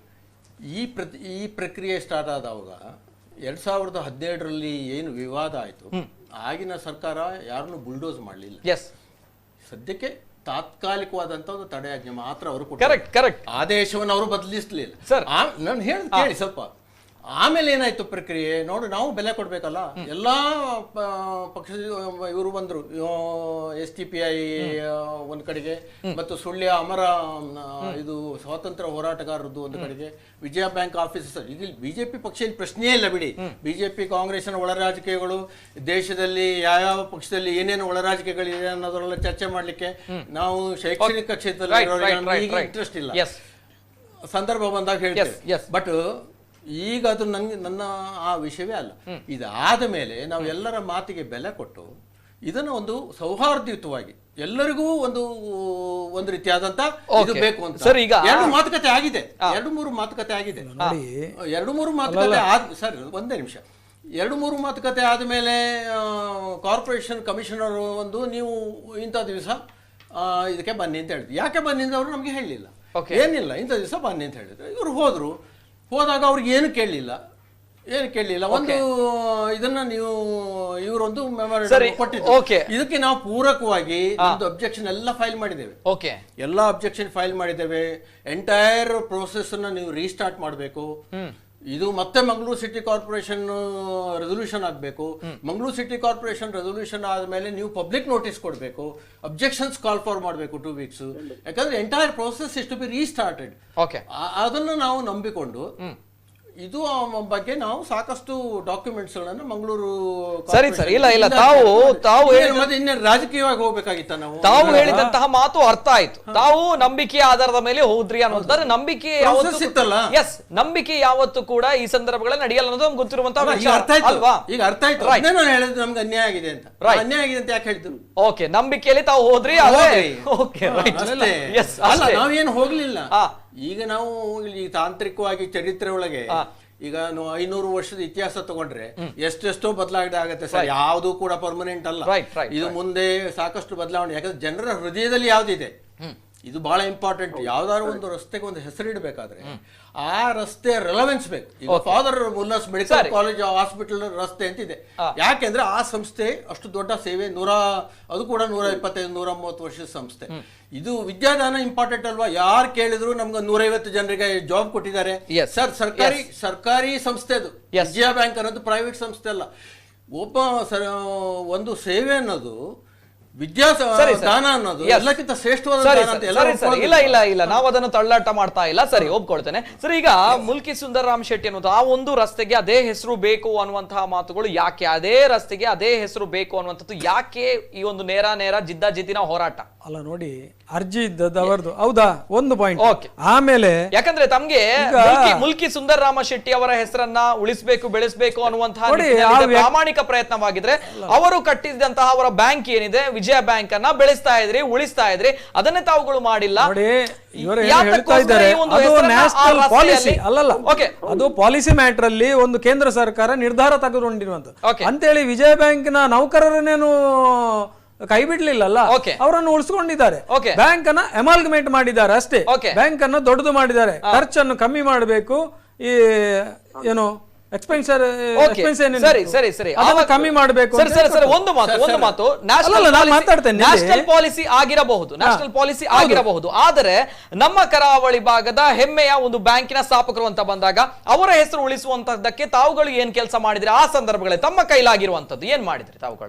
ಈ ಪ್ರಕ್ರಿಯೆ ಸ್ಟಾರ್ಟ್ ಆದವಾಗ 2017ರಲ್ಲಿ ಏನು ವಿವಾದ ಆಯ್ತು, ಆಗಿನ ಸರ್ಕಾರ ಯಾರನ್ನು ಬುಲ್ಡೋಸ್ ಮಾಡಲಿಲ್ಲ. ಸದ್ಯಕ್ಕೆ ತಾತ್ಕಾಲಿಕವಾದಂತ ಒಂದು ತಡೆಯಾಜ್ಞೆ ಮಾತ್ರ ಅವರು ಕೊಟ್ಟರು. ಆದೇಶವನ್ನು ಅವರು ಬದಲಿಸಲಿಲ್ಲ. ನಾನು ಹೇಳಿ ಕೇಳಿ ಸ್ವಲ್ಪ. ಆಮೇಲೆ ಏನಾಯ್ತು ಪ್ರಕ್ರಿಯೆ ನೋಡಿ, ನಾವು ಬೆಲೆ ಕೊಡ್ಬೇಕಲ್ಲ. ಎಲ್ಲಾ ಪಕ್ಷದ ಇವರು ಬಂದ್ರು, STPI ಒಂದ್ ಕಡೆಗೆ, ಮತ್ತು ಸುಳ್ಯ ಅಮರ ಇದು ಸ್ವಾತಂತ್ರ್ಯ ಹೋರಾಟಗಾರರದ್ದು ಒಂದು ಕಡೆಗೆ, ವಿಜಯ ಬ್ಯಾಂಕ್ ಆಫೀಸರ್. ಈಗ ಬಿಜೆಪಿ ಪಕ್ಷ ಇಲ್ಲಿ ಪ್ರಶ್ನೆಯೇ ಇಲ್ಲ ಬಿಡಿ. ಬಿಜೆಪಿ ಕಾಂಗ್ರೆಸ್ನ ಒಳ ರಾಜಕೀಯಗಳು, ದೇಶದಲ್ಲಿ ಯಾವ ಪಕ್ಷದಲ್ಲಿ ಏನೇನು ಒಳ ರಾಜಕೀಯಗಳಿದೆ ಅನ್ನೋದ್ರೆಲ್ಲ ಚರ್ಚೆ ಮಾಡ್ಲಿಕ್ಕೆ ನಾವು ಶೈಕ್ಷಣಿಕ ಕ್ಷೇತ್ರದಲ್ಲಿ ಇಂಟ್ರೆಸ್ಟ್ ಇಲ್ಲ. ಸಂದರ್ಭ ಬಂದಾಗ ಹೇಳ್ತೇವೆ. ಬಟ್ ಈಗ ಅದು ನನ್ನ ಆ ವಿಷಯವೇ ಅಲ್ಲ. ಇದಾದ ಮೇಲೆ ನಾವು ಎಲ್ಲರ ಮಾತಿಗೆ ಬೆಲೆ ಕೊಟ್ಟು ಇದನ್ನು ಒಂದು ಸೌಹಾರ್ದಯುತವಾಗಿ ಎಲ್ಲರಿಗೂ ಒಂದು ರೀತಿಯಾದಂತ ಇದು ಬೇಕು ಅಂತ ಸರ್. ಈಗ 2 ಮಾತುಕತೆ ಆಗಿದೆ, 2-3 ಮಾತುಕತೆ ಆಗಿದೆ. 2-3 ಮಾತುಕತೆ ಸರ್, ಒಂದೇ ನಿಮಿಷ. 2-3 ಮಾತುಕತೆ ಆದ್ಮೇಲೆ ಕಾರ್ಪೊರೇಷನ್ ಕಮಿಷನರ್ ನೀವು ಇಂಥ ದಿವಸ ಇದಕ್ಕೆ ಬನ್ನಿ ಅಂತ ಹೇಳಿದ್ರು. ಯಾಕೆ ಬನ್ನಿ ಅಂತ ಅವರು ನಮ್ಗೆ ಹೇಳಲಿಲ್ಲ, ಏನಿಲ್ಲ ಇಂಥ ದಿವಸ ಬನ್ನಿ ಅಂತ ಹೇಳಿದ್ರು. ಇವರು ಹೋದಾಗ ಅವ್ರಿಗೆ ಏನು ಕೇಳಲಿಲ್ಲ. ಏನು ಕೇಳಲಿಲ್ಲ. ಒಂದು ಇದನ್ನ ನೀವು ಇವರೊಂದು ಸರಿ, ಕೊಟ್ಟಿದ್ದು. okay. ಇದಕ್ಕೆ ನಾವು ಪೂರಕವಾಗಿ ಒಂದು ಅಬ್ಜೆಕ್ಷನ್ ಎಲ್ಲ ಫೈಲ್ ಮಾಡಿದ್ದೇವೆ. ಓಕೆ, ಎಲ್ಲ ಅಬ್ಜೆಕ್ಷನ್ ಫೈಲ್ ಮಾಡಿದ್ದೇವೆ. ಎಂಟೈರ್ ಪ್ರೋಸೆಸ್ ಅನ್ನ ನೀವು ರೀಸ್ಟಾರ್ಟ್ ಮಾಡಬೇಕು. ಇದು ಮತ್ತೆ ಮಂಗಳೂರು ಸಿಟಿ ಕಾರ್ಪೊರೇಷನ್ ರೆಸೊಲ್ಯೂಷನ್ ಆಗಬೇಕು. ಮಂಗಳೂರು ಸಿಟಿ ಕಾರ್ಪೊರೇಷನ್ ರೆಸೊಲ್ಯೂಷನ್ ಆದಮೇಲೆ ನೀವು ಪಬ್ಲಿಕ್ ನೋಟಿಸ್ ಕೊಡಬೇಕು, ಅಬ್ಜೆಕ್ಷನ್ಸ್ ಕಾಲ್ ಫಾರ್ ಮಾಡಬೇಕು 2 weeks. ಯಾಕಂದ್ರೆ entire process is to be restarted. Okay, ಅದನ್ನು ನಾವು ನಂಬಿಕೊಂಡು ಇದು ಬಗ್ಗೆ ನಾವು ಸಾಕಷ್ಟು ಡಾಕ್ಯುಮೆಂಟ್ಸ್ ಗಳನ್ನ ಮಂಗಳೂರು ಸರಿ ಸರ್, ಇಲ್ಲ ತಾವು ಇನ್ನೇನು ರಾಜಕೀಯವಾಗಿ ಹೋಗ್ಬೇಕಾಗಿತ್ತ ನಾವು? ತಾವು ಹೇಳಿದಂತಹ ಮಾತು ಅರ್ಥ ಆಯ್ತು. ತಾವು ನಂಬಿಕೆಯ ಆಧಾರದ ಮೇಲೆ ಹೋದ್ರಿ ಅನ್ನೋದಾದ್ರೆ ನಂಬಿಕೆ ಇತ್ತಲ್ಲ. ಎಸ್, ನಂಬಿಕೆ ಯಾವತ್ತು ಕೂಡ ಈ ಸಂದರ್ಭಗಳಲ್ಲಿ ನಡೆಯಲ್ಲ ಅನ್ನೋದು ನಮ್ಗೆ ಗೊತ್ತಿರುವಂತಹ ಅಲ್ವಾ? ಈಗ ಅರ್ಥ ಆಯ್ತು. ನಾನು ಹೇಳಿದ್ದು ನಮ್ಗೆ ಅನ್ಯಾಯ ಆಗಿದೆ ಅಂತ. ಅನ್ಯಾಯ ಆಗಿದೆ ಅಂತ ಯಾಕೆ ಹೇಳಿದ್ರು? ಓಕೆ, ನಂಬಿಕೆಯಲ್ಲಿ ತಾವು ಹೋದ್ರಿ. ನಾವೇನು ಹೋಗ್ಲಿಲ್ಲ. ಈಗ ನಾವು ಈ ತಾಂತ್ರಿಕವಾಗಿ ಚರಿತ್ರೆ ಒಳಗೆ ಈಗ 500 ವರ್ಷದ ಇತಿಹಾಸ ತಗೊಂಡ್ರೆ ಎಷ್ಟೆಷ್ಟೋ ಬದಲಾವಣೆ ಆಗತ್ತೆ ಸರ್. ಯಾವುದು ಕೂಡ ಪರ್ಮನೆಂಟ್ ಅಲ್ಲ. ಇದು ಮುಂದೆ ಸಾಕಷ್ಟು ಬದಲಾವಣೆ. ಯಾಕಂದ್ರೆ ಜನರ ಹೃದಯದಲ್ಲಿ ಯಾವ್ದಿದೆ ಇದು ಬಹಳ ಇಂಪಾರ್ಟೆಂಟ್. ಯಾವ್ದಾದ್ರು ಒಂದು ರಸ್ತೆಗೆ ಒಂದು ಹೆಸರು ಇಡಬೇಕಾದ್ರೆ ಆ ರಸ್ತೆ ರೆಲೆವೆನ್ಸ್ ಬೇಕು. ಈಗ ಫಾದರ್ ಮುಲ್ಲಾಸ್ ಮೆಡಿಕಲ್ ಕಾಲೇಜ್ ಹಾಸ್ಪಿಟಲ್ ರಸ್ತೆ ಅಂತಿದೆ. ಯಾಕೆಂದ್ರೆ ಆ ಸಂಸ್ಥೆ ಅಷ್ಟು ದೊಡ್ಡ ಸೇವೆ ಅದು ಕೂಡ 125-130 ವರ್ಷದ ಸಂಸ್ಥೆ. ಇದು ವಿದ್ಯಾದಾನ ಇಂಪಾರ್ಟೆಂಟ್ ಅಲ್ವಾ? ಯಾರು ಕೇಳಿದ್ರು ನಮ್ಗೆ 150 ಜನರಿಗೆ ಜಾಬ್ ಕೊಟ್ಟಿದ್ದಾರೆ ಸರ್. ಸರ್ಕಾರಿ ಸಂಸ್ಥೆ ಅದು. ವಿಜಯ ಬ್ಯಾಂಕ್ ಅನ್ನೋದು ಪ್ರೈವೇಟ್ ಸಂಸ್ಥೆ ಅಲ್ಲ. ಒಂದು ಸೇವೆ ಅನ್ನೋದು ವಿದ್ಯಾದಾನ ಅನ್ನೋದು ಎಲ್ಲಕ್ಕಿಂತ ಶ್ರೇಷ್ಠವಾದ. ಇಲ್ಲ ನಾವು ಅದನ್ನು ತಳ್ಳಾಟ ಮಾಡ್ತಾ ಇಲ್ಲ. ಸರಿ, ಒಪ್ಕೊಳ್ತೇನೆ. ಸರಿ, ಈಗ ಮುಲ್ಕಿ ಸುಂದರರಾಮ್ ಶೆಟ್ಟಿ ಅನ್ನೋದು ಆ ಒಂದು ರಸ್ತೆಗೆ ಅದೇ ಹೆಸರು ಬೇಕು ಅನ್ನುವಂತಹ ಮಾತುಗಳು ಯಾಕೆ? ಅದೇ ರಸ್ತೆಗೆ ಅದೇ ಹೆಸರು ಬೇಕು ಅನ್ನುವಂಥದ್ದು ಯಾಕೆ ಈ ಒಂದು ನೇರ ಜಿದ್ದಿನ ಹೋರಾಟ? ಅಲ್ಲ ನೋಡಿ, ಅರ್ಜಿ ಇದ್ದದ್ದು ಅವರದು, ಹೌದಾ? ಒಂದು ಪಾಯಿಂಟ್. ಓಕೆ, ಆಮೇಲೆ ಯಾಕಂದ್ರೆ ತಮ್ಗೆ ಮುಲ್ಕಿ ಸುಂದರರಾಮ ಶೆಟ್ಟಿ ಅವರ ಹೆಸರನ್ನ ಉಳಿಸಬೇಕು, ಬೆಳೆಸಬೇಕು ಅನ್ನುವಂತಹ ಪ್ರಾಮಾಣಿಕ ಪ್ರಯತ್ನವಾಗಿದ್ರೆ ಅವರು ಕಟ್ಟಿದಂತಹ ಅವರ ಬ್ಯಾಂಕ್ ಏನಿದೆ ವಿಜಯ ಬ್ಯಾಂಕ್ ಅನ್ನ ಬೆಳೆಸ್ತಾ ಇದ್ರಿ, ಉಳಿಸ್ತಾ ಇದ್ರಿ. ಅದನ್ನೇ ತಾವುಗಳು ಮಾಡಿಲ್ಲ. ಅದು ಪಾಲಿಸಿ ಮ್ಯಾಟರ್ ಅಲ್ಲಿ ಒಂದು ಕೇಂದ್ರ ಸರ್ಕಾರ ನಿರ್ಧಾರ ತೆಗೆದುಕೊಂಡಿರುವಂತದ್ದು ಅಂತೇಳಿ ವಿಜಯ ಬ್ಯಾಂಕ್ ನ ನೌಕರರನ್ನೇನು ಕೈ ಬಿಡ್ಲಿಲ್ಲ, ಅವರನ್ನು ಉಳಿಸ್ಕೊಂಡಿದ್ದಾರೆ. ಬ್ಯಾಂಕ್ ಅನ್ನ ಅಮಾಲ್ಗಮೇಟ್ ಮಾಡಿದ್ದಾರೆ ಅಷ್ಟೇ. ಬ್ಯಾಂಕ್ ಅನ್ನ ದೊಡ್ಡದು ಮಾಡಿದ್ದಾರೆ. ಖರ್ಚನ್ನು ಕಮ್ಮಿ ಮಾಡಬೇಕು, ಈ ಏನು ಕಮ್ಮಿ ಮಾಡಬೇಕು. ಒಂದು ಮಾತು ನ್ಯಾಷನಲ್ ಪಾಲಿಸಿ ಆಗಿರಬಹುದು, ಆದರೆ ನಮ್ಮ ಕರಾವಳಿ ಭಾಗದ ಹೆಮ್ಮೆಯ ಒಂದು ಬ್ಯಾಂಕಿನ ಸ್ಥಾಪಕರು ಅಂತ ಬಂದಾಗ ಅವರ ಹೆಸರು ಉಳಿಸುವಂತದ್ದಕ್ಕೆ ತಾವುಗಳು ಏನ್ ಕೆಲಸ ಮಾಡಿದ್ರಿ? ಆ ಸಂದರ್ಭಗಳಲ್ಲಿ ತಮ್ಮ ಕೈಲಾಗಿರುವಂತದ್ದು ಏನ್ ಮಾಡಿದ್ರಿ?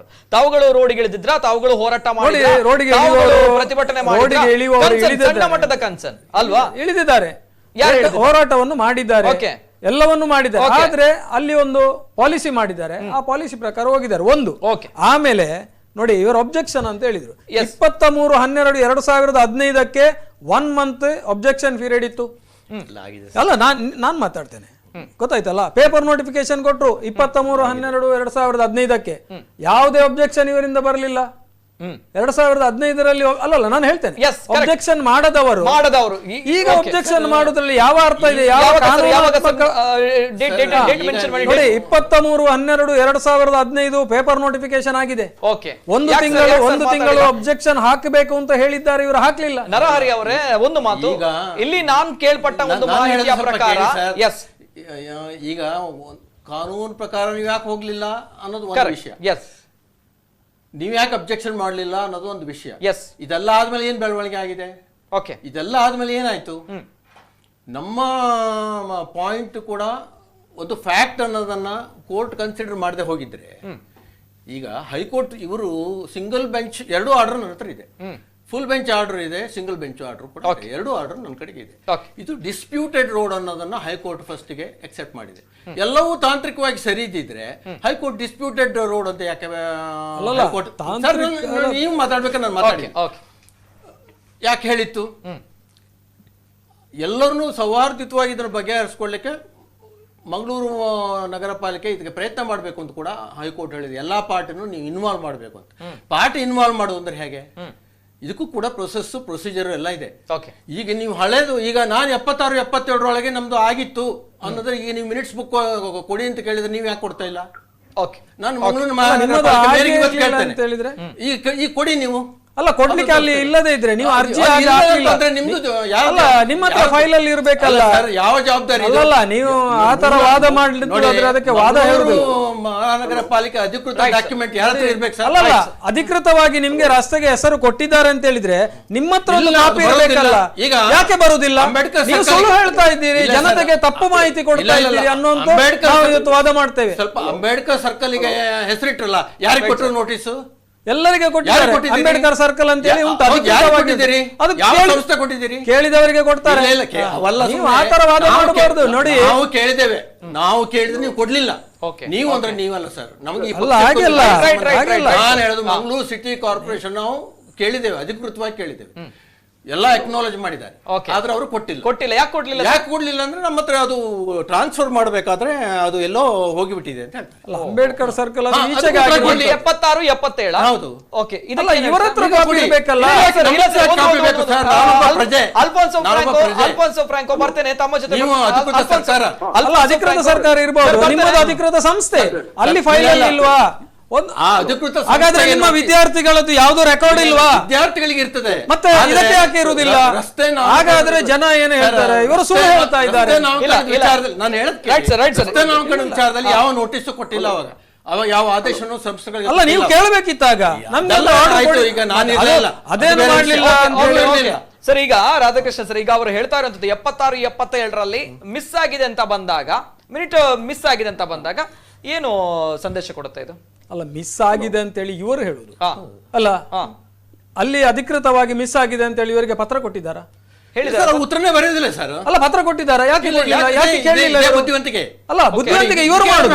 ತಾವುಗಳು ರೋಡಿಗೆ ಇಳಿದಿದ್ರ? ತಾವುಗಳು ಹೋರಾಟ ಮಾಡಿ ಪ್ರತಿಭಟನೆ ಮಾಡಿ ಸಣ್ಣ ಮಟ್ಟದ ಕನ್ಸರ್ನ್ ಅಲ್ವಾ? ಇಳಿದಿದ್ದಾರೆ, ಹೋರಾಟವನ್ನು ಮಾಡಿದ್ದಾರೆ, ಎಲ್ಲವನ್ನು ಮಾಡಿದ್ದಾರೆ. ಆದ್ರೆ ಅಲ್ಲಿ ಒಂದು ಪಾಲಿಸಿ ಮಾಡಿದ್ದಾರೆ, ಆ ಪಾಲಿಸಿ ಪ್ರಕಾರ ಹೋಗಿದ್ದಾರೆ. ಒಂದು ಆಮೇಲೆ ನೋಡಿ, ಇವರ ಒಬ್ಜೆಕ್ಷನ್ ಅಂತ ಹೇಳಿದ್ರು 23/12/2015 1 month ಒಬ್ಜೆಕ್ಷನ್ ಪೀರಿಯಡ್ ಇತ್ತು. ಅಲ್ಲ, ನಾನ್ ಮಾತಾಡ್ತೇನೆ, ಗೊತ್ತಾಯ್ತಲ್ಲ? ಪೇಪರ್ ನೋಟಿಫಿಕೇಶನ್ ಕೊಟ್ರು 23/12/2015 ಯಾವುದೇ ಒಬ್ಜೆಕ್ಷನ್ ಇವರಿಂದ ಬರಲಿಲ್ಲ. 2015ರಲ್ಲಿ ಅಲ್ಲಲ್ಲ, ನಾನು ಹೇಳ್ತೇನೆ, ಒಬ್ಜೆಕ್ಷನ್ ಮಾಡದವರು ಈಗ ಒಬ್ಜೆಕ್ಷನ್ ಮಾಡುದ್ರಲ್ಲಿ ಯಾವ ಅರ್ಥ ಇದೆ? ನೋಡಿ, 23/12/2015 ಪೇಪರ್ ನೋಟಿಫಿಕೇಶನ್ ಆಗಿದೆ. ಒಂದು ತಿಂಗಳು ಒಬ್ಜೆಕ್ಷನ್ ಹಾಕಬೇಕು ಅಂತ ಹೇಳಿದ್ದಾರೆ, ಇವರು ಹಾಕ್ಲಿಲ್ಲ. ನರಹರಿ ಅವರೇ, ಒಂದು ಮಾತು ಇಲ್ಲಿ ನಾನು ಕೇಳ್ಪಟ್ಟ ಒಂದು ಮಾಹಿತಿಯ ಪ್ರಕಾರ ಈಗ ಕಾನೂನು ಪ್ರಕಾರ ನೀವು ಯಾಕೆ ಹೋಗ್ಲಿಲ್ಲ ಅನ್ನೋದು ಒಂದು ವಿಷಯ. ನೀವ್ ಯಾಕೆ ಅಬ್ಜೆಕ್ಷನ್ ಮಾಡಲಿಲ್ಲ ಅನ್ನೋದು ಒಂದು ವಿಷಯ. ಇದೆಲ್ಲ ಆದ್ಮೇಲೆ ಏನ್ ಬೆಳವಣಿಗೆ ಆಗಿದೆ? ಇದೆಲ್ಲ ಆದ್ಮೇಲೆ ಏನಾಯ್ತು? ನಮ್ಮ ಪಾಯಿಂಟ್ ಕೂಡ ಒಂದು ಫ್ಯಾಕ್ಟ್ ಅನ್ನೋದನ್ನ ಕೋರ್ಟ್ ಕನ್ಸಿಡರ್ ಮಾಡದೆ ಹೋಗಿದ್ರೆ, ಈಗ ಹೈಕೋರ್ಟ್ ಇವರು ಸಿಂಗಲ್ ಬೆಂಚ್ 2 ಆರ್ಡರ್ ನನ್ನ ಹತ್ರ ಇದೆ. ಫುಲ್ ಬೆಂಚ್ ಆರ್ಡರ್ ಇದೆ, ಸಿಂಗಲ್ ಬೆಂಚ್ ಆರ್ಡರ್ ಕೂಡ 2 ಆರ್ಡರ್ ನನ್ನ ಕಡೆಗೆ ಇದೆ. ಇದು ಡಿಸ್ಪ್ಯೂಟೆಡ್ ರೋಡ್ ಅನ್ನೋದನ್ನ ಹೈಕೋರ್ಟ್ ಫಸ್ಟ್ ಗೆ ಎಕ್ಸೆಪ್ಟ್ ಮಾಡಿದೆ. ಎಲ್ಲವೂ ತಾಂತ್ರಿಕವಾಗಿ ಸರಿ ಇದ್ದಿದ್ರೆ ಹೈಕೋರ್ಟ್ ಡಿಸ್ಪ್ಯೂಟೆಡ್ ರೋಡ್ ಅಂತ ಯಾಕೆ ನೀವು ಮಾತಾಡ್ಬೇಕು? ನಾನು ಮಾತಾಡಿ ಯಾಕೆ ಹೇಳಿತ್ತು? ಎಲ್ಲರನ್ನೂ ಸೌಹಾರ್ದಯುತವಾಗಿ ಇದರ ಬಗೆಹರಿಸ್ಕೊಳ್ಳಿಕ್ಕೆ ಮಂಗಳೂರು ನಗರ ಪಾಲಿಕೆ ಇದಕ್ಕೆ ಪ್ರಯತ್ನ ಮಾಡಬೇಕು ಅಂತ ಕೂಡ ಹೈಕೋರ್ಟ್ ಹೇಳಿದೆ. ಎಲ್ಲಾ ಪಾರ್ಟಿನೂ ನೀವು ಇನ್ವಾಲ್ವ್ ಮಾಡಬೇಕು ಅಂತ. ಪಾರ್ಟಿ ಇನ್ವಾಲ್ವ್ ಮಾಡೋದು ಅಂದ್ರೆ ಹೇಗೆ? ಇದಕ್ಕೂ ಕೂಡ ಪ್ರೊಸೀಜರ್ ಎಲ್ಲ ಇದೆ. ಈಗ ನೀವು ಹಳೇದು, ಈಗ ನಾನು 76-77 ನಮ್ದು ಆಗಿತ್ತು ಅನ್ನೋದ್ರೆ ಈಗ ನೀವು ಮಿನಿಟ್ಸ್ ಬುಕ್ ಕೊಡಿ ಅಂತ ಕೇಳಿದ್ರೆ ನೀವು ಯಾಕೆ ಕೊಡ್ತಾ ಇಲ್ಲ? ನಾನು ಮಂಗಳೂರು ಈಗ ಕೊಡಿ ನೀವು. ಅಲ್ಲ ಕೊಡ್ಲಿಕ್ಕೆ ಅಲ್ಲಿ ಇಲ್ಲದೆ ಇದ್ರೆ ನೀವು ಅರ್ಜಿ ಅದು ಆಗಿ ಇಲ್ಲ ಹಾಕ್ಲಿಲ್ಲ. ಅಂತಂದ್ರೆ ನಿಮ್ದು ಅಲ್ಲ ನಿಮ್ಮ ಹತ್ರ ಫೈಲ್ ಅಲ್ಲಿ ಇರ್ಬೇಕಲ್ಲ. ಅಲ್ಲ ಸರ್, ಯಾವ ಜವಾಬ್ದಾರಿ ಇದು? ಅಲ್ಲ ನೀವು ಆ ತರ ವಾದ ಮಾಡ್ಲಿಕ್ಕೆ ಅದಕ್ಕೆ ವಾದ ಹೇಳುದು. ಮಹಾನಗರ ಪಾಲಿಕೆ ಅಧಿಕೃತ ಡಾಕ್ಯುಮೆಂಟ್ ಯಾರ ಹತ್ರ ಇರ್ಬೇಕು ಸರ್? ಅಲ್ಲ ಅಧಿಕೃತವಾಗಿ ನಿಮ್ಗೆ ರಸ್ತೆಗೆ ಹೆಸರು ಕೊಟ್ಟಿದ್ದಾರೆ ಅಂತ ಹೇಳಿದ್ರೆ ನಿಮ್ಮ ಹತ್ರ ಒಂದು ಕಾಪಿ ಇರಬೇಕಲ್ಲ. ಈಗ ಯಾಕೆ ಬರುದಿಲ್ಲ? ಅಂಬೇಡ್ಕರ್ ನೀವು ಸುಳ್ಳು ಹೇಳ್ತಾ ಇದ್ದೀರಿ, ಜನತೆಗೆ ತಪ್ಪು ಮಾಹಿತಿ ಕೊಡ್ತಾ ಇದ್ದೀರಿ ಅನ್ನೋಂತ ನಾವು ಇವತ್ತು ವಾದ ಮಾಡ್ತೇವೆ. ಸ್ವಲ್ಪ ಅಂಬೇಡ್ಕರ್ ಸರ್ಕಲ್ ಗೆ ಹೆಸರಿಟ್ರಲ್ಲ, ಯಾರಿಗೆ ಕೊಟ್ಟರು ನೋಟಿಸ್? ಎಲ್ಲರಿಗೆ ಕೊಟ್ಟಿದ್ದಾರೆ. ಅಂಬೇಡ್ಕರ್ ಸರ್ಕಲ್ ಅಂತ ಹೇಳಿ ಉಂಟು, ಕೇಳಿದವರಿಗೆ ಕೊಡ್ತಾರೆ. ನೀವು ಆ ತರ ವಾದ ಮಾಡಬಾರ್ದು. ನೋಡಿ ನಾವು ಕೇಳಿದ್ದೇವೆ, ನಾವು ಕೇಳಿದ್ರೆ ನೀವು ಕೊಡ್ಲಿಲ್ಲ. ನೀವು ಅಂದ್ರೆ ನೀವಲ್ಲ ಸರ್, ನಮಗೆ ನಾನು ಹೇಳುದು ಮಂಗಳೂರು ಸಿಟಿ ಕಾರ್ಪೊರೇಷನ್ ನಾವು ಕೇಳಿದ್ದೇವೆ, ಅಧಿಕೃತವಾಗಿ ಕೇಳಿದ್ದೇವೆ, ಎಲ್ಲ ಅಕ್ನಾಲೇಜ್ ಮಾಡಿದ್ದಾರೆ. ಆದ್ರೆ ಅವರು ಕೊಟ್ಟಿಲ್ಲ. ಯಾಕೆ ಕೊಡ್ಲಿಲ್ಲ ಅಂದ್ರೆ ನಮ್ಮ ಹತ್ರ ಅದು ಟ್ರಾನ್ಸ್ಫರ್ ಮಾಡಬೇಕಾದ್ರೆ ಅದು ಎಲ್ಲೋ ಹೋಗಿಬಿಟ್ಟಿದೆ ಅಂತ ಹೇಳ್ತಾರೆ. ಅಂಬೇಡ್ಕರ್ ಸರ್ಕಲ್ 76, 77. ಹೌದು. ಇದೆಲ್ಲ ಇವರ ಹತ್ರ ಕಾಪಿ ಇರಬೇಕಲ್ಲ. ಅಲ್ಫೋನ್ಸೋ ಫ್ರಾಂಕೋ ಬರ್ತೇನೆ ತಮ್ಮ ಜೊತೆ. ಅಧಿಕೃತ ಸರ್ಕಾರ ಇರಬಹುದು, ನಿಮ್ಮದು ಅಧಿಕೃತ ಸಂಸ್ಥೆ, ಅಲ್ಲಿ ಫೈಲ್ ಅಲ್ಲಿ ಇಲ್ವಾ? ಹಾಗಾದ್ರೆ ನಿಮ್ಮ ವಿದ್ಯಾರ್ಥಿಗಳದ್ದು ಯಾವ್ದು ರೆಕಾರ್ಡ್ ಇಲ್ವಾ? ವಿದ್ಯಾರ್ಥಿಗಳಿಗೆ ಇರ್ತದೆ, ಮತ್ತೆ ಇದಕ್ಕೆ ಯಾಕೆ ಇರುವುದಿಲ್ಲ? ಹಾಗಾದ್ರೆ ಜನ ಏನು ಹೇಳ್ತಾರೆ, ಇವರು ಸುಳ್ಳು ಹೇಳ್ತಾ ಇದ್ದಾರೆ. ನಾನು ಹೇಳೋದು ವಿಚಾರದಲ್ಲಿ ಯಾವ ನೋಟಿಸ್ ಕೊಟ್ಟಿಲ್ಲ ಅವಾಗ ಯಾವ ಆದೇಶನೂ ಸಂಸ್ಥೆಗಳಿಗೆ. ಅಲ್ಲ ನೀವು ಕೇಳಬೇಕಿತ್ತಾಗ, ಈಗ ನಾನು ಅದೇನು ಮಾಡ್ಲಿಲ್ಲ ಅಂತ ಹೇಳಿ. ಸರ್ ಈಗ ರಾಧಾಕೃಷ್ಣ ಸರ್, ಈಗ ಅವರು ಹೇಳ್ತಾ ಇರುವಂತದ್ದು 76, 77ರಲ್ಲಿ ಮಿಸ್ ಆಗಿದೆ ಅಂತ ಬಂದಾಗ, ಮಿಸ್ ಆಗಿದೆ ಅಂತ ಬಂದಾಗ ಏನು ಸಂದೇಶ ಕೊಡುತ್ತೆ ಇದು? ಅಲ್ಲ ಮಿಸ್ ಆಗಿದೆ ಅಂತೇಳಿ ಇವರು ಹೇಳುದು ಅಲ್ಲ, ಅಲ್ಲಿ ಅಧಿಕೃತವಾಗಿ ಮಿಸ್ ಆಗಿದೆ ಅಂತೇಳಿ ಇವರಿಗೆ ಪತ್ರ ಕೊಟ್ಟಿದ್ದಾರಾ? ಹೇಳಿದ್ದಾರೆ, ಉತ್ತರನೇ ಬರೆಯೋದಿಲ್ಲ ಸರ್. ಅಲ್ಲ ಪತ್ರ ಕೊಟ್ಟಿದ್ದಾರಾ? ಯಾಕೆ ಕೇಳಲಿಲ್ಲ? ಬುದ್ಧಿವಂತಿಕೆ ಅಲ್ಲ ಬುದ್ಧಿವಂತಿಕೆ ಇವರು ಮಾಡುದು.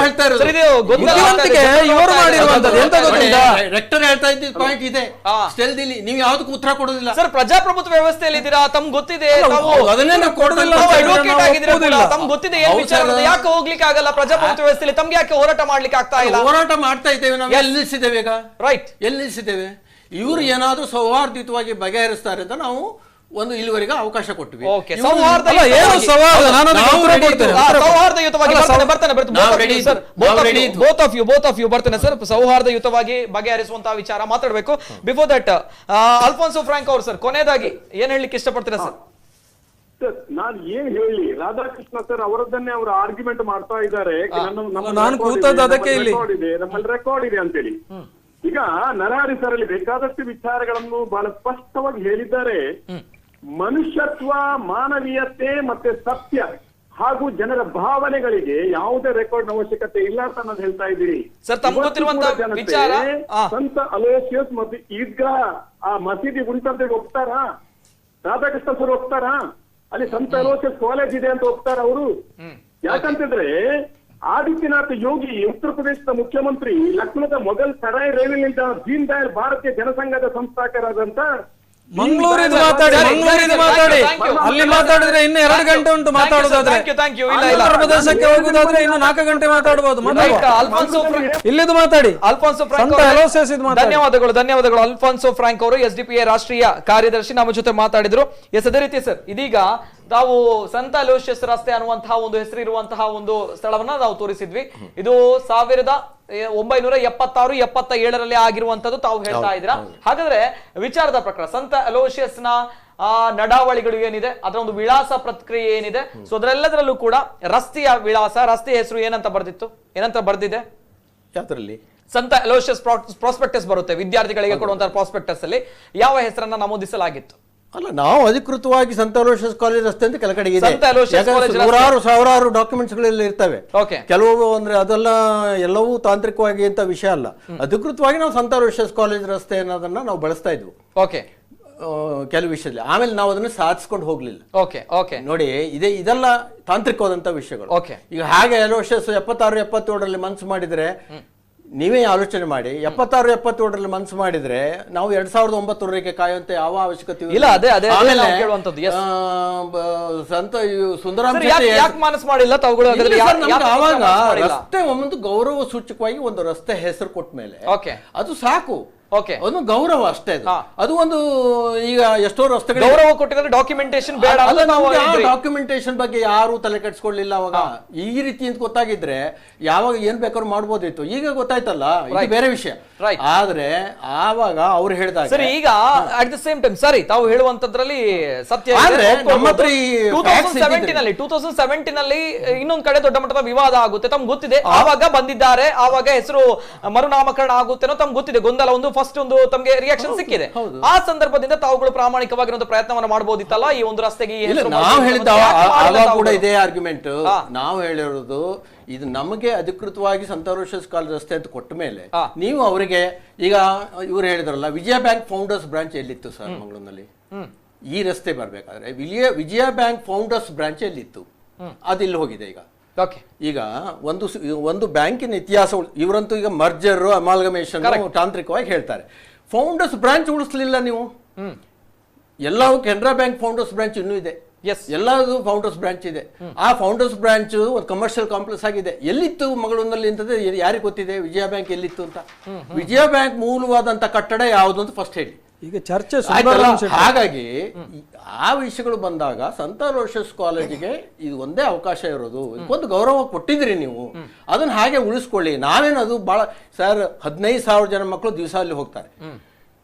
ಬುದ್ಧಿವಂತಿಕೆ ಇವರು ಮಾಡಿರುವಂತದ್ದು ಎಂತ ಗೊತ್ತಿಲ್ಲ. ರೆಕ್ಟರ್ ಹೇಳ್ತಾ ಇದ್ದ ಪಾಯಿಂಟ್ ಇದೆ, ಸ್ಟೆಲ್ದಿಲಿ ನೀವು ಯಾವ್ದಕ್ಕೂ ಉತ್ತರ ಕೊಡೋದಿಲ್ಲ ಸರ್. ಪ್ರಜಾಪ್ರಭುತ್ವ ವ್ಯವಸ್ಥೆಯಲ್ಲಿ ಇದ್ದೀರಾ, ತಮ್ಗೆ ಗೊತ್ತಿದೆ, ಅದನ್ನೇ ನಾವು ಕೊಡೋದಿಲ್ಲ. ತಮ್ಗೆ ಗೊತ್ತಿದೆ ಏನ್ ವಿಚಾರ, ಯಾಕೆ ಹೋಗ್ಲಿಕ್ಕೆ ಆಗಲ್ಲ ಪ್ರಜಾಪ್ರಭುತ್ವ ವ್ಯವಸ್ಥೆಯಲ್ಲಿ? ತಮ್ಗೆ ಯಾಕೆ ಹೋರಾಟ ಮಾಡ್ಲಿಕ್ಕೆ ಆಗ್ತಾ ಇಲ್ಲ? ಹೋರಾಟ ಮಾಡ್ತಾ ಇದ್ದೇವೆ ನಾವು. ಎಲ್ಲಿ ನಿಲ್ಸಿದ್ದೇವೆ ಈಗ? ರೈಟ್, ಎಲ್ಲಿ ನಿಲ್ಸಿದ್ದೇವೆ? ಇವರು ಏನಾದ್ರೂ ಸೌಹಾರ್ದಯುತವಾಗಿ ಬಗೆಹರಿಸ್ತಾರೆ ಅಂತ ನಾವು ಒಂದು ಇಲ್ಲಿವರೆಗೆ ಅವಕಾಶ ಕೊಟ್ಟಿವಿ. ಸೌಹಾರ್ದಯುತವಾಗಿ ಬಗೆಹರಿಸುವಂತಹ ವಿಚಾರ ಮಾತಾಡಬೇಕು. ಬಿಫೋರ್ ದಟ್ ಅಲ್ಫೋನ್ಸೋ ಫ್ರಾಂಕ್ ಅವರು ಸರ್, ಕೊನೆಯದಾಗಿ ಏನ್ ಹೇಳಲಿಕ್ಕೆ ಇಷ್ಟಪಡ್ತೀರಾ ಸರ್? ನಾನು ಏನ್ ಹೇಳಿ, ರಾಧಾಕೃಷ್ಣ ಸರ್ ಅವರದ್ದನ್ನೇ ಅವರು ಆರ್ಗ್ಯುಮೆಂಟ್ ಮಾಡ್ತಾ ಇದ್ದಾರೆ. ನಾನು ಕೂತದ್ದು ಅದಕ್ಕೆ ಇಲ್ಲಿ ನಮ್ಮಲ್ಲಿ ರೆಕಾರ್ಡ್ ಇದೆ ಅಂತೇಳಿ. ಈಗ ನರಹರಿ ಸರಲ್ಲಿ ಬೇಕಾದಷ್ಟು ವಿಚಾರಗಳನ್ನು ಬಹಳ ಸ್ಪಷ್ಟವಾಗಿ ಹೇಳಿದ್ದಾರೆ. ಮನುಷ್ಯತ್ವ, ಮಾನವೀಯತೆ ಮತ್ತೆ ಸತ್ಯ ಹಾಗೂ ಜನರ ಭಾವನೆಗಳಿಗೆ ಯಾವುದೇ ರೆಕಾರ್ಡ್ ಅವಶ್ಯಕತೆ ಇಲ್ಲ ಅಂತ ನಾನು ಹೇಳ್ತಾ ಇದ್ದೀರಿ. ಸಂತ ಅಲೋಸಿಯಸ್ ಮತ್ತು ಈದ್ಗಾ ಆ ಮಸೀದಿ ಉಂಟಂತ ಒಪ್ತಾರಾ? ರಾಧಾಕೃಷ್ಣ ಸರ್ ಒಪ್ತಾರಾ? ಅಲ್ಲಿ ಸಂತ ಅಲೋಸಿಯಸ್ ಕಾಲೇಜ್ ಇದೆ ಅಂತ ಒಪ್ತಾರ ಅವರು? ಯಾಕಂತಿದ್ರೆ ಆದಿತ್ಯನಾಥ್ ಯೋಗಿ ಉತ್ತರ ಪ್ರದೇಶದ ಮುಖ್ಯಮಂತ್ರಿ, ಲಕ್ನೋದ ಮೊಘಲ್ ಸರಾಯ್ ರೈಲ್ವೆ ನಿಲ್ದಾಣ ದೀನ್ ದಯಾಳ್ ಭಾರತೀಯ ಜನಸಂಘದ ಸಂಸ್ಥಾಪಕರಾದಂತ ಮಂಗಳೂರಿದು ಮಾತಾಡಿ ಅಲ್ಲಿ ಮಾತಾಡಿದ್ರೆ ಇನ್ನು 2 ಗಂಟೆ ಉಂಟು ಮಾತಾಡುದಾದ್ರೆ. ಉತ್ತರ ಪ್ರದೇಶಕ್ಕೆ ಹೋಗುದಾದ್ರೆ ಇನ್ನು 4 ಗಂಟೆ ಮಾತಾಡಬಹುದು. ಇಲ್ಲಿದು ಮಾತಾಡಿ. ಧನ್ಯವಾದಗಳು ಅಲ್ಫೋನ್ಸೋ ಫ್ರಾಂಕ್ ಅವರು, SDPI ರಾಷ್ಟ್ರೀಯ ಕಾರ್ಯದರ್ಶಿ, ನಮ್ಮ ಜೊತೆ ಮಾತಾಡಿದ್ರು. ಅದೇ ರೀತಿ ಸರ್, ಇದೀಗ ನಾವು ಸಂತ ಅಲೋಷಿಯಸ್ ರಸ್ತೆ ಅನ್ನುವಂತಹ ಒಂದು ಹೆಸರಿರುವಂತಹ ಒಂದು ಸ್ಥಳವನ್ನ ನಾವು ತೋರಿಸಿದ್ವಿ. ಇದು 1976, 77ರಲ್ಲಿ ಆಗಿರುವಂತದ್ದು ತಾವು ಹೇಳ್ತಾ ಇದ್ದೀರಾ. ಹಾಗಾದ್ರೆ ವಿಚಾರದ ಪ್ರಕಾರ ಸಂತ ಅಲೋಷಿಯಸ್ ನ ನಡಾವಳಿಗಳು ಏನಿದೆ, ಅದರ ಒಂದು ವಿಳಾಸ ಪ್ರಕ್ರಿಯೆ ಏನಿದೆ, ಸೊ ಅದರೆಲ್ಲದರಲ್ಲೂ ಕೂಡ ರಸ್ತೆಯ ವಿಳಾಸ, ರಸ್ತೆಯ ಹೆಸರು ಏನಂತ ಬರ್ದಿದೆ ಯಾವ್ದ್ರಲ್ಲಿ? ಸಂತ ಅಲೋಷಿಯಸ್ ಪ್ರಾಸ್ಪೆಕ್ಟಸ್ ಬರುತ್ತೆ, ವಿದ್ಯಾರ್ಥಿಗಳಿಗೆ ಕೊಡುವಂತಹ ಪ್ರಾಸ್ಪೆಕ್ಟಸ್ ಅಲ್ಲಿ ಯಾವ ಹೆಸರನ್ನ ನಮೂದಿಸಲಾಗಿತ್ತು? ಅಲ್ಲ, ನಾವು ಅಧಿಕೃತವಾಗಿ ಸಂತ ಅಲೋಷಿಯಸ್ ಕಾಲೇಜ್ ರಸ್ತೆ ಅಂತ ಕೆಲ ಕಡೆಗೆ ಸಾವಿರಾರು ಡಾಕ್ಯುಮೆಂಟ್ಸ್ ಗಳೆಲ್ಲ ಇರ್ತವೆ. ಕೆಲವು ಅಂದ್ರೆ ಅದೆಲ್ಲ ಎಲ್ಲವೂ ತಾಂತ್ರಿಕವಾಗಿ ಅಂತ ವಿಷಯ ಅಲ್ಲ. ಅಧಿಕೃತವಾಗಿ ನಾವು ಸಂತ ಅಲೋಷಿಯಸ್ ಕಾಲೇಜ್ ರಸ್ತೆ ಅನ್ನೋದನ್ನ ನಾವು ಬಳಸ್ತಾ ಇದ್ವು ಕೆಲವು ವಿಷಯದಲ್ಲಿ. ಆಮೇಲೆ ನಾವು ಅದನ್ನ ಸಾಧಿಸ್ಕೊಂಡು ಹೋಗ್ಲಿಲ್ಲ. ನೋಡಿ, ಇದೆಲ್ಲ ತಾಂತ್ರಿಕವಾದಂತ ವಿಷಯಗಳು. ಈಗ ಹಾಗೆ ಅಲೋಷಿಯಸ್ 76, 77ರಲ್ಲಿ ಮನಸ್ಸು ಮಾಡಿದ್ರೆ ನೀವೇ ಆಲೋಚನೆ ಮಾಡಿ. 76, 77ರಲ್ಲಿ ಮನಸ್ಸು ಮಾಡಿದ್ರೆ ನಾವು 2009ವರೆಗೆ ಕಾಯುವಂತ ಯಾವ ಅವಶ್ಯಕತೆ ಇಲ್ಲ. ಸಂತ ಸುಂದರಾಮ್ ಆವಾಗ ರಸ್ತೆ ಒಂದು ಗೌರವ ಸೂಚಕವಾಗಿ ಒಂದು ರಸ್ತೆ ಹೆಸರು ಕೊಟ್ಟ ಮೇಲೆ ಅದು ಸಾಕು. ಒಂದು ಗೌರವ ಅಷ್ಟೇ. ಅದು ಒಂದು ಈಗ ಎಷ್ಟೋ ರಸ್ತೆಗಳು ಗೌರವ ಕೊಟ್ಟಿದ್ರೆ ಡಾಕ್ಯುಮೆಂಟೇಶನ್ ಬೇಡ. ಡಾಕ್ಯುಮೆಂಟೇಶನ್ ಬಗ್ಗೆ ಯಾರು ತಲೆ ಕೆಡಿಸ್ಕೊಳ್ಳಿಲ್ಲ ಅವಾಗ. ಈ ರೀತಿ ಅಂತ ಗೊತ್ತಾಗಿದ್ರೆ ಯಾವಾಗ ಏನ್ ಬೇಕಾದ್ರೂ ಮಾಡ್ಬೋದಿತ್ತು. ಈಗ ಗೊತ್ತಾಯ್ತಲ್ಲ, ಇದು ಬೇರೆ ವಿಷಯ. Right. ಆದ್ರೆ ಆವಾಗ ಅವ್ರು ಹೇಳಿದಾಗ ಸರಿ, ಈಗ ಅಟ್ ದ ಸೇಮ್ ಟೈಮ್ ಸರಿ ತಾವು ಹೇಳುವಂತದ್ರಲ್ಲಿ ಸತ್ಯ ಇದೆ, ಆದ್ರೆ ನಮ್ಮ ಹತ್ರ ಈ facts 2017 ನಲ್ಲಿ ಇನ್ನೊಂದ್ ಕಡೆ ದೊಡ್ಡ ಮಟ್ಟದ ವಿವಾದ ಆಗುತ್ತೆ ತಮ್ಗೆ ಗೊತ್ತಿದೆ. ಆವಾಗ ಬಂದಿದ್ದಾರೆ, ಆವಾಗ ಹೆಸರು ಮರುನಾಮಕರಣ ಆಗುತ್ತೇನೋ ತಮ್ಗೆ ಗೊತ್ತಿದೆ, ಗೊಂದಲ ಒಂದು ಫಸ್ಟ್ ಒಂದು ತಮ್ಗೆ ರಿಯಾಕ್ಷನ್ ಸಿಕ್ಕಿದೆ. ಆ ಸಂದರ್ಭದಿಂದ ತಾವುಗಳು ಪ್ರಾಮಾಣಿಕವಾಗಿ ಒಂದು ಪ್ರಯತ್ನವನ್ನ ಮಾಡಬಹುದಿತ್ತಲ್ಲ ಈ ಒಂದು ರಸ್ತೆಗೆ ಈ ಹೆಸರು ನಾವು ಹೇಳಿದ್ದ ಆವಾಗ ಕೂಡ ತಾವುಗಳು? ಇದೇ ಆರ್ಗ್ಯುಮೆಂಟ್ ನಾವು ಹೇಳಿರೋದು. ಇದು ನಮಗೆ ಅಧಿಕೃತವಾಗಿ ಸಂತೋಷಸ್ ಕಾಲೇಜ್ ರಸ್ತೆ ಅಂತ ಕೊಟ್ಟ ಮೇಲೆ ನೀವು ಅವರಿಗೆ ಈಗ ಇವ್ರು ಹೇಳಿದ್ರಲ್ಲ ವಿಜಯ ಬ್ಯಾಂಕ್ ಫೌಂಡರ್ಸ್ ಬ್ರಾಂಚ್ ಎಲ್ಲಿತ್ತು ಸರ್ ಮಂಗಳೂರಿನಲ್ಲಿ? ಈ ರಸ್ತೆ ಬರ್ಬೇಕಾದ್ರೆ ವಿಜಯ ಬ್ಯಾಂಕ್ ಫೌಂಡರ್ಸ್ ಬ್ರಾಂಚ್ ಎಲ್ಲಿತ್ತು? ಅದಿಲ್ಲಿ ಹೋಗಿದೆ ಈಗ. ಈಗ ಒಂದು ಬ್ಯಾಂಕಿನ ಇತಿಹಾಸ ಇವರಂತೂ ಈಗ ಮರ್ಜರ್ ಅಮಾಲ್ಗಮೇಷನ್ ತಾಂತ್ರಿಕವಾಗಿ ಹೇಳ್ತಾರೆ. ಫೌಂಡರ್ಸ್ ಬ್ರಾಂಚ್ ಉಳಿಸ್ಲಿಲ್ಲ ನೀವು. ಎಲ್ಲವೂ ಕೆನರಾ ಬ್ಯಾಂಕ್ ಫೌಂಡರ್ಸ್ ಬ್ರಾಂಚ್ ಇನ್ನೂ ಇದೆ, ಎಲ್ಲದು ಫೌಂಡರ್ಸ್ ಬ್ರಾಂಚ್ ಇದೆ. ಆ ಫೌಂಡರ್ಸ್ ಬ್ರಾಂಚ್ ಒಂದು ಕಮರ್ಷಿಯಲ್ ಕಾಂಪ್ಲೆಕ್ಸ್ ಆಗಿದೆ. ಎಲ್ಲಿತ್ತು ಮಂಗಳೂರಿನಲ್ಲಿ ಅಂತಂದ್ರೆ ಯಾರಿಗೆ ಗೊತ್ತಿದೆ ವಿಜಯ ಬ್ಯಾಂಕ್ ಎಲ್ಲಿತ್ತು ಅಂತ? ವಿಜಯ ಬ್ಯಾಂಕ್ ಮೂಲವಾದಂತ ಕಟ್ಟಡ ಯಾವುದು ಅಂತ ಫಸ್ಟ್ ಹೇಳಿ. ಈಗ ಚರ್ಚೆ ಹಾಗಾಗಿ ಆ ವಿಷಯಗಳು ಬಂದಾಗ ಸಂತ ಅಲೋಷಿಯಸ್ ಕಾಲೇಜಿಗೆ ಇದು ಒಂದೇ ಅವಕಾಶ ಇರೋದು. ಒಂದು ಗೌರವ ಕೊಟ್ಟಿದ್ರಿ ನೀವು, ಅದನ್ನ ಹಾಗೆ ಉಳಿಸ್ಕೊಳ್ಳಿ. ನಾವೇನದು ಬಹಳ ಸರ್ 15,000 ಜನ ಮಕ್ಕಳು ದಿವಸ ಅಲ್ಲಿ ಹೋಗ್ತಾರೆ.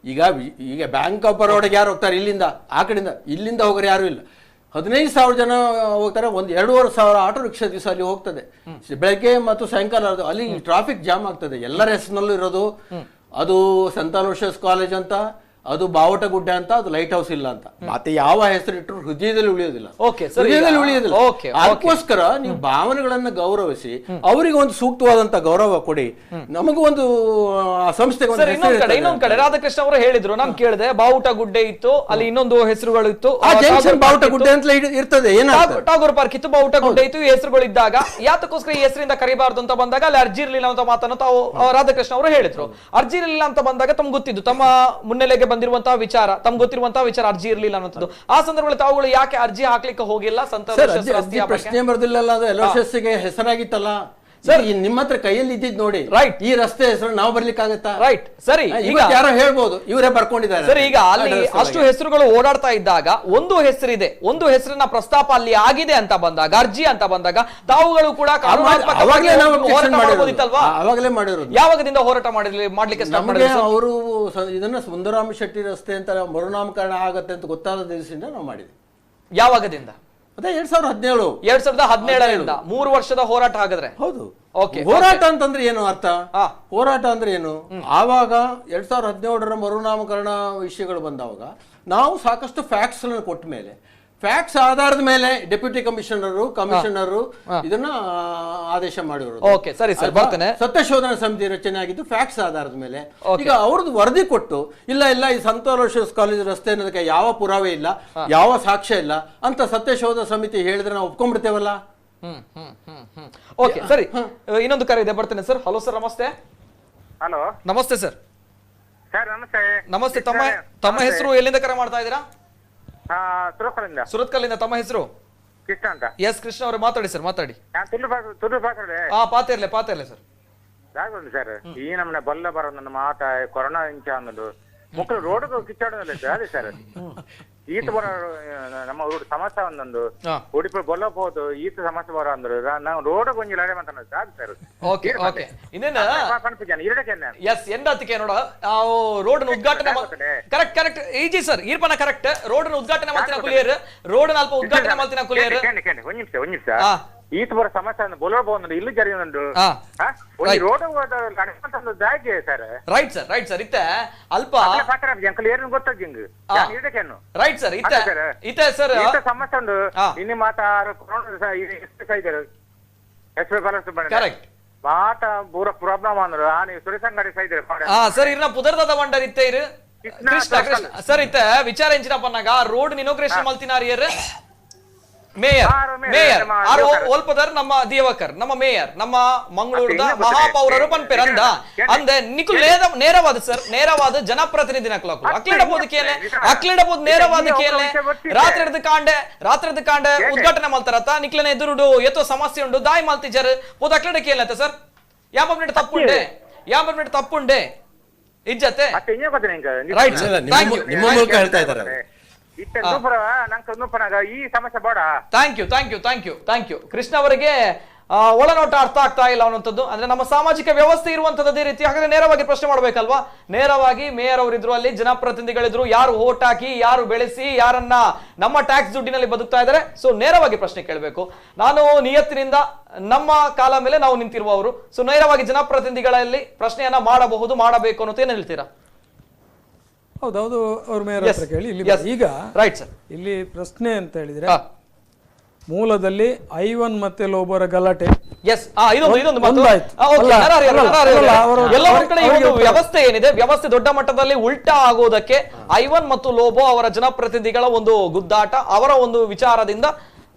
ಈಗ ಬ್ಯಾಂಕ್ ಆಫ್ ಬರೋಡಿಗೆ ಯಾರು ಹೋಗ್ತಾರೆ? ಇಲ್ಲಿಂದ ಆ ಕಡೆಯಿಂದ ಇಲ್ಲಿಂದ ಹೋಗೋರು ಯಾರು ಇಲ್ಲ. 15,000 ಜನ ಹೋಗ್ತಾರೆ. 1,500 ಆಟೋ ರಿಕ್ಷಾ ದಿವಸ ಅಲ್ಲಿ ಹೋಗ್ತದೆ. ಬೆಳಗ್ಗೆ ಮತ್ತು ಸಾಯಂಕಾಲ ಅಲ್ಲಿ ಟ್ರಾಫಿಕ್ ಜಾಮ್ ಆಗ್ತದೆ. ಎಲ್ಲರ ಹೆಸರಿನಲ್ಲೂ ಇರೋದು ಅದು ಸಂತ ಅಲೋಷಿಯಸ್ ಕಾಲೇಜ್ ಅಂತ, ಅದು ಬಾವಟಗುಡ್ಡೆ ಅಂತ, ಅದು ಲೈಟ್ ಹೌಸ್ ಇಲ್ಲ ಅಂತ. ಮತ್ತೆ ಯಾವ ಹೆಸರು ಇಟ್ಟರು ಹೃದಯದಲ್ಲಿ ಉಳಿಯೋದಿಲ್ಲ, ಹೃದಯದಲ್ಲಿ ಉಳಿಯೋದಿಲ್ಲ. ಅದಕ್ಕೋಸ್ಕರ ನೀವು ಭಾವನೆಗಳನ್ನ ಗೌರವಿಸಿ ಅವರಿಗೆ ಒಂದು ಸೂಕ್ತವಾದಂತ ಗೌರವ ಕೊಡಿ. ನಮಗೂ ಒಂದು ಸಂಸ್ಥೆಗೆ ಇನ್ನೊಂದ್ ಕಡೆ ರಾಧಾಕೃಷ್ಣ ಅವರು ಹೇಳಿದ್ರು, ನಾನು ಕೇಳಿದೆ ಬಾವುಟ ಗುಡ್ಡೆ ಇತ್ತು, ಅಲ್ಲಿ ಇನ್ನೊಂದು ಹೆಸರುಗಳು ಇತ್ತು, ಬಾವುಟ ಗುಡ್ಡೆ ಅಂತ ಇರ್ತದೆ, ಟಾಗೋರ್ ಪಾರ್ಕ್ ಇತ್ತು, ಬಾವುಟ ಗುಡ್ಡೆ ಇತ್ತು, ಈ ಹೆಸರುಗಳು ಇದ್ದಾಗ ಯಾತಕ್ಕೋಸ್ಕರ ಈ ಹೆಸರಿಂದ ಕರಿಬಾರ್ದು ಅಂತ ಬಂದಾಗ ಅಲ್ಲಿ ಅರ್ಜಿ ಇರ್ಲಿಲ್ಲ ಅಂತ ಮಾತನ್ನು ತಾವು ರಾಧಾಕೃಷ್ಣ ಅವರು ಹೇಳಿದ್ರು. ಅರ್ಜಿ ಇರಲಿಲ್ಲ ಅಂತ ಬಂದಾಗ ತಮ್ಗೆ ಗೊತ್ತಿದ್ದು ತಮ್ಮ ಮುನ್ನೆಲೆಗೆ ಬಂದಿರುವಂತಹ ವಿಚಾರ, ತಮ್ಗೆ ಗೊತ್ತಿರುವಂತಹ ವಿಚಾರ ಅರ್ಜಿ ಇರ್ಲಿಲ್ಲ ಅನ್ನೋದು. ಆ ಸಂದರ್ಭದಲ್ಲಿ ತಾವುಗಳು ಯಾಕೆ ಅರ್ಜಿ ಹಾಕ್ಲಿಕ್ಕೆ ಹೋಗಿಲ್ಲ? ಪ್ರಶ್ನೆ ಬರ್ದಿಲ್ಲಲ್ಲ, ಅದು ಎಲೋಷಸ್ಗೆ ಹೆಸರಾಗಿತ್ತಲ್ಲ ಸರ್. ನಿಮ್ಮ ಹತ್ರ ಕೈಯಲ್ಲಿ ಇದ್ದಿದ್ ನೋಡಿ, ರೈಟ್, ಈ ರಸ್ತೆ ಹೆಸರು ನಾವು ಬರ್ಲಿಕ್ಕಾಗತ್ತಾ? ರೈಟ್, ಸರಿ, ಈಗ ಯಾರೋ ಹೇಳ್ಬೋದು, ಇವರೇ ಬರ್ಕೊಂಡಿದ್ದಾರೆ. ಸರಿ, ಈಗ ಅಲ್ಲಿ ಅಷ್ಟು ಹೆಸರುಗಳು ಓಡಾಡ್ತಾ ಇದ್ದಾಗ ಒಂದು ಹೆಸರಿದೆ, ಒಂದು ಹೆಸರಿನ ಪ್ರಸ್ತಾಪ ಅಲ್ಲಿ ಆಗಿದೆ ಅಂತ ಬಂದಾಗ, ಅರ್ಜಿ ಅಂತ ಬಂದಾಗ ತಾವುಗಳು ಕೂಡ ಅವಾಗಲೇ ಮಾಡಿರೋದು. ಯಾವಾಗದಿಂದ ಹೋರಾಟ ಮಾಡ್ಲಿಕ್ಕೆ ಸ್ಟಾರ್ಟ್ ಮಾಡಿದ್ರು? ಅವರು ಇದನ್ನ ಸುಂದರಾಮ ಶೆಟ್ಟಿ ರಸ್ತೆ ಅಂತ ಮರುನಾಮಕರಣ ಆಗತ್ತೆ ಅಂತ ಗೊತ್ತಾದ ದಿವಸದಿಂದ ನಾವು ಮಾಡಿದ್ವಿ. ಯಾವಾಗದಿಂದ? ಅದೇ 2017. 2017ರಿಂದ 3 ವರ್ಷದ ಹೋರಾಟ ಹಾಗಾದ್ರೆ. ಹೌದು. ಹೋರಾಟ ಅಂತಂದ್ರೆ ಏನು ಅರ್ಥ? ಹೋರಾಟ ಅಂದ್ರೆ ಏನು? ಆವಾಗ 2017ರ ಮರುನಾಮಕರಣ ವಿಷಯಗಳು ಬಂದವಾಗ ನಾವು ಸಾಕಷ್ಟು ಫ್ಯಾಕ್ಟ್ಸ್ ಕೊಟ್ಟ ಮೇಲೆ, ಫ್ಯಾಕ್ಟ್ಸ್ ಆಧಾರದ ಮೇಲೆ ಡೆಪ್ಯೂಟಿ ಕಮಿಷನರು ಇದನ್ನ ಆದೇಶ ಮಾಡಿರೋದು. ಸತ್ಯಶೋಧನಾ ಸಮಿತಿ ರಚನೆ ಆಗಿದ್ದು ಫ್ಯಾಕ್ಟ್ಸ್ ಆಧಾರದ ಮೇಲೆ. ಈಗ ಅವ್ರದ್ದು ವರದಿ ಕೊಟ್ಟು ಇಲ್ಲ ಈ ಸಂತ ಅಲೋಷಿಯಸ್ ಕಾಲೇಜ್ ರಸ್ತೆ ಅನ್ನೋದಕ್ಕೆ ಯಾವ ಪುರಾವೆ ಇಲ್ಲ, ಯಾವ ಸಾಕ್ಷ್ಯ ಇಲ್ಲ ಅಂತ ಸತ್ಯಶೋಧನಾ ಸಮಿತಿ ಹೇಳಿದ್ರೆ ನಾವು ಒಪ್ಕೊಂಡ್ಬಿಡ್ತೇವಲ್ಲ. ಓಕೆ, ಸರಿ, ಇನ್ನೊಂದು ಕರೆ ಇದೆ, ಬರ್ತೇನೆ ಸರ್. ಹಲೋ ಸರ್, ನಮಸ್ತೆ. ಹಲೋ, ನಮಸ್ತೆ ಸರ್. ಸರ್ ನಮಸ್ತೆ. ನಮಸ್ತೆ, ತಮ್ಮ ಹೆಸರು, ಎಲ್ಲಿಂದ ಕರೆ ಮಾಡ್ತಾ ಇದ್ದೀರಾ? ಸುರತ್ಕಲ್ಲಿಂದ. ತಮ್ಮ ಹೆಸರು? ಕೃಷ್ಣ ಅಂತ. ಎಸ್, ಕೃಷ್ಣ ಅವರು ಮಾತಾಡಿ ಸರ್, ಮಾತಾಡಿ. ಪಾತಿರ್ಲೆ ಸರ್. ಸರ್, ಈ ನಮ್ಮನೆ ಬಲ್ಲ ಬರೋ ನನ್ನ ಮಾತ ಕೊರೋನಾ ಇಂಚ ಅನ್ನೋದು ಮಕ್ಕಳು ರೋಡ್ ಕಿಚ್ಚಾಡೋದಲ್ಲ ಅದೇ ಸರ್. ಈತ ಬರೋ ನಮ್ಮ ಸಮಸ್ಯೆ ಒಂದೊಂದು ಉಡುಪಿ ಬೊಲ್ಲಬಹುದು ಈತ ಸಮಸ್ಯೆ ಬರೋ ಅಂದ್ರು ನಾವು ರೋಡ್ ಕೊಂಚ ಲಡೆ ಮಾತಾಡೋದು ಸರ್. ಓಕೆ ಓಕೆ, ಇನ್ನೇನು ಎಸ್ ಎಂದಕ್ಕೆ ನೋಡ ರೋಡ್ ಉದ್ಘಾಟನೆ ಕರೆಕ್ಟ್ ಕರೆಕ್ಟ್ ಈಜಿ ಸರ್ ಈರ್ಪನ ಕರೆಕ್ಟ್ ರೋಡ್ ಉದ್ಘಾಟನೆ ಮಾಡ್ತಿನ ಕುಲಿಯರ್ ರೋಡ್ ಅಲ್ಪ ಉದ್ಘಾಟನೆ ಮಾಡ್ತಿನ ಕುಲಿಯರ್ ಒಂದ್ ನಿಮಿಷ ಈತ ಬರೋ ಸಮಸ್ಯೆ ಬೊಲ್ಲಬಹುದು ಇಲ್ಲೂ ಜರಿ ಒಂದು road sir. Right sir, right sir. ಇತ್ತೆ ಅಲ್ಪ ಏನು ಗೊತ್ತಾಗ ರೈಟ್ ಸರ್, ಇತ್ತೆ ಸರ್ ಸಮಸ್ಯೆ ಒಂದು ಇನ್ನು ಮಾತಾ ಕರೆಕ್ಟ್ ಮಾತ ಪೂರ ಪ್ರಾಬ್ಲಮ್ ಅಂದ್ರು ನೀವು ಸುರೇಶಂಗಡಿ ಸೈಡ್ ಸರ್ ಇರ್ನ ಪುದರ್ದ ಬಂಡರ್ ಇತ್ತೆ ಇರು ಕೃಷ್ಣ ಕೃಷ್ಣ ಸರ್ ಇತ್ತೆ ವಿಚಾರ ಎಂಚಿನ ಪನ್ನಾಗ ರೋಡ್ ಇನೋಗ್ರೇಷನ್ ಮಲ್ತಿನಾರಿಯರ್ ಮೇಯರ್ ಆರ್ ಓಲ್ಪದರ್ ನಮ್ಮ ದಿಯವಕರ್ ನಮ್ಮ ಮೇಯರ್ ನಮ್ಮ ಮಂಗಳೂರದ ಮಹಾಪೌರರು ಪನ್ಪೆರಂದ ಅಂದೆ ನಿಕು ನೇರವಾದ ಸರ್ ನೇರವಾದ ಜನಪ್ರತಿನಿಧಿ ನಕ್ಲಕು ಅಕ್ಲಿಡಬಹುದು ಕೇಲೆ ಅಕ್ಲಿಡಬಹುದು ನೇರವಾದ ಕೇಲೆ ರಾತ್ರಿದ ಕಾಂಡೆ ಉದ್ಘಾಟನೆ ಮಾಡ್ತಾರತ್ತ ನಿಕ್ಲನೆ ಎದುರುಡು ಎತ್ತೋ ಸಮಸ್ಯೆ ಉಂಡು ದಾಯಿ ಮಾಲ್ತಿಜರ್ ಪೋದ ಅಕ್ಲಿಡ ಕೇಲತ್ತ ಸರ್ ಯಾಪಬ್ನೆಟ್ ತಪ್ಪುಂಡೆ ಇಜ್ಜತೆ ರೈಟ್ ಸರ್ ನಿಮ್ಮ ಮೂಲಕ ಹೇಳ್ತಾ ಇದ್ದಾರೆ ಈ ಸಮಸ್ಯೆ ಬೇಡ. ಥ್ಯಾಂಕ್ ಯು ಕೃಷ್ಣ ಅವರಿಗೆ ಒಳನೋಟ ಅರ್ಥ ಆಗ್ತಾ ಇಲ್ಲ ಅನ್ನುವಂಥದ್ದು. ಅಂದ್ರೆ ನಮ್ಮ ಸಾಮಾಜಿಕ ವ್ಯವಸ್ಥೆ ಇರುವಂತದ್ದೇ ರೀತಿ. ಹಾಗಾದ್ರೆ ನೇರವಾಗಿ ಪ್ರಶ್ನೆ ಮಾಡ್ಬೇಕಲ್ವಾ? ನೇರವಾಗಿ ಮೇಯರ್ ಅವರಿದ್ರು, ಅಲ್ಲಿ ಜನಪ್ರತಿನಿಧಿಗಳಿದ್ರು, ಯಾರು ಓಟ್ ಹಾಕಿ, ಯಾರು ಬೆಳೆಸಿ, ಯಾರನ್ನ ನಮ್ಮ ಟ್ಯಾಕ್ಸ್ ದುಡ್ಡಿನಲ್ಲಿ ಬದುಕ್ತಾ ಇದ್ದಾರೆ. ಸೊ ನೇರವಾಗಿ ಪ್ರಶ್ನೆ ಕೇಳಬೇಕು. ನಾನು ನಿಯತ್ತಿನಿಂದ ನಮ್ಮ ಕಾಲ ಮೇಲೆ ನಾವು ನಿಂತಿರುವವರು. ಸೊ ನೇರವಾಗಿ ಜನಪ್ರತಿನಿಧಿಗಳಲ್ಲಿ ಪ್ರಶ್ನೆಯನ್ನ ಮಾಡಬಹುದು, ಮಾಡಬೇಕು ಅನ್ನೋದು ಏನ್ ಹೇಳ್ತೀರಾ? ಹೌದೌದು, ಅವ್ರ ಮೇಯರ್ ಹತ್ರ ಕೇಳಿ. ಈಗ ರೈಟ್ ಸರ್, ಇಲ್ಲಿ ಪ್ರಶ್ನೆ ಅಂತ ಹೇಳಿದ್ರೆ ಮೂಲದಲ್ಲಿ ಐವನ್ ಮತ್ತೆ ಲೋಬೋರ ಗಲಾಟೆ ವ್ಯವಸ್ಥೆ ಏನಿದೆ, ವ್ಯವಸ್ಥೆ ದೊಡ್ಡ ಮಟ್ಟದಲ್ಲಿ ಉಲ್ಟಾ ಆಗೋದಕ್ಕೆ ಐವನ್ ಮತ್ತು ಲೋಬೋ ಅವರ ಜನಪ್ರತಿನಿಧಿಗಳ ಒಂದು ಗುದ್ದಾಟ, ಅವರ ಒಂದು ವಿಚಾರದಿಂದ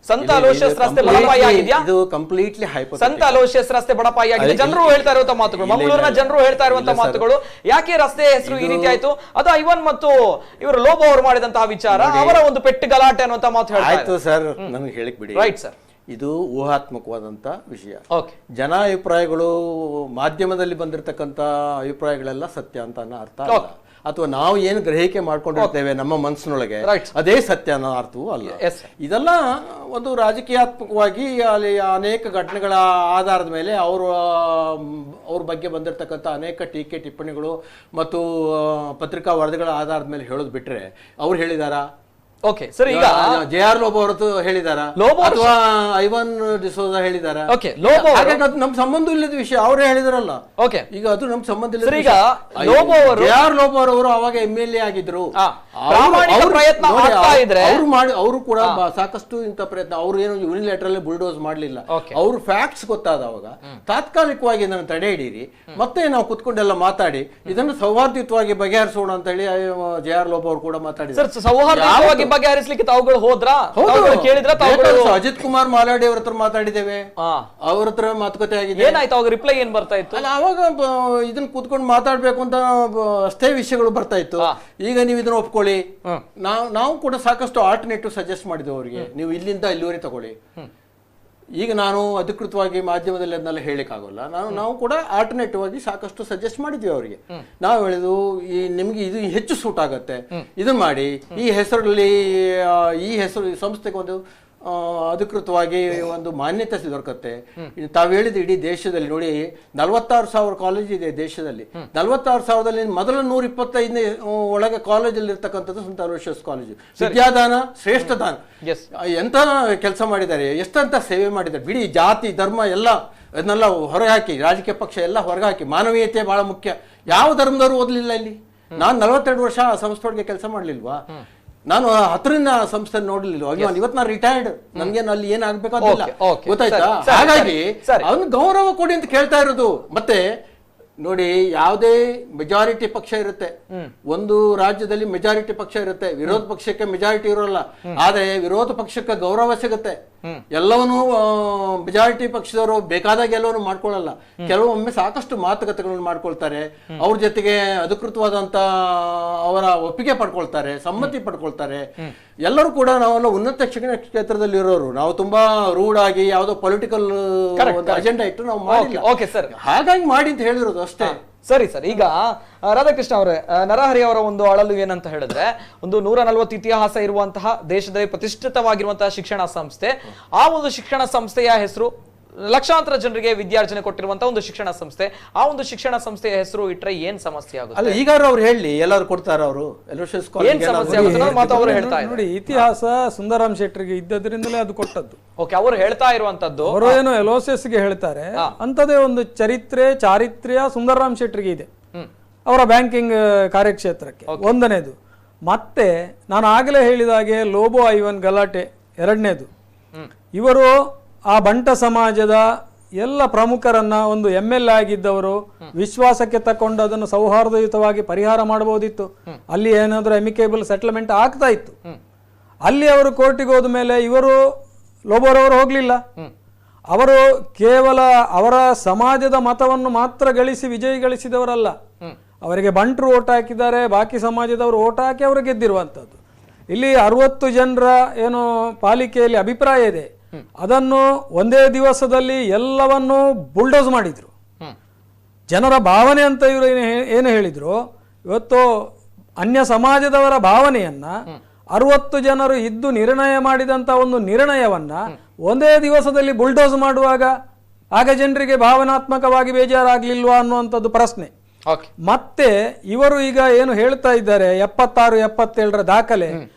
ಸಂತ ಅಲೋಷಿಯಸ್ ರಸ್ತೆ ಬಡಪಾಯಿಯಾಗಿದೆಯಾ? ಇದು ಕಂಪ್ಲೀಟ್ಲಿ ಸಂತ ಅಲೋಷಿಯಸ್ ರಸ್ತೆ ಬಡಪಾಯಿಯಾಗಿದೆ. ಜನರು ಹೇಳ್ತಾ ಇರುವಂತ ಮಾತುಗಳು, ಮಂಗಳೂರಿನ ಜನರು ಹೇಳ್ತಾ ಇರುವಂತ ಮಾತುಗಳು. ಯಾಕೆ ರಸ್ತೆ ಹೆಸರು ಈ ರೀತಿ ಆಯ್ತು? ಅದು ಐವನ್ ಮತ್ತು ಇವರು ಲೋಬೋ ಅವರು ಮಾಡಿದಂತಹ ವಿಚಾರ, ಅವರ ಒಂದು ಪೆಟ್ಟು ಗಲಾಟೆ ಅನ್ನುವಂತ ಮಾತು ಆಯ್ತು ಸರ್, ನನಗೆ ಹೇಳಿಕ್ ಬಿಡಿ. ರೈಟ್ ಸರ್, ಇದು ಊಹಾತ್ಮಕವಾದಂತ ವಿಷಯ. ಜನ ಅಭಿಪ್ರಾಯಗಳು, ಮಾಧ್ಯಮದಲ್ಲಿ ಬಂದಿರತಕ್ಕಂತ ಅಭಿಪ್ರಾಯಗಳೆಲ್ಲ ಸತ್ಯ ಅಂತ ಅನ್ನೋ ಅರ್ಥ ಅಲ್ಲ. ಅಥವಾ ನಾವು ಏನು ಗ್ರಹಿಕೆ ಮಾಡ್ಕೊಂಡಿರ್ತೇವೆ ನಮ್ಮ ಮನಸ್ಸಿನೊಳಗೆ ಅದೇ ಸತ್ಯ ಅನ್ನೋ ಅರ್ಥವೂ ಅಲ್ಲ. ಇದೆಲ್ಲ ಒಂದು ರಾಜಕೀಯಾತ್ಮಕವಾಗಿ ಅಲ್ಲಿ ಅನೇಕ ಘಟನೆಗಳ ಆಧಾರದ ಮೇಲೆ ಅವ್ರ ಬಗ್ಗೆ ಬಂದಿರತಕ್ಕಂಥ ಅನೇಕ ಟೀಕೆ ಟಿಪ್ಪಣಿಗಳು ಮತ್ತು ಪತ್ರಿಕಾ ವರದಿಗಳ ಆಧಾರದ ಮೇಲೆ ಹೇಳೋದು ಬಿಟ್ರೆ ಅವ್ರು ಹೇಳಿದಾರಾ? ಓಕೆ ಸರ್, ಈಗ JR ಲೋಬೋ ಹೊರತು ಹೇಳಿದಾರ ಅಥವಾ ಐವನ್ ಡಿಸೋಜಾ ಹೇಳಿದಾರ? ನಮ್ ಸಂಬಂಧ ಇಲ್ಲದ ವಿಷಯ, ಅವರೇ ಹೇಳಿದಾರಲ್ಲ. ಈಗ ಅದು ನಮ್ ಸಂಬಂಧ ಇಲ್ಲ. JR ಲೋಬೋ ಅವರು ಅವಾಗ MLA ಆಗಿದ್ರು. ಅವರು ಕೂಡ ಸಾಕಷ್ಟು ಇಂಥ ಪ್ರಯತ್ನ, ಅವ್ರು ಏನು ಯೂನಿಲೇಟರಲ್ ಬುಲ್ಡೋಸ್ ಮಾಡ್ಲಿಲ್ಲ. ಅವ್ರು ಫ್ಯಾಕ್ಟ್ಸ್ ಗೊತ್ತಾದ ಅವಾಗ ತಾತ್ಕಾಲಿಕವಾಗಿ ಇದನ್ನು ತಡೆ ಹಿಡೀರಿ, ಮತ್ತೆ ನಾವು ಕುತ್ಕೊಂಡೆಲ್ಲ ಮಾತಾಡಿ ಇದನ್ನು ಸೌಹಾರ್ದಯುತವಾಗಿ ಬಗೆಹರಿಸೋಣ ಅಂತ ಹೇಳಿ JR ಲೋಬೋ ಅವರು ಕೂಡ ಮಾತಾಡಿದ್ರು. ಬಗೆಹರಿಸಲಿಕ್ಕೆ ತಾವುಗಳು ಹೋದ್ರಾ? ಕೇಳಿದ್ರ? ಅಜಿತ್ ಕುಮಾರ್ ಮಾಲಾಡಿ ಅವ್ರ ಹತ್ರ ಮಾತಾಡಿದ್ದೇವೆ, ಅವ್ರ ಹತ್ರ ಮಾತುಕತೆ ಆಗಿದೆ. ಏನಾಯ್ತು ಅವಾಗ? ರಿಪ್ಲೈ ಏನ್ ಬರ್ತಾ ಇತ್ತು? ಅಲ್ಲ, ಅವಾಗ ಇದನ್ನ ಕೂತ್ಕೊಂಡು ಮಾತಾಡ್ಬೇಕು ಅಂತ ಅಷ್ಟೇ ವಿಷಯಗಳು ಬರ್ತಾ ಇತ್ತು. ಈಗ ನೀವು ಇದನ್ನ ಒಪ್ಕೊಳ್ಳಿ, ನಾವು ಕೂಡ ಸಾಕಷ್ಟು ಆಲ್ಟರ್ನೇಟಿವ್ ಸಜೆಸ್ಟ್ ಮಾಡಿದ್ದೇವೆ ಅವರಿಗೆ, ನೀವು ಇಲ್ಲಿಂದ ಇಲ್ಲಿವರೆಗೆ ತಗೊಳ್ಳಿ. ಈಗ ನಾನು ಅಧಿಕೃತವಾಗಿ ಮಾಧ್ಯಮದಲ್ಲಿ ಅದನ್ನೆಲ್ಲ ಹೇಳಿಕ್ಕಾಗಲ್ಲ. ನಾವು ಕೂಡ ಆಲ್ಟರ್ನೇಟಿವ್ ಆಗಿ ಸಾಕಷ್ಟು ಸಜೆಸ್ಟ್ ಮಾಡಿದ್ವಿ ಅವರಿಗೆ. ನಾವು ಹೇಳಿದ್ವು, ಈ ನಿಮ್ಗೆ ಇದು ಹೆಚ್ಚು ಸೂಟ್ ಆಗತ್ತೆ, ಇದನ್ನ ಮಾಡಿ, ಈ ಹೆಸರಲ್ಲಿ ಈ ಹೆಸರು ಸಂಸ್ಥೆಗೆ ಒಂದು ಅಧಿಕೃತವಾಗಿ ಒಂದು ಮಾನ್ಯತೆ ದೊರಕತ್ತೆ. ತಾವು ಹೇಳಿದ ಇಡೀ ದೇಶದಲ್ಲಿ ನೋಡಿ 46,000 ಕಾಲೇಜ್ ಇದೆ ದೇಶದಲ್ಲಿ. 46,000ದಲ್ಲಿ ಮೊದಲ 125ನೇ ಒಳಗೆ ಕಾಲೇಜಲ್ಲಿ ಇರ್ತಕ್ಕಂಥದ್ದು ಸಂತ ಅಲೋಷಿಯಸ್ ಕಾಲೇಜು. ವಿದ್ಯಾದಾನ ಶ್ರೇಷ್ಠ ದಾನ. ಎಂತ ಕೆಲಸ ಮಾಡಿದ್ದಾರೆ, ಎಷ್ಟಂತ ಸೇವೆ ಮಾಡಿದ್ದಾರೆ. ಬಿಡಿ ಜಾತಿ ಧರ್ಮ ಎಲ್ಲ ಅದನ್ನೆಲ್ಲ ಹೊರಗೆ ಹಾಕಿ, ರಾಜಕೀಯ ಪಕ್ಷ ಎಲ್ಲ ಹೊರಗೆ ಹಾಕಿ, ಮಾನವೀಯತೆ ಬಹಳ ಮುಖ್ಯ. ಯಾವ ಧರ್ಮದವರು ಓದಲಿಲ್ಲ ಇಲ್ಲಿ. ನಾನು 42 ವರ್ಷ ಆ ಸಂಸ್ಥೆಯೊಳಗೆ ಕೆಲಸ ಮಾಡ್ಲಿಲ್ವಾ? ನಾನು ಹತ್ತರಿಂದ ಸಂಸ್ಥೆ ನೋಡ್ಲಿಲ್ಲ. ಇವತ್ತು ನಾನು ರಿಟೈರ್ಡ್, ನನ್ಗೇನು ಅಲ್ಲಿ ಏನಾಗ್ಬೇಕಾದಿಲ್ಲ, ಗೊತ್ತಾಯ್ತಾ? ಹಾಗಾಗಿ ಅವನು ಗೌರವ ಕೊಡಿ ಅಂತ ಕೇಳ್ತಾ ಇರೋದು. ಮತ್ತೆ ನೋಡಿ, ಯಾವುದೇ ಮೆಜಾರಿಟಿ ಪಕ್ಷ ಇರುತ್ತೆ, ಒಂದು ರಾಜ್ಯದಲ್ಲಿ ಮೆಜಾರಿಟಿ ಪಕ್ಷ ಇರುತ್ತೆ, ವಿರೋಧ ಪಕ್ಷಕ್ಕೆ ಮೆಜಾರಿಟಿ ಇರೋಲ್ಲ. ಆದ್ರೆ ವಿರೋಧ ಪಕ್ಷಕ್ಕೆ ಗೌರವ ಸಿಗುತ್ತೆ. ಎಲ್ಲವನ್ನೂ ಮೆಜಾರಿಟಿ ಪಕ್ಷದವರು ಬೇಕಾದಾಗ ಎಲ್ಲವನ್ನೂ ಮಾಡ್ಕೊಳ್ಳಲ್ಲ. ಕೆಲವೊಮ್ಮೆ ಸಾಕಷ್ಟು ಮಾತುಕತೆಗಳನ್ನು ಮಾಡ್ಕೊಳ್ತಾರೆ, ಅವ್ರ ಜೊತೆಗೆ ಅಧಿಕೃತವಾದಂತ ಅವರ ಒಪ್ಪಿಗೆ ಪಡ್ಕೊಳ್ತಾರೆ, ಸಮ್ಮತಿ ಪಡ್ಕೊಳ್ತಾರೆ. ಎಲ್ಲರೂ ಕೂಡ ನಾವೆಲ್ಲ ಉನ್ನತ ಶಿಕ್ಷಣ ಕ್ಷೇತ್ರದಲ್ಲಿ ಇರೋರು, ನಾವು ತುಂಬಾ ರೂಢ್ ಆಗಿ ಯಾವುದೋ ಪೊಲಿಟಿಕಲ್ ಅಜೆಂಡಾ ಇಟ್ಟು ನಾವು ಮಾಡಿಲ್ಲ. ಹಾಗಾಗಿ ಮಾಡಿ ಅಂತ ಹೇಳಿರೋದು ಅಷ್ಟೇ. ಸರಿ ಸರ್, ಈಗ ರಾಧಾಕೃಷ್ಣ ಅವರೇ, ನರಹರಿ ಅವರ ಒಂದು ಅಳಲು ಏನಂತ ಹೇಳಿದ್ರೆ, ಒಂದು 140 ಇತಿಹಾಸ ಇರುವಂತಹ ದೇಶದಲ್ಲಿ ಪ್ರತಿಷ್ಠಿತವಾಗಿರುವಂತಹ ಶಿಕ್ಷಣ ಸಂಸ್ಥೆ, ಆ ಒಂದು ಶಿಕ್ಷಣ ಸಂಸ್ಥೆಯ ಹೆಸರು ಲಕ್ಷಾಂತರ ಜನರಿಗೆ ವಿದ್ಯಾರ್ಜನೆ ಕೊಟ್ಟಿರುವಂತಹ ಒಂದು ಶಿಕ್ಷಣ ಸಂಸ್ಥೆ, ಆ ಒಂದು ಶಿಕ್ಷಣ ಸಂಸ್ಥೆಯ ಹೆಸರು ಇಟ್ರೆ ಏನ್ ಸಮಸ್ಯೆ ಆಗುತ್ತೆ? ಅಲ್ಲ, ಈಗ ಅವ್ರು ಹೇಳಿ, ಎಲ್ಲರೂ ಕೊಡ್ತಾರ ಅವರು ಏನ್ ಸಮಸ್ಯೆ ಆಗುತ್ತೆ ಹೇಳ್ತಾ ನೋಡಿ. ಇತಿಹಾಸ ಸುಂದರಾಮ್ ಶೆಟ್ಟರಿಗೆ ಇದ್ದದ್ರಿಂದಲೇ ಅದು ಕೊಟ್ಟದ್ದು. ಓಕೆ, ಅವರು ಹೇಳ್ತಾ ಇರುವಂತದ್ದು, ಅವರು ಏನು ಎಲೋಸಿಯಸ್ಗೆ ಹೇಳ್ತಾರೆ ಅಂತದೇ ಒಂದು ಚಾರಿತ್ರ್ಯ ಸುಂದರಾಮ್ ಶೆಟ್ಟರಿಗೆ ಇದೆ, ಅವರ ಬ್ಯಾಂಕಿಂಗ್ ಕಾರ್ಯಕ್ಷೇತ್ರಕ್ಕೆ. ಒಂದನೇದು. ಮತ್ತೆ ನಾನು ಆಗಲೇ ಹೇಳಿದ ಹಾಗೆ ಲೋಬೋ ಐವನ್ ಗಲಾಟೆ ಎರಡನೇದು. ಇವರು ಆ ಬಂಟ ಸಮಾಜದ ಎಲ್ಲ ಪ್ರಮುಖರನ್ನ ಒಂದು MLA ಆಗಿದ್ದವರು ವಿಶ್ವಾಸಕ್ಕೆ ತಕೊಂಡು ಅದನ್ನು ಸೌಹಾರ್ದಯುತವಾಗಿ ಪರಿಹಾರ ಮಾಡಬಹುದಿತ್ತು. ಅಲ್ಲಿ ಏನಾದ್ರೂ ಅಮಿಕೇಬಲ್ ಸೆಟಲ್ಮೆಂಟ್ ಆಗ್ತಾ ಇತ್ತು. ಅಲ್ಲಿ ಅವರು ಕೋರ್ಟಿಗೆ ಹೋದ ಮೇಲೆ ಇವರು ಲೋಬೋರವರು ಹೋಗ್ಲಿಲ್ಲ. ಅವರು ಕೇವಲ ಅವರ ಸಮಾಜದ ಮತವನ್ನು ಮಾತ್ರ ಗಳಿಸಿ ವಿಜಯ ಗಳಿಸಿದವರಲ್ಲ. ಅವರಿಗೆ ಬಂಟರು ಓಟ್ ಹಾಕಿದ್ದಾರೆ, ಬಾಕಿ ಸಮಾಜದವರು ಓಟ್ ಹಾಕಿ ಅವರು ಗೆದ್ದಿರುವಂಥದ್ದು. ಇಲ್ಲಿ 60 ಜನರ ಏನು ಪಾಲಿಕೆಯಲ್ಲಿ ಅಭಿಪ್ರಾಯ ಇದೆ, ಅದನ್ನು ಒಂದೇ ದಿವಸದಲ್ಲಿ ಎಲ್ಲವನ್ನೂ ಬುಲ್ಡೋಸ್ ಮಾಡಿದ್ರು. ಜನರ ಭಾವನೆ ಅಂತ ಇವರು ಏನು ಹೇಳಿದ್ರು, ಇವತ್ತು ಅನ್ಯ ಸಮಾಜದವರ ಭಾವನೆಯನ್ನ 60 ಜನರು ಇದ್ದು ನಿರ್ಣಯ ಮಾಡಿದಂತ ಒಂದು ನಿರ್ಣಯವನ್ನ ಒಂದೇ ದಿವಸದಲ್ಲಿ ಬುಲ್ಡೋಸ್ ಮಾಡುವಾಗ ಆಗ ಜನರಿಗೆ ಭಾವನಾತ್ಮಕವಾಗಿ ಬೇಜಾರಾಗ್ಲಿಲ್ವಾ ಅನ್ನುವಂಥದ್ದು ಪ್ರಶ್ನೆ. ಮತ್ತೆ ಇವರು ಈಗ ಏನು ಹೇಳ್ತಾ ಇದ್ದಾರೆ 76, 77 ದಾಖಲೆ,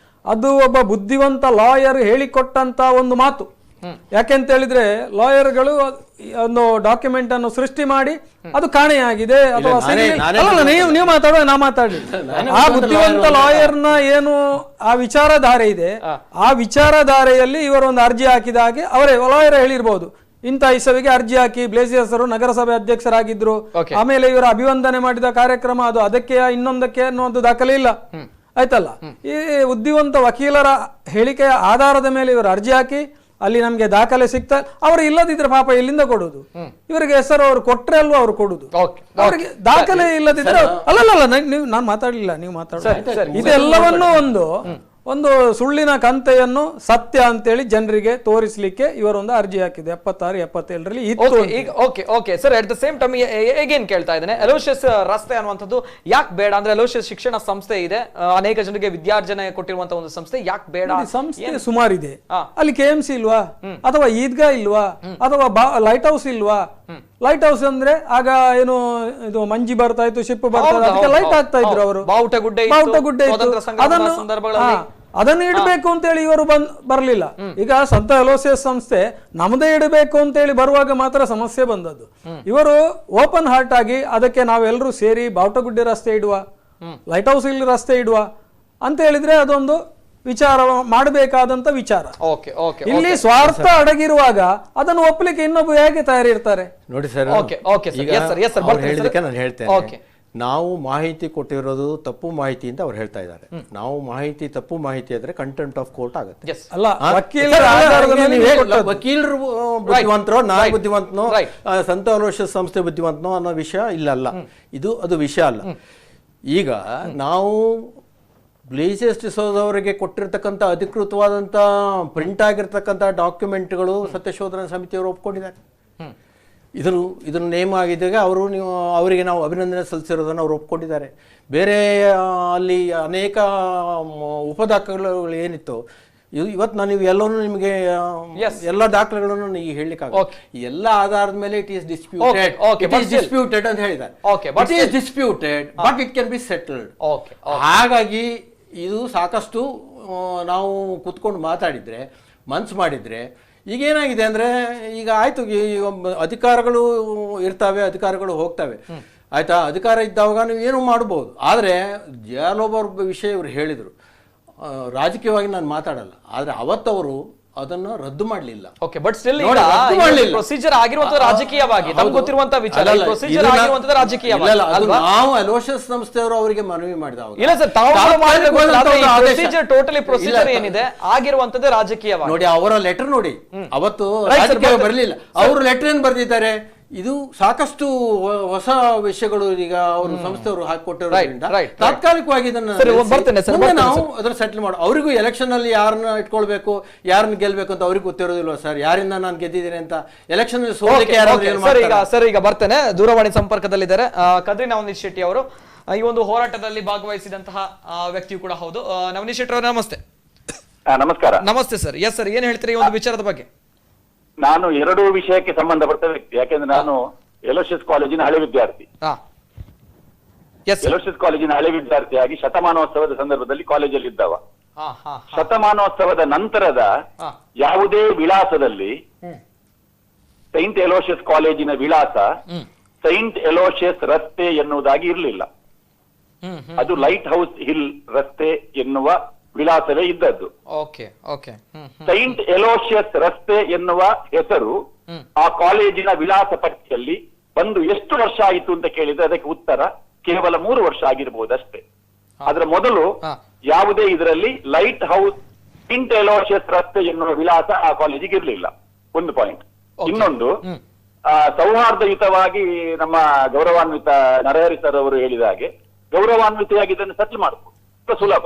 ಅದು ಒಬ್ಬ ಬುದ್ಧಿವಂತ ಲಾಯರ್ ಹೇಳಿಕೊಟ್ಟಂತ ಒಂದು ಮಾತು. ಯಾಕೆಂತ ಹೇಳಿದ್ರೆ ಲಾಯರ್ಗಳು ಒಂದು ಡಾಕ್ಯುಮೆಂಟ್ ಅನ್ನು ಸೃಷ್ಟಿ ಮಾಡಿ ಅದು ಕಾಣೆಯಾಗಿದೆ ಅಥವಾ ನೀವು ಮಾತಾಡುವ ನಾ ಮಾತಾಡಿ, ಆ ಬುದ್ಧಿವಂತ ಲಾಯರ್ನ ಏನು ಆ ವಿಚಾರಧಾರೆ ಇದೆ, ಆ ವಿಚಾರಧಾರೆಯಲ್ಲಿ ಇವರೊಂದು ಅರ್ಜಿ ಹಾಕಿದ ಹಾಗೆ ಅವರೇ ಲಾಯರ್ ಹೇಳಿರ್ಬೋದು, ಇಂಥ ಇಸವಿಗೆ ಅರ್ಜಿ ಹಾಕಿ ಬ್ಲೇಸಿಯಸ್ ಅವರು ನಗರಸಭೆ ಅಧ್ಯಕ್ಷರಾಗಿದ್ರು, ಆಮೇಲೆ ಇವರ ಅಭಿವಂದನೆ ಮಾಡಿದ ಕಾರ್ಯಕ್ರಮ ಅದು ಅದಕ್ಕೆ ಇನ್ನೊಂದಕ್ಕೆ ಅನ್ನೋದು ದಾಖಲೆ ಇಲ್ಲ, ಆಯ್ತಲ್ಲ. ಈ ಬುದ್ಧಿವಂತ ವಕೀಲರ ಹೇಳಿಕೆಯ ಆಧಾರದ ಮೇಲೆ ಇವರು ಅರ್ಜಿ ಹಾಕಿ ಅಲ್ಲಿ ನಮ್ಗೆ ದಾಖಲೆ ಸಿಗ್ತಾ, ಅವರು ಇಲ್ಲದಿದ್ರೆ ಪಾಪ ಎಲ್ಲಿಂದ ಕೊಡುದು, ಇವರಿಗೆ ಹೆಸರು ಅವರು ಕೊಟ್ರೆ ಅಲ್ವಾ ಅವ್ರು ಕೊಡುದು, ಅವರಿಗೆ ದಾಖಲೆ ಇಲ್ಲದಿದ್ರೆ ಅಲ್ಲಲ್ಲ ನಾನು ಮಾತಾಡಲಿಲ್ಲ, ನೀವು ಮಾತಾಡ. ಇದೆಲ್ಲವನ್ನೂ ಒಂದು ಸುಳ್ಳಿನ ಕಂತೆಯನ್ನು ಸತ್ಯ ಅಂತೇಳಿ ಜನರಿಗೆ ತೋರಿಸಲಿಕ್ಕೆ ಇವರೊಂದು ಅರ್ಜಿ ಹಾಕಿದೆ 76, 77ರಲ್ಲಿ ಇತ್ತು. Okay sir, at the same time ಹೇಗೇನ್ ಕೇಳ್ತಾ ಇದ್ದೇನೆ, ಅಲೋಷಿಯಸ್ ರಸ್ತೆ ಅನ್ನುವಂಥದ್ದು ಯಾಕೆ ಬೇಡ ಅಂದ್ರೆ, ಅಲೋಷಿಯಸ್ ಶಿಕ್ಷಣ ಸಂಸ್ಥೆ ಇದೆ, ಅನೇಕ ಜನರಿಗೆ ವಿದ್ಯಾರ್ಜನೆ ಕೊಟ್ಟಿರುವಂತಹ ಒಂದು ಸಂಸ್ಥೆ, ಯಾಕೆ ಬೇಡ? ಸಂಸ್ಥೆ ಸುಮಾರಿದೆ, ಅಲ್ಲಿ KMC ಇಲ್ವಾ, ಅಥವಾ ಈದ್ಗಾ ಇಲ್ವಾ, ಅಥವಾ ಲೈಟ್ ಹೌಸ್ ಇಲ್ವಾ? ಲೈಟ್ ಹೌಸ್ ಅಂದ್ರೆ ಆಗ ಏನು ಇದು ಮಂಜಿ ಬರ್ತಾ ಇತ್ತು, ಶಿಪ್ ಬರ್ತಾ ಇತ್ತು, ಅದಕ್ಕೆ ಲೈಟ್ ಆಗ್ತಾ ಇದ್ರು ಅವರು, ಬಾವುಟಗುಡ್ಡೆ ಅದನ್ನು ಇಡಬೇಕು ಅಂತ ಹೇಳಿ ಇವರು ಬರ್ಲಿಲ್ಲ. ಈಗ ಸಂತ ಅಲೋಸಿಯಸ್ ಸಂಸ್ಥೆ ನಮ್ಮದೇ ಇಡಬೇಕು ಅಂತ ಹೇಳಿ ಬರುವಾಗ ಮಾತ್ರ ಸಮಸ್ಯೆ ಬಂದದ್ದು. ಇವರು ಓಪನ್ ಹಾರ್ಟ್ ಆಗಿ ಅದಕ್ಕೆ ನಾವೆಲ್ಲರೂ ಸೇರಿ ಬಾವುಟಗುಡ್ಡೆ ರಸ್ತೆ ಇಡುವ, ಲೈಟ್ ಹೌಸ್ ಇಲ್ಲಿ ರಸ್ತೆ ಇಡುವ ಅಂತ ಹೇಳಿದ್ರೆ ಅದೊಂದು ವಿಚಾರ ಮಾಡಬೇಕಾದಂತ ವಿಚಾರ. ಇಲ್ಲಿ ಸ್ವಾರ್ಥ ಅಡಗಿರುವಾಗ ಅದನ್ನು ಒಪ್ಪಲಿಕ್ಕೆ ಇನ್ನೊಬ್ಬ ಹೇಗೆ ತಯಾರಿರ್ತಾರೆ ನೋಡಿ ಸರ್. ನಾನು ಹೇಳ್ತೇನೆ, ನಾವು ಮಾಹಿತಿ ಕೊಟ್ಟಿರೋದು ತಪ್ಪು ಮಾಹಿತಿ ಅಂತ ಅವ್ರು ಹೇಳ್ತಾ ಇದ್ದಾರೆ. ನಾವು ಮಾಹಿತಿ ತಪ್ಪು ಮಾಹಿತಿ ಆದ್ರೆ ಕಂಟೆಂಪ್ಟ್ ಆಫ್ ಕೋರ್ಟ್ ಆಗುತ್ತೆ. ವಕೀಲರು ಬುದ್ಧಿವಂತರೋ, ನಾನು ಬುದ್ಧಿವಂತನೋ, ಸಂತ ಅಲೋಷಿಯಸ್ ಸಂಸ್ಥೆ ಬುದ್ಧಿವಂತನೋ ಅನ್ನೋ ವಿಷಯ ಇಲ್ಲ, ಅದು ವಿಷಯ ಅಲ್ಲ. ಈಗ ನಾವು ಬ್ಲೇಸಿಯಸ್ ಡಿಸೋಜಾ ಅವರಿಗೆ ಕೊಟ್ಟಿರ್ತಕ್ಕಂಥ ಅಧಿಕೃತವಾದಂಥ ಪ್ರಿಂಟ್ ಆಗಿರ್ತಕ್ಕಂಥ ಡಾಕ್ಯುಮೆಂಟ್ಗಳು ಸತ್ಯಶೋಧನಾ ಸಮಿತಿಯವರು ಒಪ್ಕೊಂಡಿದ್ದಾರೆ. ಇದನ್ನು ನೇಮ ಆಗಿದ್ದಾಗ ಅವರಿಗೆ ನಾವು ಅಭಿನಂದನೆ ಸಲ್ಲಿಸಿರೋದನ್ನು ಅವರು ಒಪ್ಕೊಂಡಿದ್ದಾರೆ. ಬೇರೆ ಅಲ್ಲಿ ಅನೇಕ ಉಪದಾಖಲೆಗಳು ಏನಿತ್ತು, ಇವತ್ತು ನಾನು ಎಲ್ಲನೂ ನಿಮಗೆ ಎಲ್ಲ ದಾಖಲೆಗಳನ್ನು ಈಗ ಹೇಳಲಿಕ್ಕಾಗ, ಎಲ್ಲ ಆಧಾರದ ಮೇಲೆ ಇಟ್ ಈಸ್ ಡಿಸ್ಪ್ಯೂಟೆಡ್ ಅಂತ ಹೇಳಿದ್ದಾರೆ. It is disputed but it can be settled. ಹಾಗಾಗಿ ಇದು ಸಾಕಷ್ಟು ನಾವು ಕೂತ್ಕೊಂಡು ಮಾತಾಡಿದ್ರೆ, ಮನ್ಸು ಮಾಡಿದ್ರೆ, ಈಗೇನಾಗಿದೆ ಅಂದರೆ, ಈಗ ಆಯಿತು, ಅಧಿಕಾರಗಳು ಇರ್ತವೆ, ಅಧಿಕಾರಗಳು ಹೋಗ್ತವೆ, ಆಯಿತಾ. ಅಧಿಕಾರ ಇದ್ದಾಗ ನೀವು ಏನು ಮಾಡ್ಬೋದು. ಆದರೆ ಜಾಲೋಬರ್ಗ್ ವಿಷಯ ಇವರು ಹೇಳಿದರು, ರಾಜಕೀಯವಾಗಿ ನಾನು ಮಾತಾಡಲ್ಲ, ಆದರೆ ಅವತ್ತವರು ಅದನ್ನು ರದ್ದು ಮಾಡಲಿಲ್ಲ. ಬಟ್ ಸ್ಟಿಲ್ ಪ್ರೊಸೀಜರ್ ಆಗಿರುವಂತದ್ದು ರಾಜಕೀಯವಾಗಿ ತಮಗೆ ಗೊತ್ತಿರುವಂತ ವಿಚಾರ, ಪ್ರೊಸೀಜರ್ ಆಗಿರುವಂತದ್ದು ರಾಜಕೀಯವಾಗಿ ನಾವು ಅಲೋಷಿಯಸ್ ಸಂಸ್ಥೆಯವರು ಅವರಿಗೆ ಮನವಿ ಮಾಡಿದಾಗ ಇಲ್ಲ ಸರ್, ತಾವು ಟೋಟಲಿ ಪ್ರೊಸೀಜರ್ ಏನಿದೆ ಆಗಿರುವಂತದ್ದು ರಾಜಕೀಯವಾಗಿ ನೋಡಿ. ಅವರ ಲೆಟರ್ ನೋಡಿ, ಅವತ್ತು ರಾಜಕೀಯ ಬರಲಿಲ್ಲ, ಅವರು ಲೆಟರ್ ಏನ್ ಬರೆದಿದ್ದಾರೆ, ಇದು ಸಾಕಷ್ಟು ಹೊಸ ವಿಷಯಗಳು ಈಗ ಅವರು ಸಂಸ್ಥೆಯವರು ಹಾಕಿಕೊಟ್ಟಿರೋದ್ರಿಂದ ತಾತ್ಕಾಲಿಕವಾಗಿ ಇದನ್ನ ನಾವು ಅದನ್ನ ಸೆಟ್ಲ್ ಮಾಡೋ. ಅವರಿಗೂ ಎಲೆಕ್ಷನ್ ಅಲ್ಲಿ ಯಾರನ್ನ ಇಟ್ಕೊಳ್ಬೇಕು, ಯಾರನ್ನ ಗೆಲ್ಬೇಕು ಅಂತ ಅವ್ರಿಗೆ ಗೊತ್ತಿರೋದಿಲ್ವ ಸರ್, ಯಾರಿಂದ ನಾನು ಗೆದ್ದಿದ್ದೇನೆ ಅಂತ ಎಲೆಕ್ಷನ್ ಸರ್. ಈಗ ಬರ್ತೇನೆ, ದೂರವಾಣಿ ಸಂಪರ್ಕದಲ್ಲಿದ್ದಾರೆ ಕದ್ರಿ ನವನೀತ್ ಶೆಟ್ಟಿ ಅವರು, ಈ ಒಂದು ಹೋರಾಟದಲ್ಲಿ ಭಾಗವಹಿಸಿದಂತಹ ವ್ಯಕ್ತಿಯು ಕೂಡ ಹೌದು. ನವನೀತ್ ಶೆಟ್ಟಿ ಅವರು ನಮಸ್ತೆ. ನಮಸ್ಕಾರ. ನಮಸ್ತೆ ಸರ್. ಎಸ್ ಸರ್, ಏನ್ ಹೇಳ್ತೀರಿ ಈ ಒಂದು ವಿಚಾರದ ಬಗ್ಗೆ? ನಾನು ಎರಡೂ ವಿಷಯಕ್ಕೆ ಸಂಬಂಧಪಟ್ಟ ವ್ಯಕ್ತಿ, ಯಾಕೆಂದ್ರೆ ನಾನು ಎಲೋಷಿಯಸ್ ಕಾಲೇಜಿನ ಹಳೆ ವಿದ್ಯಾರ್ಥಿ. ಎಲೋಷಿಯಸ್ ಕಾಲೇಜಿನ ಹಳೆ ವಿದ್ಯಾರ್ಥಿಯಾಗಿ ಶತಮಾನೋತ್ಸವದ ಸಂದರ್ಭದಲ್ಲಿ ಕಾಲೇಜಲ್ಲಿ ಇದ್ದವ. ಶತಮಾನೋತ್ಸವದ ನಂತರದ ಯಾವುದೇ ವಿಳಾಸದಲ್ಲಿ ಸೈಂಟ್ ಎಲೋಷಿಯಸ್ ಕಾಲೇಜಿನ ವಿಳಾಸ ಸೈಂಟ್ ಎಲೋಷಿಯಸ್ ರಸ್ತೆ ಎನ್ನುವುದಾಗಿ ಇರಲಿಲ್ಲ. ಅದು ಲೈಟ್ ಹೌಸ್ ಹಿಲ್ ರಸ್ತೆ ಎನ್ನುವ ವಿಳಾಸವೇ ಇದ್ದದ್ದು. ಸೈಂಟ್ ಎಲೋಷಿಯಸ್ ರಸ್ತೆ ಎನ್ನುವ ಹೆಸರು ಆ ಕಾಲೇಜಿನ ವಿಳಾಸ ಪಟ್ಟಿಯಲ್ಲಿ ಬಂದು ಎಷ್ಟು ವರ್ಷ ಆಯಿತು ಅಂತ ಕೇಳಿದ್ರೆ ಅದಕ್ಕೆ ಉತ್ತರ ಕೇವಲ 3 ವರ್ಷ ಆಗಿರಬಹುದಷ್ಟೇ. ಅದರ ಮೊದಲು ಯಾವುದೇ ಇದರಲ್ಲಿ ಲೈಟ್ ಹೌಸ್ ಸೈಂಟ್ ಎಲೋಷಿಯಸ್ ರಸ್ತೆ ಎನ್ನುವ ವಿಳಾಸ ಆ ಕಾಲೇಜಿಗೆ ಇರಲಿಲ್ಲ. ಒಂದು ಪಾಯಿಂಟ್. ಇನ್ನೊಂದು, ಸೌಹಾರ್ದಯುತವಾಗಿ ನಮ್ಮ ಗೌರವಾನ್ವಿತ ನರಹರಿ ಸರ್ ಅವರು ಹೇಳಿದ ಹಾಗೆ ಗೌರವಾನ್ವಿತವಾಗಿ ಇದನ್ನು ಸೆಟ್ಲ್ ಮಾಡಬಹುದು, ಸುಲಭ.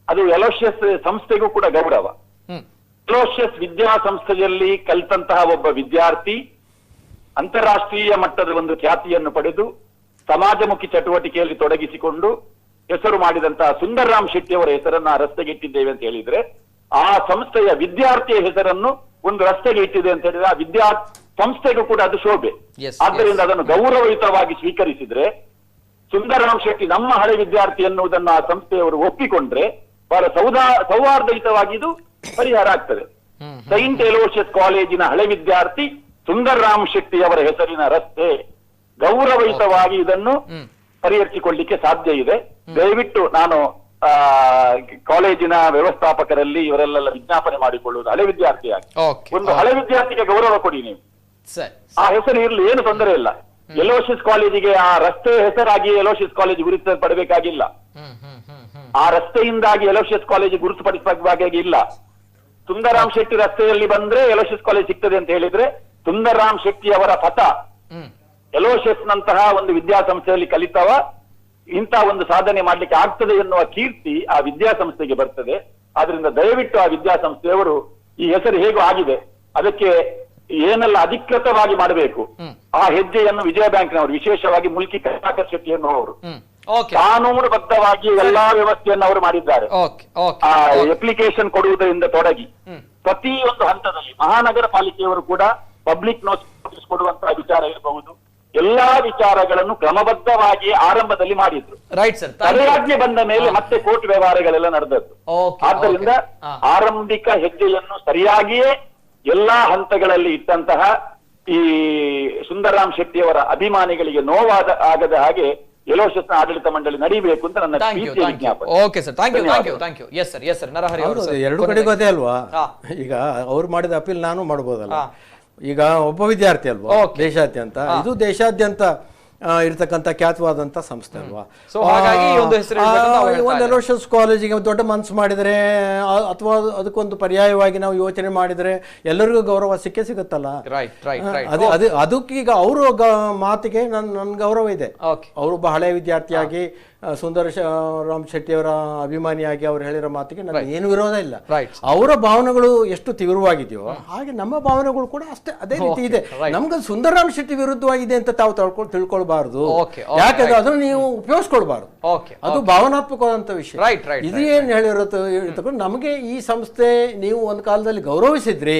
ಅದು ಎಲೋಷಿಯಸ್ ಸಂಸ್ಥೆಗೂ ಕೂಡ ಗೌರವ. ಎಲೋಷಿಯಸ್ ವಿದ್ಯಾಸಂಸ್ಥೆಯಲ್ಲಿ ಕಲಿತಂತಹ ಒಬ್ಬ ವಿದ್ಯಾರ್ಥಿ ಅಂತಾರಾಷ್ಟ್ರೀಯ ಮಟ್ಟದ ಒಂದು ಖ್ಯಾತಿಯನ್ನು ಪಡೆದು ಸಮಾಜಮುಖಿ ಚಟುವಟಿಕೆಯಲ್ಲಿ ತೊಡಗಿಸಿಕೊಂಡು ಹೆಸರು ಮಾಡಿದಂತಹ ಸುಂದರರಾಮ್ ಶೆಟ್ಟಿ ಅವರ ಹೆಸರನ್ನ ರಸ್ತೆಗೆ ಇಟ್ಟಿದ್ದೇವೆ ಅಂತ ಹೇಳಿದ್ರೆ, ಆ ಸಂಸ್ಥೆಯ ವಿದ್ಯಾರ್ಥಿಯ ಹೆಸರನ್ನು ಒಂದು ರಸ್ತೆಗೆ ಇಟ್ಟಿದೆ ಅಂತ ಹೇಳಿದ್ರೆ ಆ ಸಂಸ್ಥೆಗೂ ಕೂಡ ಅದು ಶೋಭೆ. Yes, ಆದ್ದರಿಂದ ಅದನ್ನು ಗೌರವಯುತವಾಗಿ ಸ್ವೀಕರಿಸಿದ್ರೆ, ಸುಂದರರಾಮ್ ಶೆಟ್ಟಿ ನಮ್ಮ ಹಳೆ ವಿದ್ಯಾರ್ಥಿ ಎನ್ನುವುದನ್ನು ಆ ಸಂಸ್ಥೆಯವರು ಒಪ್ಪಿಕೊಂಡ್ರೆ ಬಹಳ ಸೌಹಾರ್ದಯುತವಾಗಿ ಇದು ಪರಿಹಾರ ಆಗ್ತದೆ. ಸೈಂಟ್ ಎಲೋಷಿಯಸ್ ಕಾಲೇಜಿನ ಹಳೆ ವಿದ್ಯಾರ್ಥಿ ಸುಂದರರಾಮ್ ಶೆಟ್ಟಿ ಅವರ ಹೆಸರಿನ ರಸ್ತೆ, ಗೌರವಯುತವಾಗಿ ಇದನ್ನು ಪರಿಹರಿಸಿಕೊಳ್ಳಿಕ್ಕೆ ಸಾಧ್ಯ ಇದೆ. ದಯವಿಟ್ಟು ನಾನು ಕಾಲೇಜಿನ ವ್ಯವಸ್ಥಾಪಕರಲ್ಲಿ ಇವರೆಲ್ಲ ವಿಜ್ಞಾಪನೆ ಮಾಡಿಕೊಳ್ಳುವುದು, ಹಳೆ ವಿದ್ಯಾರ್ಥಿಯಾಗಿ ಒಂದು ಹಳೆ ವಿದ್ಯಾರ್ಥಿಗೆ ಗೌರವ ಕೊಡಿ ನೀವು. ಆ ಹೆಸರು ಇರ್ಲಿ, ಏನು ತೊಂದರೆ ಇಲ್ಲ. ಎಲೋಷಿಯಸ್ ಕಾಲೇಜಿಗೆ ಆ ರಸ್ತೆ ಹೆಸರಾಗಿ ಎಲೋಷಿಯಸ್ ಕಾಲೇಜ್ ಗುರುತಿಸಲ್ಪಡಬೇಕಾಗಿಲ್ಲ. ಆ ರಸ್ತೆಯಿಂದಾಗಿ ಎಲೋಷಿಯಸ್ ಕಾಲೇಜ್ ಗುರುತುಪಡಿಸಬೇಕಾಗಿಲ್ಲ. ಸುಂದರರಾಮ್ ಶೆಟ್ಟಿ ರಸ್ತೆಯಲ್ಲಿ ಬಂದ್ರೆ ಎಲೋಷಿಯಸ್ ಕಾಲೇಜ್ ಸಿಗ್ತದೆ ಅಂತ ಹೇಳಿದ್ರೆ, ಸುಂದರರಾಮ್ ಶೆಟ್ಟಿ ಅವರ ಪಥ ಎಲೋಷಿಯಸ್ ನಂತಹ ಒಂದು ವಿದ್ಯಾಸಂಸ್ಥೆಯಲ್ಲಿ ಕಲಿತವ ಇಂತಹ ಒಂದು ಸಾಧನೆ ಮಾಡ್ಲಿಕ್ಕೆ ಆಗ್ತದೆ ಎನ್ನುವ ಕೀರ್ತಿ ಆ ವಿದ್ಯಾಸಂಸ್ಥೆಗೆ ಬರ್ತದೆ. ಆದ್ರಿಂದ ದಯವಿಟ್ಟು ಆ ವಿದ್ಯಾಸಂಸ್ಥೆಯವರು ಈ ಹೆಸರು ಹೇಗೂ ಆಗಿದೆ ಅದಕ್ಕೆ ಏನೆಲ್ಲ ಅಧಿಕೃತವಾಗಿ ಮಾಡಬೇಕು ಆ ಹೆಜ್ಜೆಯನ್ನು ವಿಜಯ ಬ್ಯಾಂಕ್ನವರು, ವಿಶೇಷವಾಗಿ ಮುಲ್ಕಿ ಕರುಣಾಕರ್ ಶೆಟ್ಟಿ ಎನ್ನುವರು ಕಾನೂನುಬದ್ಧವಾಗಿ ಎಲ್ಲಾ ವ್ಯವಸ್ಥೆಯನ್ನು ಅವರು ಮಾಡಿದ್ದಾರೆ. ಆ ಅಪ್ಲಿಕೇಶನ್ ಕೊಡುವುದರಿಂದ ತೊಡಗಿ ಪ್ರತಿಯೊಂದು ಹಂತದಲ್ಲಿ ಮಹಾನಗರ ಪಾಲಿಕೆಯವರು ಕೂಡ ಪಬ್ಲಿಕ್ ನೋಟಿಸ್ ಕೊಡುವಂತಹ ವಿಚಾರ ಇರಬಹುದು, ಎಲ್ಲಾ ವಿಚಾರಗಳನ್ನು ಕ್ರಮಬದ್ಧವಾಗಿ ಆರಂಭದಲ್ಲಿ ಮಾಡಿದ್ರು. ತಡೆಯಾಜ್ಞೆ ಬಂದ ಮೇಲೆ ಮತ್ತೆ ಕೋರ್ಟ್ ವ್ಯವಹಾರಗಳೆಲ್ಲ ನಡೆದದ್ದು. ಆದ್ದರಿಂದ ಆರಂಭಿಕ ಹೆಜ್ಜೆಯನ್ನು ಸರಿಯಾಗಿಯೇ ಎಲ್ಲಾ ಹಂತಗಳಲ್ಲಿ ಇಟ್ಟಂತಹ ಈ ಸುಂದರರಾಮ್ ಶೆಟ್ಟಿಯವರ ಅಭಿಮಾನಿಗಳಿಗೆ ಆಗದ ಹಾಗೆ ಎಲೋಷಿಯಸ್ ಆಡಳಿತ ಮಂಡಳಿ ನಡೀಬೇಕು ಅಂತ ನನ್ನ ಪ್ರೀತಿಯ ವಿಜ್ಞಾಪನೆ. Okay sir, thank you. Yes sir Narahari ಅವರು ಎರಡು ಕಡೆಗೂ ಅದೇ ಅಲ್ವಾ. ಈಗ ಅವ್ರು ಮಾಡಿದ ಅಪೀಲ್ ನಾನು ಮಾಡ್ಬೋದಲ್ಲ. ಈಗ ಒಬ್ಬ ವಿದ್ಯಾರ್ಥಿ ಅಲ್ವಾ ದೇಶಾದ್ಯಂತ, ಇದು ದೇಶಾದ್ಯಂತ ಇರ್ತಕ್ಕಂಥ ಖ್ಯಾತವಾದಂತ ಸಂಸ್ಥೆ ಅಲ್ವಾ. ಒಂದು ಎಲೋಷಿಯಸ್ ಕಾಲೇಜಿಗೆ ದೊಡ್ಡ ಮನಸ್ಸು ಮಾಡಿದರೆ ಅಥವಾ ಅದಕ್ಕೊಂದು ಪರ್ಯಾಯವಾಗಿ ನಾವು ಯೋಚನೆ ಮಾಡಿದರೆ ಎಲ್ಲರಿಗೂ ಗೌರವ ಸಿಗುತ್ತಲ್ಲ. ಅದಕ್ಕೀಗ ಅವರು ಮಾತಿಗೆ ನನ್ ಗೌರವ ಇದೆ. ಅವರು ಬಹಳ ವಿದ್ಯಾರ್ಥಿಯಾಗಿ ಸುಂದರರಾಮ್ ಶೆಟ್ಟಿ ಅವರ ಅಭಿಮಾನಿಯಾಗಿ ಅವ್ರು ಹೇಳಿರೋ ಮಾತಿಗೆ ನನಗೆ ಏನು ವಿರೋಧ ಇಲ್ಲ. ಅವರ ಭಾವನೆಗಳು ಎಷ್ಟು ತೀವ್ರವಾಗಿದೆಯೋ ಹಾಗೆ ನಮ್ಮ ಭಾವನೆಗಳು ಕೂಡ ಅದೇ ರೀತಿ ಇದೆ. ನಮ್ಗೆ ಸುಂದರರಾಮ್ ಶೆಟ್ಟಿ ವಿರುದ್ಧವಾಗಿದೆ ಅಂತ ತಾವು ತಿಳ್ಕೊಳ್ಬಾರ್ದು. ಯಾಕಂದ್ರೆ ಅದನ್ನು ನೀವು ಉಪಯೋಗಿಸ್ಕೊಳ್ಬಾರ್ದು. ಅದು ಭಾವನಾತ್ಮಕವಾದಂತ ವಿಷಯ. ಇದು ಏನ್ ಹೇಳಿರೋ ನಮಗೆ ಈ ಸಂಸ್ಥೆ ನೀವು ಒಂದು ಕಾಲದಲ್ಲಿ ಗೌರವಿಸಿದ್ರಿ,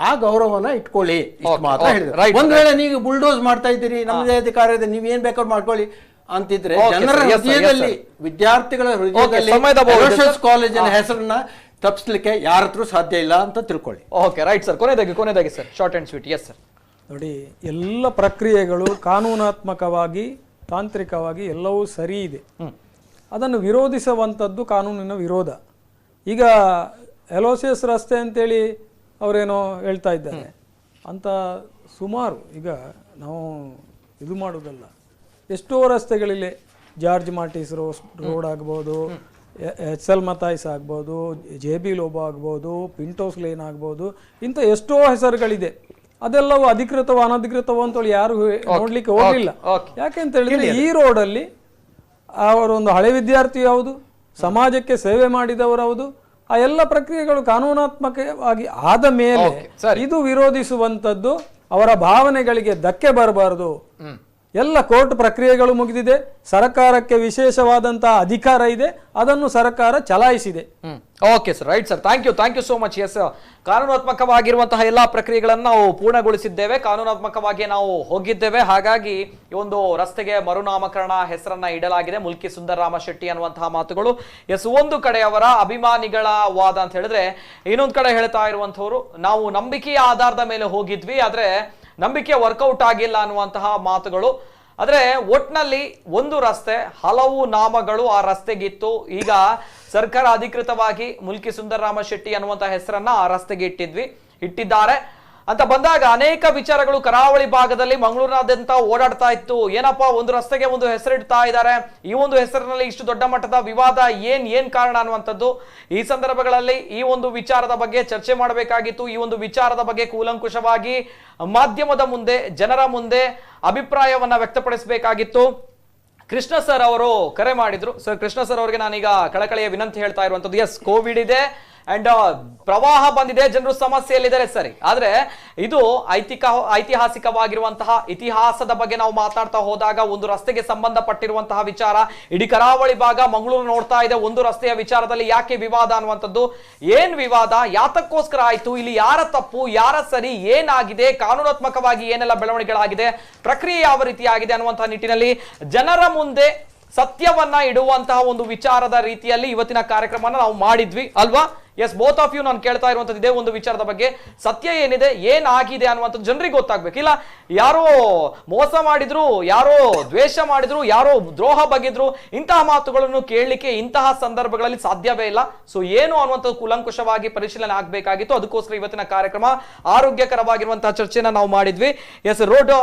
ಆ ಗೌರವನ ಇಟ್ಕೊಳ್ಳಿ ಇಷ್ಟು ಮಾತ್ರ ಹೇಳಿದ್ರು. ಒಂದ್ ವೇಳೆ ನೀವು ಬುಲ್ಡೋಸ್ ಮಾಡ್ತಾ ಇದ್ದೀರಿ, ನಮ್ಮದೇ ಅಧಿಕಾರ ಇದೆ, ನೀವ್ ಏನ್ ಬೇಕಾದ್ರೂ ಮಾಡ್ಕೊಳ್ಳಿ ಅಂತಿದ್ರೆ ಜನರ ಹೃದಯದಲ್ಲಿ, ವಿದ್ಯಾರ್ಥಿಗಳ ಹೃದಯದಲ್ಲಿ ಎಲೋಷಿಯಸ್ ಕಾಲೇಜಿನ ಹೆಸರನ್ನ ತಪ್ಪಿಸ್ಲಿಕ್ಕೆ ಯಾರ ಹತ್ರ ಸಾಧ್ಯ ಇಲ್ಲ ಅಂತ ತಿಳ್ಕೊಳ್ಳಿ. Okay right sir. ಕೊನೆಯದಾಗಿ sir, short and sweet. Yes sir. ನೋಡಿ, ಎಲ್ಲ ಪ್ರಕ್ರಿಯೆಗಳು ಕಾನೂನಾತ್ಮಕವಾಗಿ ತಾಂತ್ರಿಕವಾಗಿ ಎಲ್ಲವೂ ಸರಿ ಇದೆ. ಅದನ್ನು ವಿರೋಧಿಸುವಂಥದ್ದು ಕಾನೂನಿನ ವಿರೋಧ. ಈಗ ಎಲೋಷಿಯಸ್ ರಸ್ತೆ ಅಂತೇಳಿ ಅವರೇನೋ ಹೇಳ್ತಾ ಇದ್ದಾರೆ ಅಂತ ಸುಮಾರು ಈಗ ನಾವು ಇದು ಮಾಡೋದಲ್ಲ, ಎಷ್ಟೋ ರಸ್ತೆಗಳಿಲ್ಲ. ಜಾರ್ಜ್ ಮಾರ್ಟಿಸ್ ರೋಡ್ ಆಗ್ಬೋದು, ಎಚ್.ಎಲ್. ಮತಾಯ್ಸ್ ಆಗ್ಬೋದು, ಜೆ.ಬಿ. ಲೋಬೋ ಆಗ್ಬೋದು, ಪಿಂಟೋಸ್ ಲೇನ್ ಆಗ್ಬೋದು, ಇಂಥ ಎಷ್ಟೋ ಹೆಸರುಗಳಿದೆ. ಅದೆಲ್ಲವೂ ಅಧಿಕೃತವೋ ಅನಧಿಕೃತವೋ ಅಂತೇಳಿ ಯಾರು ನೋಡ್ಲಿಕ್ಕೆ ಹೋಗಲಿಲ್ಲ. ಯಾಕೆಂತ ಹೇಳಿದ್ರೆ ಈ ರೋಡಲ್ಲಿ ಅವರೊಂದು ಹಳೆ ವಿದ್ಯಾರ್ಥಿ ಯಾವುದು, ಸಮಾಜಕ್ಕೆ ಸೇವೆ ಮಾಡಿದವರು ಯಾವುದು, ಆ ಎಲ್ಲ ಪ್ರಕ್ರಿಯೆಗಳು ಕಾನೂನಾತ್ಮಕವಾಗಿ ಆದ ಮೇಲೆ ಇದು ವಿರೋಧಿಸುವಂಥದ್ದು ಅವರ ಭಾವನೆಗಳಿಗೆ ಧಕ್ಕೆ ಬರಬಾರದು. ಎಲ್ಲ ಕೋರ್ಟ್ ಪ್ರಕ್ರಿಯೆಗಳು ಮುಗಿದಿದೆ, ಸರ್ಕಾರಕ್ಕೆ ವಿಶೇಷವಾದಂತಹ ಅಧಿಕಾರ ಇದೆ, ಅದನ್ನು ಸರ್ಕಾರ ಚಲಾಯಿಸಿದೆ. Okay sir, right sir, thank you so much. Yes, ಕಾನೂನಾತ್ಮಕವಾಗಿರುವಂತಹ ಎಲ್ಲಾ ಪ್ರಕ್ರಿಯೆಗಳನ್ನು ನಾವು ಪೂರ್ಣಗೊಳಿಸಿದ್ದೇವೆ, ಕಾನೂನಾತ್ಮಕವಾಗಿ ನಾವು ಹೋಗಿದ್ದೇವೆ. ಹಾಗಾಗಿ ಈ ಒಂದು ರಸ್ತೆಗೆ ಮರುನಾಮಕರಣ ಹೆಸರನ್ನ ಇಡಲಾಗಿದೆ, ಮುಲ್ಕಿ ಸುಂದರರಾಮ ಶೆಟ್ಟಿ ಅನ್ನುವಂತಹ ಮಾತುಗಳು. ಎಸ್, ಒಂದು ಕಡೆ ಅವರ ಅಭಿಮಾನಿಗಳ ವಾದ ಅಂತ ಹೇಳಿದ್ರೆ, ಇನ್ನೊಂದು ಕಡೆ ಹೇಳ್ತಾ ಇರುವಂತವ್ರು ನಾವು ನಂಬಿಕೆಯ ಆಧಾರದ ಮೇಲೆ ಹೋಗಿದ್ವಿ, ಆದ್ರೆ ನಂಬಿಕೆ ವರ್ಕೌಟ್ ಆಗಿಲ್ಲ ಅನ್ನುವಂತಹ ಮಾತುಗಳು. ಆದ್ರೆ ಒಟ್ನಲ್ಲಿ ಒಂದು ರಸ್ತೆ, ಹಲವು ನಾಮಗಳು ಆ ರಸ್ತೆಗಿತ್ತು. ಈಗ ಸರ್ಕಾರ ಅಧಿಕೃತವಾಗಿ ಮುಲ್ಕಿ ಸುಂದರರಾಮ ಶೆಟ್ಟಿ ಅನ್ನುವಂತಹ ಹೆಸರನ್ನ ಆ ರಸ್ತೆಗೆ ಇಟ್ಟಿದ್ದಾರೆ ಅಂತ ಬಂದಾಗ ಅನೇಕ ವಿಚಾರಗಳು ಕರಾವಳಿ ಭಾಗದಲ್ಲಿ ಮಂಗಳೂರಿನಾದ್ಯಂತ ಓಡಾಡ್ತಾ ಇತ್ತು. ಏನಪ್ಪಾ, ಒಂದು ರಸ್ತೆಗೆ ಒಂದು ಹೆಸರಿಡ್ತಾ ಇದ್ದಾರೆ, ಈ ಒಂದು ಹೆಸರಿನಲ್ಲಿ ಇಷ್ಟು ದೊಡ್ಡ ಮಟ್ಟದ ವಿವಾದ ಏನ್ ಕಾರಣ ಅನ್ನುವಂಥದ್ದು. ಈ ಸಂದರ್ಭಗಳಲ್ಲಿ ಈ ಒಂದು ವಿಚಾರದ ಬಗ್ಗೆ ಚರ್ಚೆ ಮಾಡಬೇಕಾಗಿತ್ತು. ಈ ಒಂದು ವಿಚಾರದ ಬಗ್ಗೆ ಕೂಲಂಕುಷವಾಗಿ ಮಾಧ್ಯಮದ ಮುಂದೆ, ಜನರ ಮುಂದೆ ಅಭಿಪ್ರಾಯವನ್ನ ವ್ಯಕ್ತಪಡಿಸಬೇಕಾಗಿತ್ತು. ಕೃಷ್ಣ ಸರ್ ಅವರು ಕರೆ ಮಾಡಿದ್ರು. ಸರ್, ಕೃಷ್ಣ ಸರ್ ಅವರಿಗೆ ನಾನೀಗ ಕಳಕಳಿಯ ವಿನಂತಿ ಹೇಳ್ತಾ ಇರುವಂತದ್ದು, ಎಸ್, ಕೋವಿಡ್ ಇದೆ, ಅಂಡ್ ಪ್ರವಾಹ ಬಂದಿದೆ, ಜನರು ಸಮಸ್ಯೆಯಲ್ಲಿದ್ದಾರೆ ಸರಿ. ಆದ್ರೆ ಇದು ಐತಿಹಾಸಿಕವಾಗಿರುವಂತಹ ಇತಿಹಾಸದ ಬಗ್ಗೆ ನಾವು ಮಾತಾಡ್ತಾ ಹೋದಾಗ ಒಂದು ರಸ್ತೆಗೆ ಸಂಬಂಧಪಟ್ಟಿರುವಂತಹ ವಿಚಾರ, ಇಡೀ ಕರಾವಳಿ ಭಾಗ ಮಂಗಳೂರು ನೋಡ್ತಾ ಇದೆ, ಒಂದು ರಸ್ತೆಯ ವಿಚಾರದಲ್ಲಿ ಯಾಕೆ ವಿವಾದ ಅನ್ನುವಂಥದ್ದು. ಏನ್ ವಿವಾದ, ಯಾತಕ್ಕೋಸ್ಕರ ಆಯ್ತು, ಇಲ್ಲಿ ಯಾರ ತಪ್ಪು ಯಾರ ಸರಿ, ಏನಾಗಿದೆ, ಕಾನೂನಾತ್ಮಕವಾಗಿ ಏನೆಲ್ಲ ಬೆಳವಣಿಗೆಗಳಾಗಿದೆ, ಪ್ರಕ್ರಿಯೆ ಯಾವ ರೀತಿ ಆಗಿದೆ ಅನ್ನುವಂತಹ ನಿಟ್ಟಿನಲ್ಲಿ ಜನರ ಮುಂದೆ ಸತ್ಯವನ್ನ ಇಡುವಂತಹ ಒಂದು ವಿಚಾರದ ರೀತಿಯಲ್ಲಿ ಇವತ್ತಿನ ಕಾರ್ಯಕ್ರಮನ ನಾವು ಮಾಡಿದ್ವಿ ಅಲ್ವಾ? ಎಸ್, ಬೋತ್ ಆಫ್ ಯು ನಾನು ಕೇಳ್ತಾ ಇರುವಂತದ್ದು ಇದೇ ಒಂದು ವಿಚಾರದ ಬಗ್ಗೆ. ಸತ್ಯ ಏನಿದೆ, ಏನಾಗಿದೆ ಅನ್ನುವಂಥದ್ದು ಜನರಿಗೆ ಗೊತ್ತಾಗ್ಬೇಕು. ಇಲ್ಲ ಯಾರೋ ಮೋಸ ಮಾಡಿದ್ರು, ಯಾರೋ ದ್ವೇಷ ಮಾಡಿದ್ರು, ಯಾರೋ ದ್ರೋಹ ಬಗೆದ್ರು, ಇಂತಹ ಮಾತುಗಳನ್ನು ಕೇಳಲಿಕ್ಕೆ ಇಂತಹ ಸಂದರ್ಭಗಳಲ್ಲಿ ಸಾಧ್ಯವೇ ಇಲ್ಲ. ಸೊ ಏನು ಅನ್ನುವಂಥದ್ದು ಕೂಲಂಕುಷವಾಗಿ ಪರಿಶೀಲನೆ ಆಗಬೇಕಾಗಿತ್ತು. ಅದಕ್ಕೋಸ್ಕರ ಇವತ್ತಿನ ಕಾರ್ಯಕ್ರಮ ಆರೋಗ್ಯಕರವಾಗಿರುವಂತಹ ಚರ್ಚೆನ ನಾವು ಮಾಡಿದ್ವಿ. ಎಸ್, ರೋಡ್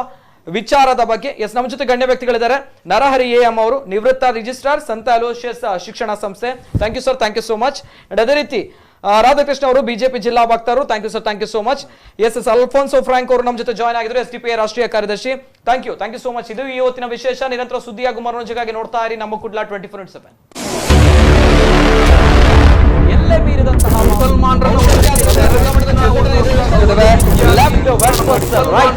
ವಿಚಾರದ ಬಗ್ಗೆ. ಎಸ್, ನಮ್ಮ ಜೊತೆ ಗಣ್ಯ ವ್ಯಕ್ತಿಗಳಿದ್ದಾರೆ. ನರಹರಿ ಎಂ ಅವರು, ನಿವೃತ್ತ ರಿಜಿಸ್ಟ್ರಾರ್, ಸಂತ ಅಲೋಷಿಯಸ್ ಶಿಕ್ಷಣ ಸಂಸ್ಥೆ. Thank you sir, thank you so much. And ಅದೇ ರೀತಿ ರಾಧಾಕೃಷ್ಣ ಅವರು, ಬಿಜೆಪಿ ಜಿಲ್ಲಾ ವಕ್ತಾರರು. Thank you sir, thank you so much. Yes, Alphonso Frank ಅವರು ನಮ್ಮ ಜೊತೆ ಜಾಯ್ನ್ ಆಗಿದ್ರು, SDPI ರಾಷ್ಟ್ರೀಯ ಕಾರ್ಯದರ್ಶಿ. Thank you so much. ಇದು ಇವತ್ತಿನ ವಿಶೇಷ. ನಿರಂತರ ಸುದ್ದಿ ಹಾಗೂ ಮನೋರಂಜನೆಗಾಗಿ ನೋಡ್ತಾ ಇರಿ ನಮ್ಮ ಕುಡ್ಲ 24/7. ಎಲ್ಲೇ ಮೀರಿದಂತಹ ಮುಸಲ್ಮಾನರನ್ನು ಲೆಫ್ಟ್ ವೆಸ್ಟ್ ರೈಟ್